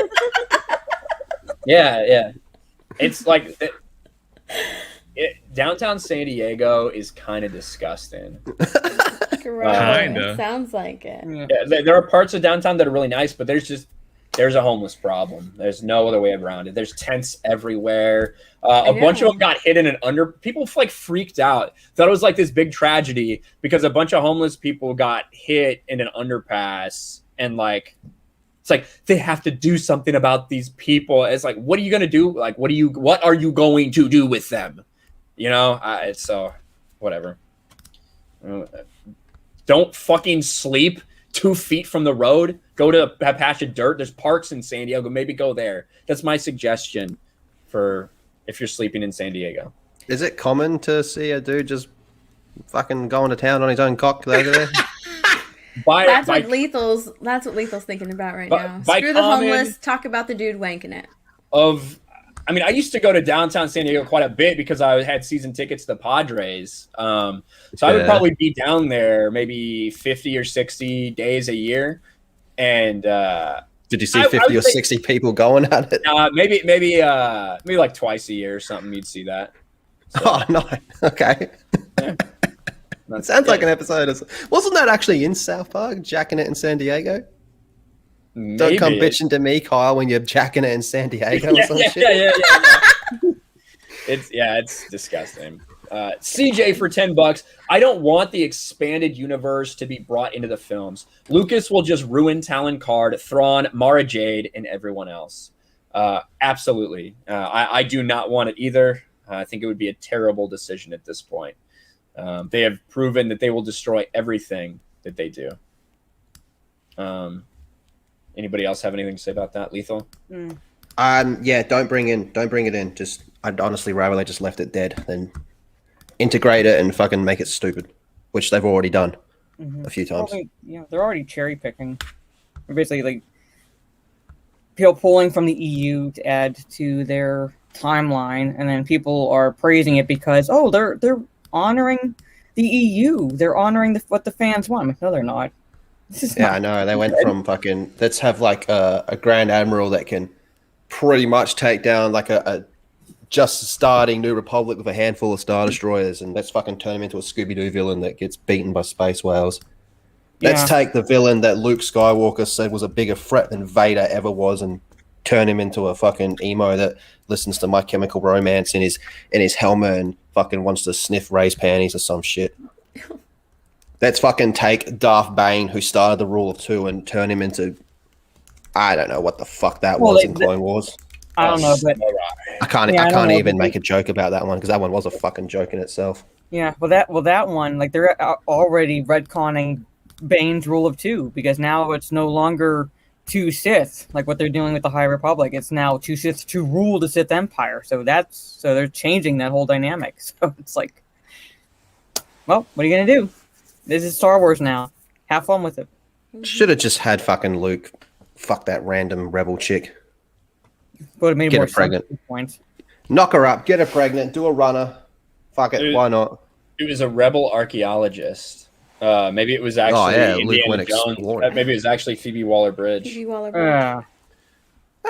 Yeah. It's like downtown San Diego is kind of disgusting. It sounds like it. Yeah, there are parts of downtown that are really nice, but there's a homeless problem. There's no other way around it. There's tents everywhere. A bunch of them got hit in an people like freaked out. Thought it was like this big tragedy because a bunch of homeless people got hit in an underpass, and like It's like they have to do something about these people. It's like, what are you gonna do? Like, what are you going to do with them? You know, so whatever. Don't fucking sleep 2 feet from the road. Go to a patch of dirt. There's parks in San Diego. Maybe go there. That's my suggestion for if you're sleeping in San Diego. Is it common to see a dude just fucking going to town on his own cock over there? That's what Lethal's thinking about right now. Screw the homeless. Talk about the dude wanking it. I mean, I used to go to downtown San Diego quite a bit because I had season tickets to the Padres. So I would probably be down there maybe 50 or 60 days a year. And did you see 50 or 60 people going at it? Maybe like twice a year or something. You'd see that. So. Oh no! Okay. Yeah. That sounds like an episode wasn't that actually in South Park, jacking it in San Diego? Maybe. Don't come bitching to me, Kyle, when you're jacking it in San Diego or some shit. Yeah. It's disgusting. CJ for $10. I don't want the expanded universe to be brought into the films. Lucas will just ruin Talon Card, Thrawn, Mara Jade, and everyone else. Absolutely. I do not want it either. I think it would be a terrible decision at this point. They have proven that they will destroy everything that they do. Anybody else have anything to say about that, Lethal? Yeah, don't bring it in. I'd honestly rather they just left it dead than integrate it and fucking make it stupid, which they've already done a few times. They're already cherry picking. They're basically like people pulling from the EU to add to their timeline, and then people are praising it because they're honoring the EU. They're honoring what the fans want. I'm like, no, they're not. I know. They went from fucking let's have like a Grand Admiral that can pretty much take down like a just starting New Republic with a handful of Star Destroyers, and let's fucking turn him into a Scooby-Doo villain that gets beaten by space whales. Let's take the villain that Luke Skywalker said was a bigger threat than Vader ever was and turn him into a fucking emo that listens to My Chemical Romance in his helmet and fucking wants to sniff Rey's panties or some shit. Let's fucking take Darth Bane, who started the Rule of Two, and turn him into I don't know what the fuck that was in Clone Wars. I don't know, but I can't even make a joke about that one because that one was a fucking joke in itself. Yeah, that one, like they're already retconning Bane's Rule of Two because now it's no longer 2 Sith, like what they're doing with the High Republic. It's now 2 Sith to rule the Sith Empire. So they're changing that whole dynamic. So it's like, well, what are you gonna do? This is Star Wars now. Have fun with it. Should have just had fucking Luke fuck that random rebel chick. Would have made Get more her pregnant. sense at this point. Knock her up, get her pregnant, do a runner. Fuck it, why not? It was a rebel archaeologist. Maybe it was actually Luke went Indiana Jones. exploring. Maybe it was actually Phoebe Waller-Bridge. I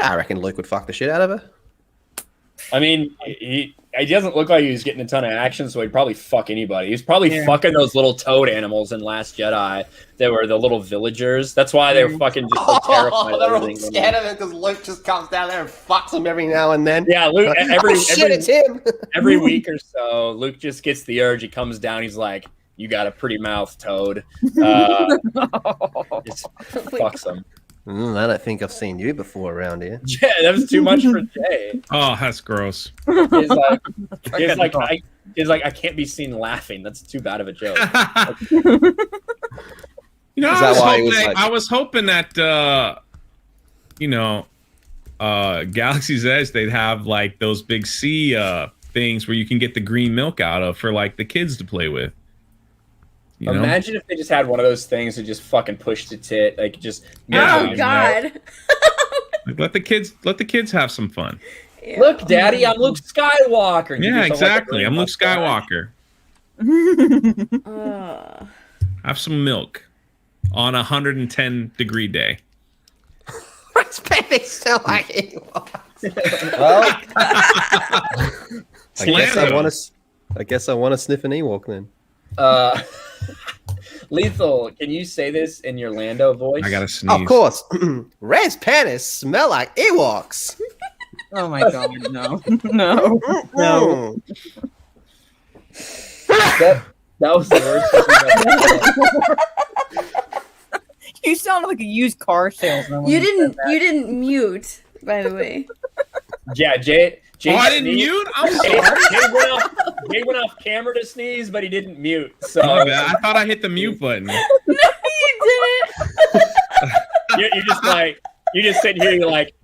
reckon Luke would fuck the shit out of her. I mean, he doesn't look like he was getting a ton of action, so he'd probably fuck anybody. He's probably fucking those little toad animals in Last Jedi that were the little villagers. That's why they were fucking just so terrified. They're all scared of him because Luke just comes down there and fucks them every now and then. Yeah, Luke. It's him. Every week or so, Luke just gets the urge. He comes down. He's like, "You got a pretty mouth, Toad." Just fucks them. I don't think I've seen you before around here. Yeah, that was too much for Jay. Oh, that's gross. He's like, I can't be seen laughing. That's too bad of a joke. I was hoping that Galaxy's Edge, they'd have like those big sea things where you can get the green milk out of for like the kids to play with. Imagine if they just had one of those things that just fucking pushed a tit, like just. Oh God! Like, let the kids have some fun. Yeah. Look, Daddy, I'm Luke Skywalker. Yeah, exactly. I'm Luke Skywalker. Have some milk on a 110-degree day. What's baby so like Ewoks? Well, I guess I want to sniff an Ewok then. Lethal, can you say this in your Lando voice? I gotta sneeze. Of course. Rey's panties smell like Ewoks. Oh my God, no. No. That was the worst thing I've ever You sounded like a used car salesman. You didn't mute, by the way. Yeah, Jay. Oh, I didn't mute. I'm sorry. Jay went off camera to sneeze, but he didn't mute. So My bad. I thought I hit the mute button. No, you didn't. you're just sitting here. You're like,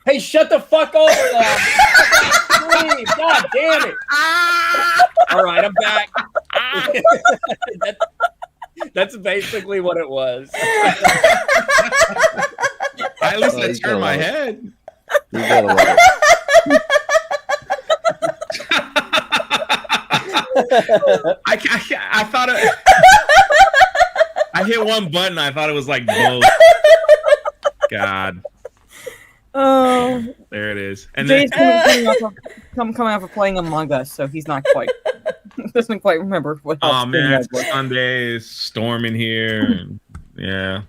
hey, shut the fuck over, please. God damn it. All right, I'm back. That's basically what it was. At least I turned my head. You gotta love it. I thought it. I hit one button. I thought it was like both. God. Oh, There it is. And then Jay's coming out for playing Among Us, so he's not quite doesn't quite remember what. oh man, it's Sunday. It's storming here. And, yeah.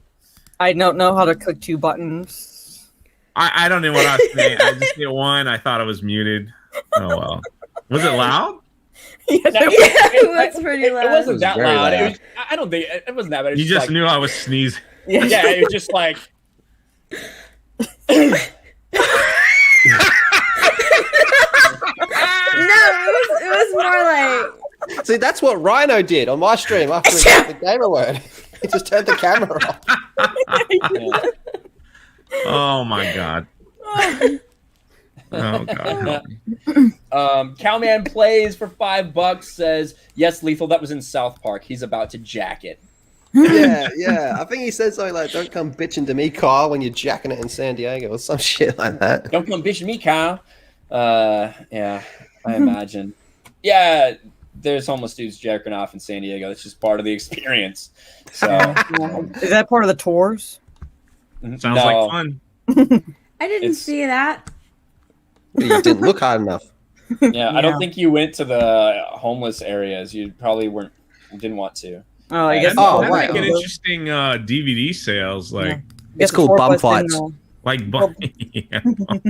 I don't know how to click 2 buttons. I don't know what I was saying. I just hit one. I thought I was muted. Oh well. Was it loud? Yes, It was pretty loud. It wasn't that very loud. loud. I don't think it wasn't that bad. It was You just like, knew I was sneezing. yes. Yeah, it was just like. No, it was more like. See, that's what Rhino did on my stream after he got the gamer word. He just turned the camera off. Oh my god. Oh god. Cowman Plays for $5 says, yes, Lethal, that was in South Park. He's about to jack it. Yeah. I think he said something like, don't come bitching to me, Kyle, when you're jacking it in San Diego or some shit like that. Don't come bitching me, Kyle. Yeah, I imagine. Yeah, there's homeless dudes jacking off in San Diego. That's just part of the experience. So Is that part of the tours? Sounds no. like fun. I didn't It's- see that. You didn't look hard enough. Yeah, I don't think you went to the homeless areas. You probably didn't want to. Oh, I guess. Oh, That'd right. make an interesting DVD sales, like Guess It's called the tour bum bus didn't fights. go- like bum- yeah, bum-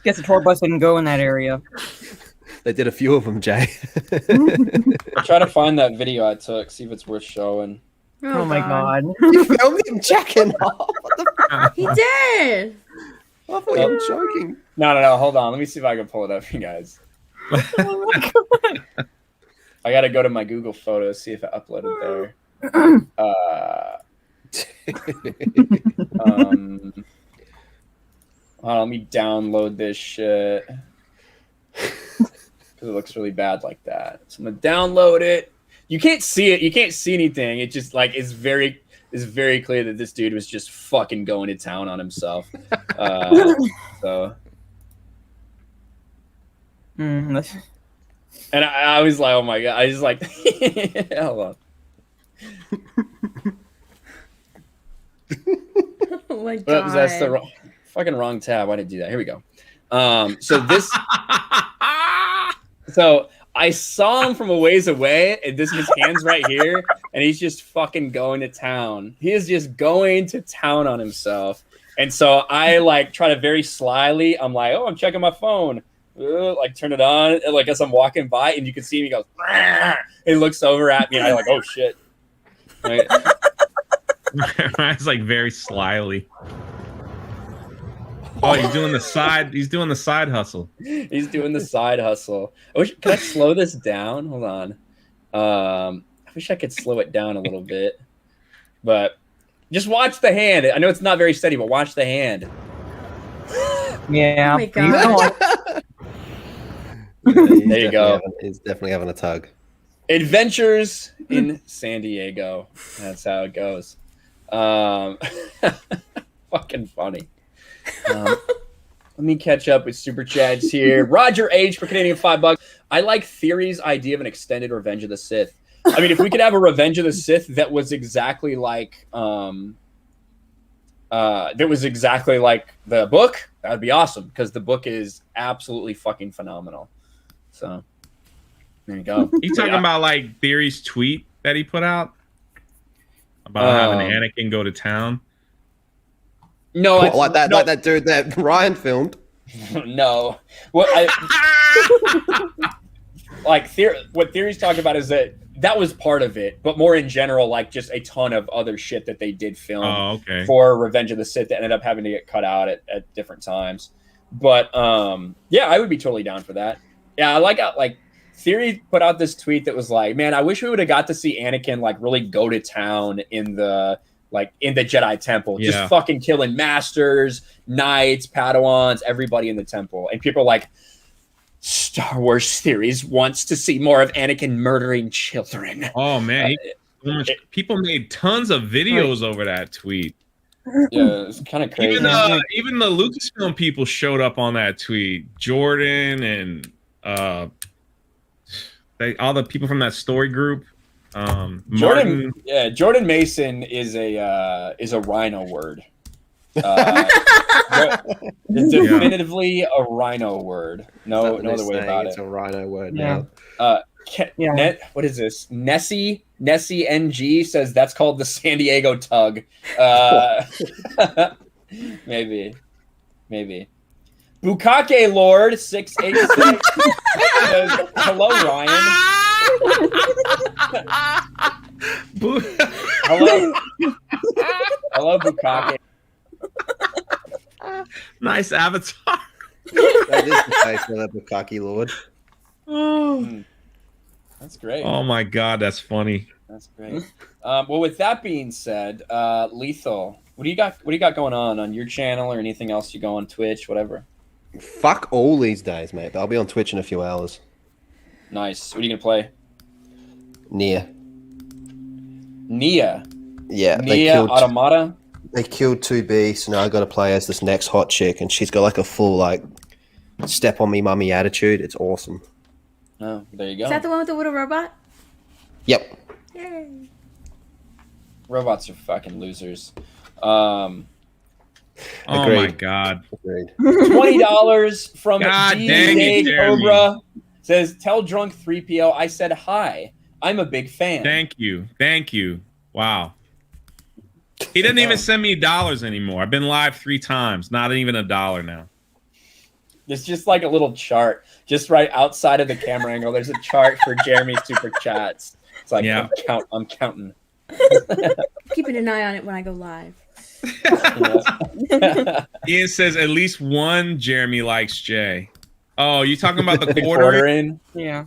Guess the tour bus didn't go in that area. They did a few of them, Jay. I'll try to find that video I took, see if it's worth showing. Oh my god. You filmed him jacking off. What the f- He did. I thought you were joking. No, hold on. Let me see if I can pull it up for you guys. I gotta go to my Google Photos, see if I uploaded there. Hold on, let me download this shit. Because it looks really bad like that. So I'm gonna download it. You can't see it. You can't see anything. It just like is very clear that this dude was just fucking going to town on himself. So. And I was like, oh my god! I just like, hold on. Oh my god. That's the wrong tab. Why did I do that? Here we go. So this. So I saw him from a ways away, and this is his hands right here, and he's just fucking going to town. He is just going to town on himself, and so I like try to very slyly. I'm like, oh, I'm checking my phone. Like turn it on, and, like as I'm walking by, and you can see me go. And he looks over at me, and I'm like, oh shit. Right. It's like very slyly. Oh, he's doing the side. He's doing the side hustle. He's doing the side hustle. Can I slow this down? Hold on. I wish I could slow it down a little bit, but just watch the hand. I know it's not very steady, but watch the hand. Yeah. Oh my god. There you go. He's definitely having a tug. Adventures in San Diego. That's how it goes. Fucking funny. Let me catch up with super chats here. Roger H for Canadian $5. I like Theory's idea of an extended Revenge of the Sith. I mean, if we could have a Revenge of the Sith that was exactly like the book, that would be awesome because the book is absolutely fucking phenomenal. So there you go. You talking about like Theory's tweet that he put out about having Anakin go to town? No, Like that dude that Ryan filmed. No. What Theory's talking about is that that was part of it, but more in general, like just a ton of other shit that they did film for Revenge of the Sith that ended up having to get cut out at different times. But yeah, I would be totally down for that. Yeah, I like Theory put out this tweet that was like, man, I wish we would have got to see Anakin like really go to town in the Jedi Temple, just fucking killing masters, knights, Padawans, everybody in the temple. And people are like, Star Wars Theories wants to see more of Anakin murdering children. Oh man, people made tons of videos over that tweet. Yeah, it's kind of crazy. Even the Lucasfilm people showed up on that tweet. Jordan and all the people from that story group. Jordan Mason is a rhino word. It's definitively a rhino word. No other way about it. It's a rhino word now. What is this? Nessie NG says that's called the San Diego Tug. Maybe. Bukake Lord 686 says, hello, Ryan. Hello, Bukake. Nice avatar. That is the face for the Bukake Lord. That's great. Oh my god, that's funny. That's great. Well, with that being said, Lethal, what do you got going on your channel or anything else you go on Twitch, whatever? Fuck all these days, mate. But I'll be on Twitch in a few hours. Nice. What are you gonna play? Nia. Yeah. Nia Automata. They killed 2B, so now I got to play as this next hot chick, and she's got like a full like step on me, mummy attitude. It's awesome. Oh, there you go. Is that the one with the little robot? Yep. Yay. Robots are fucking losers. Oh my god. $20 from God DJ dang it, Cobra says, tell drunk 3PO I said hi. I'm a big fan. Thank you. Wow. He doesn't even send me dollars anymore. I've been live 3 times. Not even $1 now. It's just like a little chart. Just right outside of the camera angle, there's a chart for Jeremy's super chats. It's like, I'm counting. Keeping an eye on it when I go live. Ian says at least one Jeremy likes Jay. Oh, you talking about the quartering? Yeah.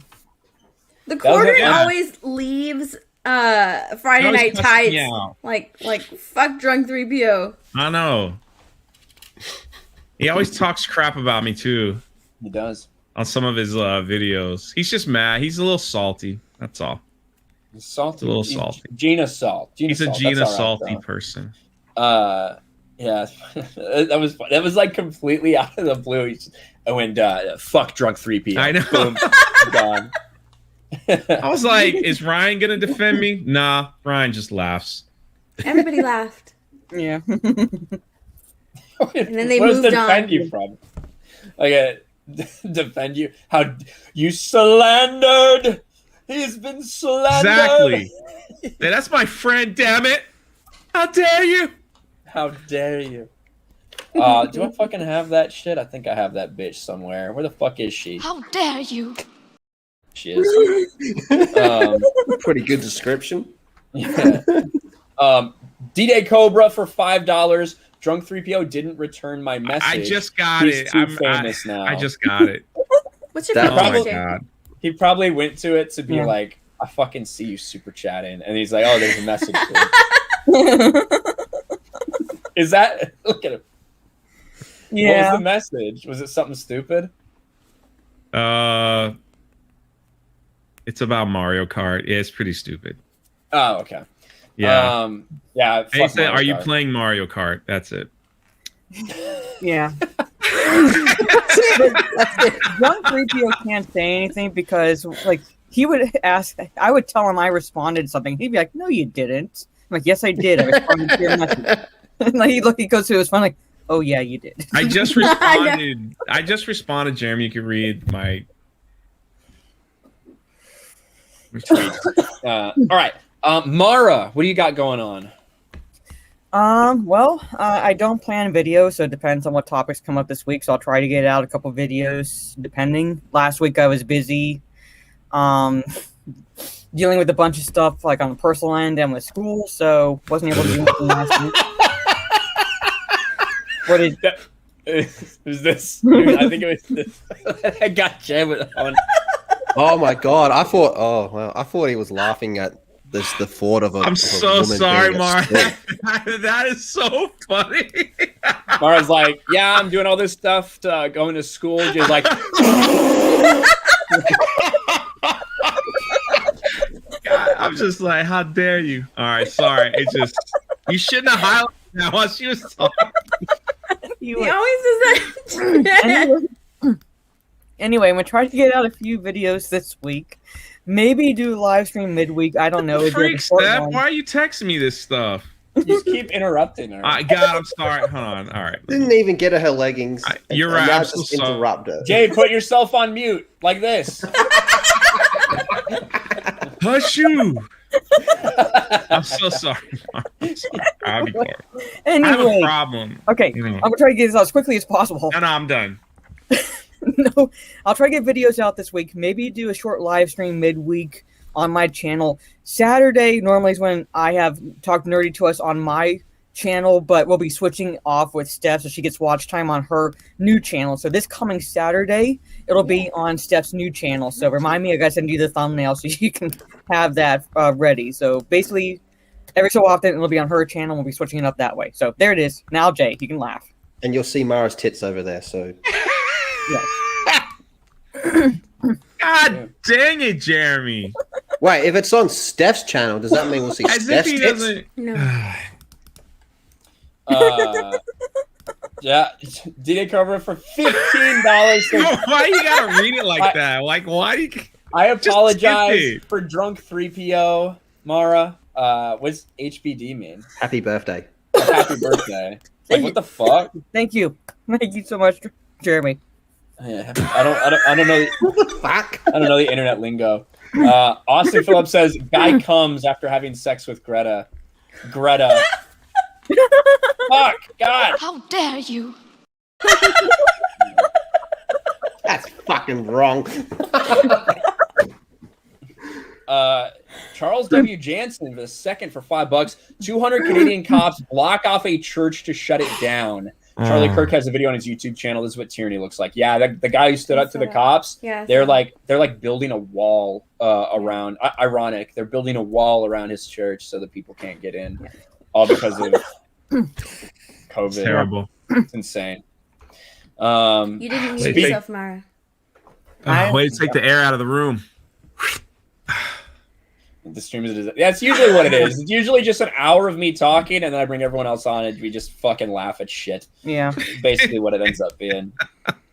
The quartering always leaves Friday Night Tights like fuck drunk 3PO. I know. He always talks crap about me too. He does. On some of his videos. He's just mad. He's a little salty. That's all. He's salty. A little salty. Gina Salt. He's a Gina salty person. Yeah. that was like completely out of the blue. I went fuck drunk 3PO. I know. Boom, gone. I was like, is Ryan gonna defend me? Nah, Ryan just laughs. Everybody laughed. Yeah. And then they what moved does defend on. you from? Like defend you? How you slandered? He's been slandered. Exactly. Hey, that's my friend. Damn it! How dare you? How dare you? Do I fucking have that shit? I think I have that bitch somewhere. Where the fuck is she? How dare you? She is. Pretty good description. Yeah. D-Day Cobra for $5. Drunk 3PO didn't return my message. I just got He's it. Too famous now. I just got it. What's your That- favorite Oh my thing? god. He probably went to it to be like, I fucking see you super chatting. And he's like, oh, there's a message. Is that... Look at him. Yeah. What was the message? Was it something stupid? It's about Mario Kart. Yeah, it's pretty stupid. Oh, okay. Yeah. Yeah. He fuck said, Mario "Are you Kart. playing Mario Kart?" That's it. Yeah. Young 3PO can't say anything because, like, he would ask. I would tell him I responded to something. He'd be like, "No, you didn't." I'm like, "Yes, I did. I responded to your message." And like, he goes to his phone, like, "Oh yeah, you did." I just responded. I just responded, Jeremy. You can read my. All right. Mara, what do you got going on? Well, I don't plan videos, so it depends on what topics come up this week. So I'll try to get out a couple videos, depending. Last week I was busy. dealing with a bunch of stuff like on the personal end and with school, so wasn't able to do anything last week. What is Is this? I think it was this. I got Jay with on. Oh my god! I thought he was laughing at the thought of a. I'm of a so woman sorry, being a Mara. slut. That is so funny. Mara's like, yeah, I'm doing all this stuff to going to school. Just like, God, I'm just like, how dare you? All right, sorry. It just you shouldn't have highlighted that while she was talking. He always does that. Anyway, I'm gonna try to get out a few videos this week. Maybe do a live stream midweek. I don't know. Freak, Steph, why are you texting me this stuff? you just keep interrupting her. God, I'm sorry. Hold on. All right. Didn't even get her leggings. You're and right. now I'm so just sorry. interrupt her. Jay, put yourself on mute like this. Hush you. I'm so sorry. I'm sorry. I'll be quiet. I have a Anyway, problem. okay, You know. I'm gonna try to get this out as quickly as possible. No, I'm done. No, I'll try to get videos out this week. Maybe do a short live stream midweek on my channel. Saturday normally is when I have Talk Nerdy to Us on my channel, but we'll be switching off with Steph so she gets watch time on her new channel. So this coming Saturday, it'll be on Steph's new channel. So remind me, I gotta send you the thumbnail so you can have that ready. So basically, every so often it'll be on her channel. We'll be switching it up that way. So there it is. Now, Jay, you can laugh. And you'll see Mara's tits over there. So Yes. God dang it, Jeremy. wait, if it's on Steph's channel, does that mean we'll see As if Steph's he tits? doesn't. No. Yeah, DJ cover for $15. Why you gotta read it like that? Like, why do you? I skip apologize it. for drunk 3PO, Mara. What's HBD mean? Happy birthday. Happy birthday. Like, what the fuck? Thank you. Thank you so much, Jeremy. Yeah, I don't know. What the fuck? I don't know the internet lingo. Austin Phillips says, "Guy comes after having sex with Greta." Greta. Fuck, God. How dare you? That's fucking wrong. Charles W. Jansen, the second for $5. 200 Canadian cops block off a church to shut it down. Charlie Kirk has a video on his YouTube channel. This is what tyranny looks like. Yeah, the guy who stood up to the cops. Yeah, they're like building a wall around. Ironic, they're building a wall around his church so that people can't get in, all because of COVID. It's terrible. It's insane. You didn't mute Speak- yourself, Mara. Way to take the air out of the room. The stream is. That's usually what it is. It's usually just an hour of me talking, and then I bring everyone else on, and we just fucking laugh at shit. Yeah. Basically, what it ends up being.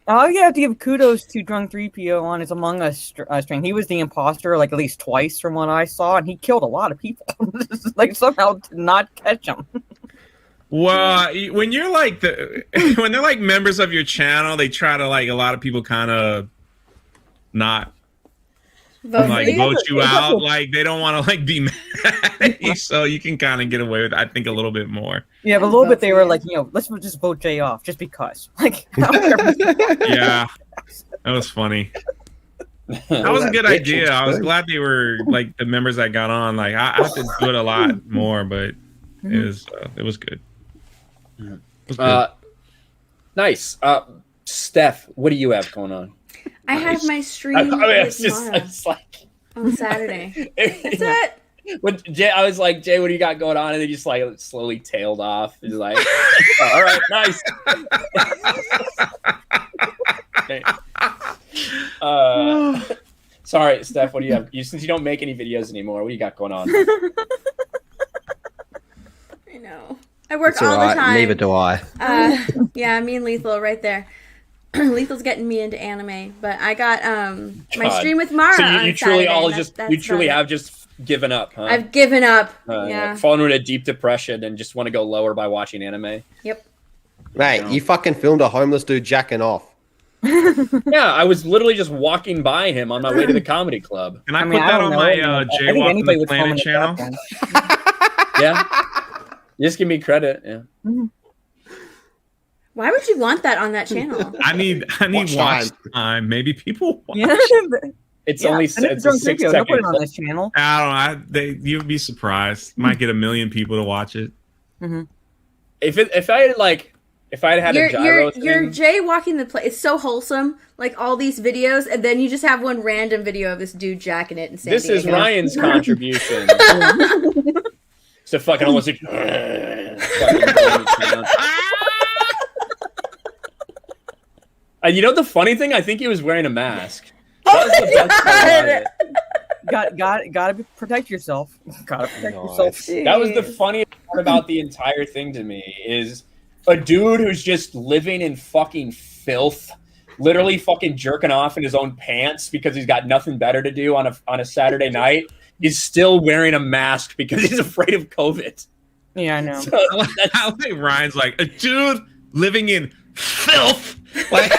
All you have to give kudos to Drunk 3PO on his Among Us stream. He was the imposter like at least twice from what I saw, and he killed a lot of people. Like somehow did not catch him. Well, when you're like when they're like members of your channel, they try to like a lot of people kind of not vote you out. Like they don't want to like be mad at you, so you can kind of get away with, I think, a little bit more. Yeah, but a little bit they were like, let's just vote Jay off just because. Like, Yeah, that was funny. That was a good idea. I was glad they were like the members that got on. Like I have to do it a lot more, but it was good. It was good. Nice. Steph, what do you have going on? I have my stream It's like on Saturday. That's it. When Jay, I was like, Jay, what do you got going on? And they just like slowly tailed off. He's like, oh, all right, nice. Okay. Sorry, Steph, what do you have? Since you don't make any videos anymore, what do you got going on? I know. I work It's all all right. the time. Neither do I. Yeah, me and Lethal right there. Lethal's getting me into anime, but I got my stream with Mara. So you on truly Saturday. all That's you truly about it. have just given up, huh? I've given up. Yeah. Fallen into a deep depression and just want to go lower by watching anime. Yep. Mate, you fucking filmed a homeless dude jacking off. Yeah, I was literally just walking by him on my way to the comedy club. Can I put that on my Jaywalk on the Planet channel? Yeah. You just give me credit. Yeah. Why would you want that on that channel? I need watch time. Maybe people watch. Yeah. It's Yeah, only send it to it's a Drunk 6 Trivia. They'll put second it on clip. this channel. I don't know. You'd be surprised. Might get 1 million people to watch it. If I had had a gyro you're thing, jaywalking the place. It's so whole,some like all these videos, and then you just have one random video of this dude jacking it in San this Diego. is Ryan's contribution. So fucking almost like and you know the funny thing? I think he was wearing a mask. That was the best part about it. Gotta protect yourself. Gotta protect yourself. That was the funniest part about the entire thing to me is a dude who's just living in fucking filth, literally fucking jerking off in his own pants because he's got nothing better to do on a Saturday night. He's still wearing a mask because he's afraid of COVID. Yeah, I know. So I like Ryan's like a dude living in filth. Like,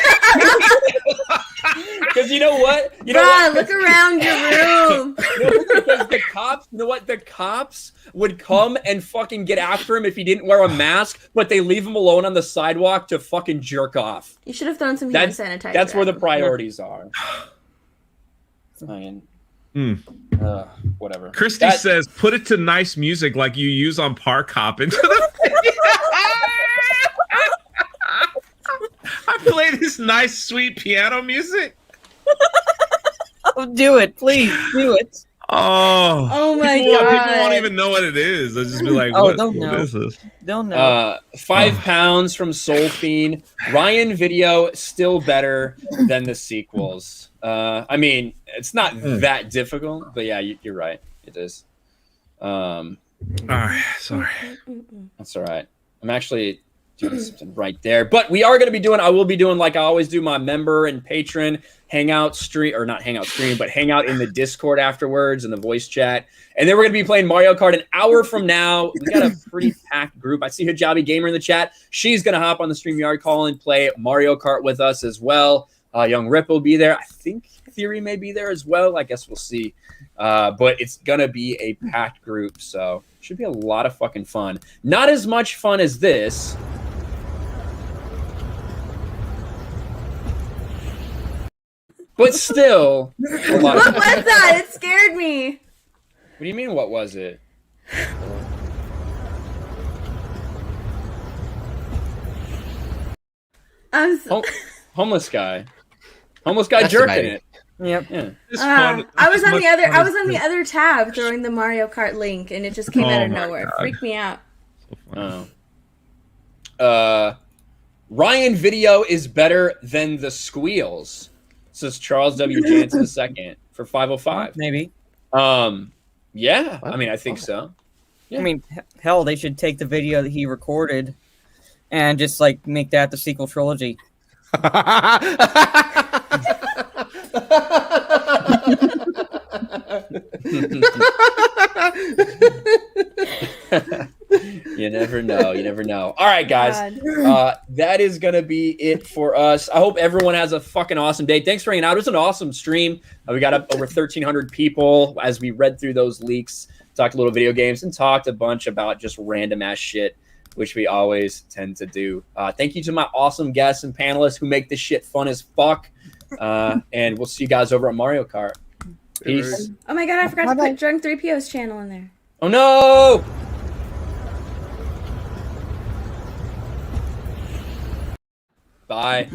because you know what? Bruh, look around your room. Because the cops, you know what? The cops would come and fucking get after him if he didn't wear a mask, but they leave him alone on the sidewalk to fucking jerk off. You should have thrown some hand sanitizer. That's where the at him. priorities are. Whatever. Christy says, put it to nice music like you use on Park Hop into the video. I play this nice, sweet piano music. Oh, do it, please, do it. Oh my people God. won't even know what it is. They'll just be like, Oh, what they'll know. is this? They'll know. 5 pounds from Soul Fiend. Ryan video still better than the sequels. I mean, it's not that difficult, but yeah, you're right. It is. All right, sorry. That's all right. I'm actually doing something right there, but we are going to be doing. I will be doing like I always do my member and patron hangout stream, or not hangout stream, but hangout in the Discord afterwards and the voice chat. And then we're going to be playing Mario Kart an hour from now. We got a pretty packed group. I see Hijabi Gamer in the chat. She's going to hop on the StreamYard call and play Mario Kart with us as well. Young Rip will be there. I think Theory may be there as well. I guess we'll see. But it's going to be a packed group, so it should be a lot of fucking fun. Not as much fun as this. But still, a lot What of was that? It scared me. What do you mean, what was it? I'm so, Homeless guy. Homeless guy That's jerking amazing. it. Yep. Yeah. It's fun. I was on Much the other. fun I as was on the this. other tab throwing the Mario Kart link, and it just came out Oh of my nowhere. God. Freaked me out. Ryan video is better than the squeals, says Charles W. Jansen II for 505. Maybe. Yeah, I mean, I think so. Yeah. I mean, hell, they should take the video that he recorded and just like make that the sequel trilogy. You never know. You never know. All right, guys. That is going to be it for us. I hope everyone has a fucking awesome day. Thanks for hanging out. It was an awesome stream. We got up over 1,300 people as we read through those leaks, talked a little video games, and talked a bunch about just random ass shit, which we always tend to do. Thank you to my awesome guests and panelists who make this shit fun as fuck. And we'll see you guys over at Mario Kart. Peace. Oh my God! I forgot to put Drunk 3PO's channel in there. Oh no! Bye.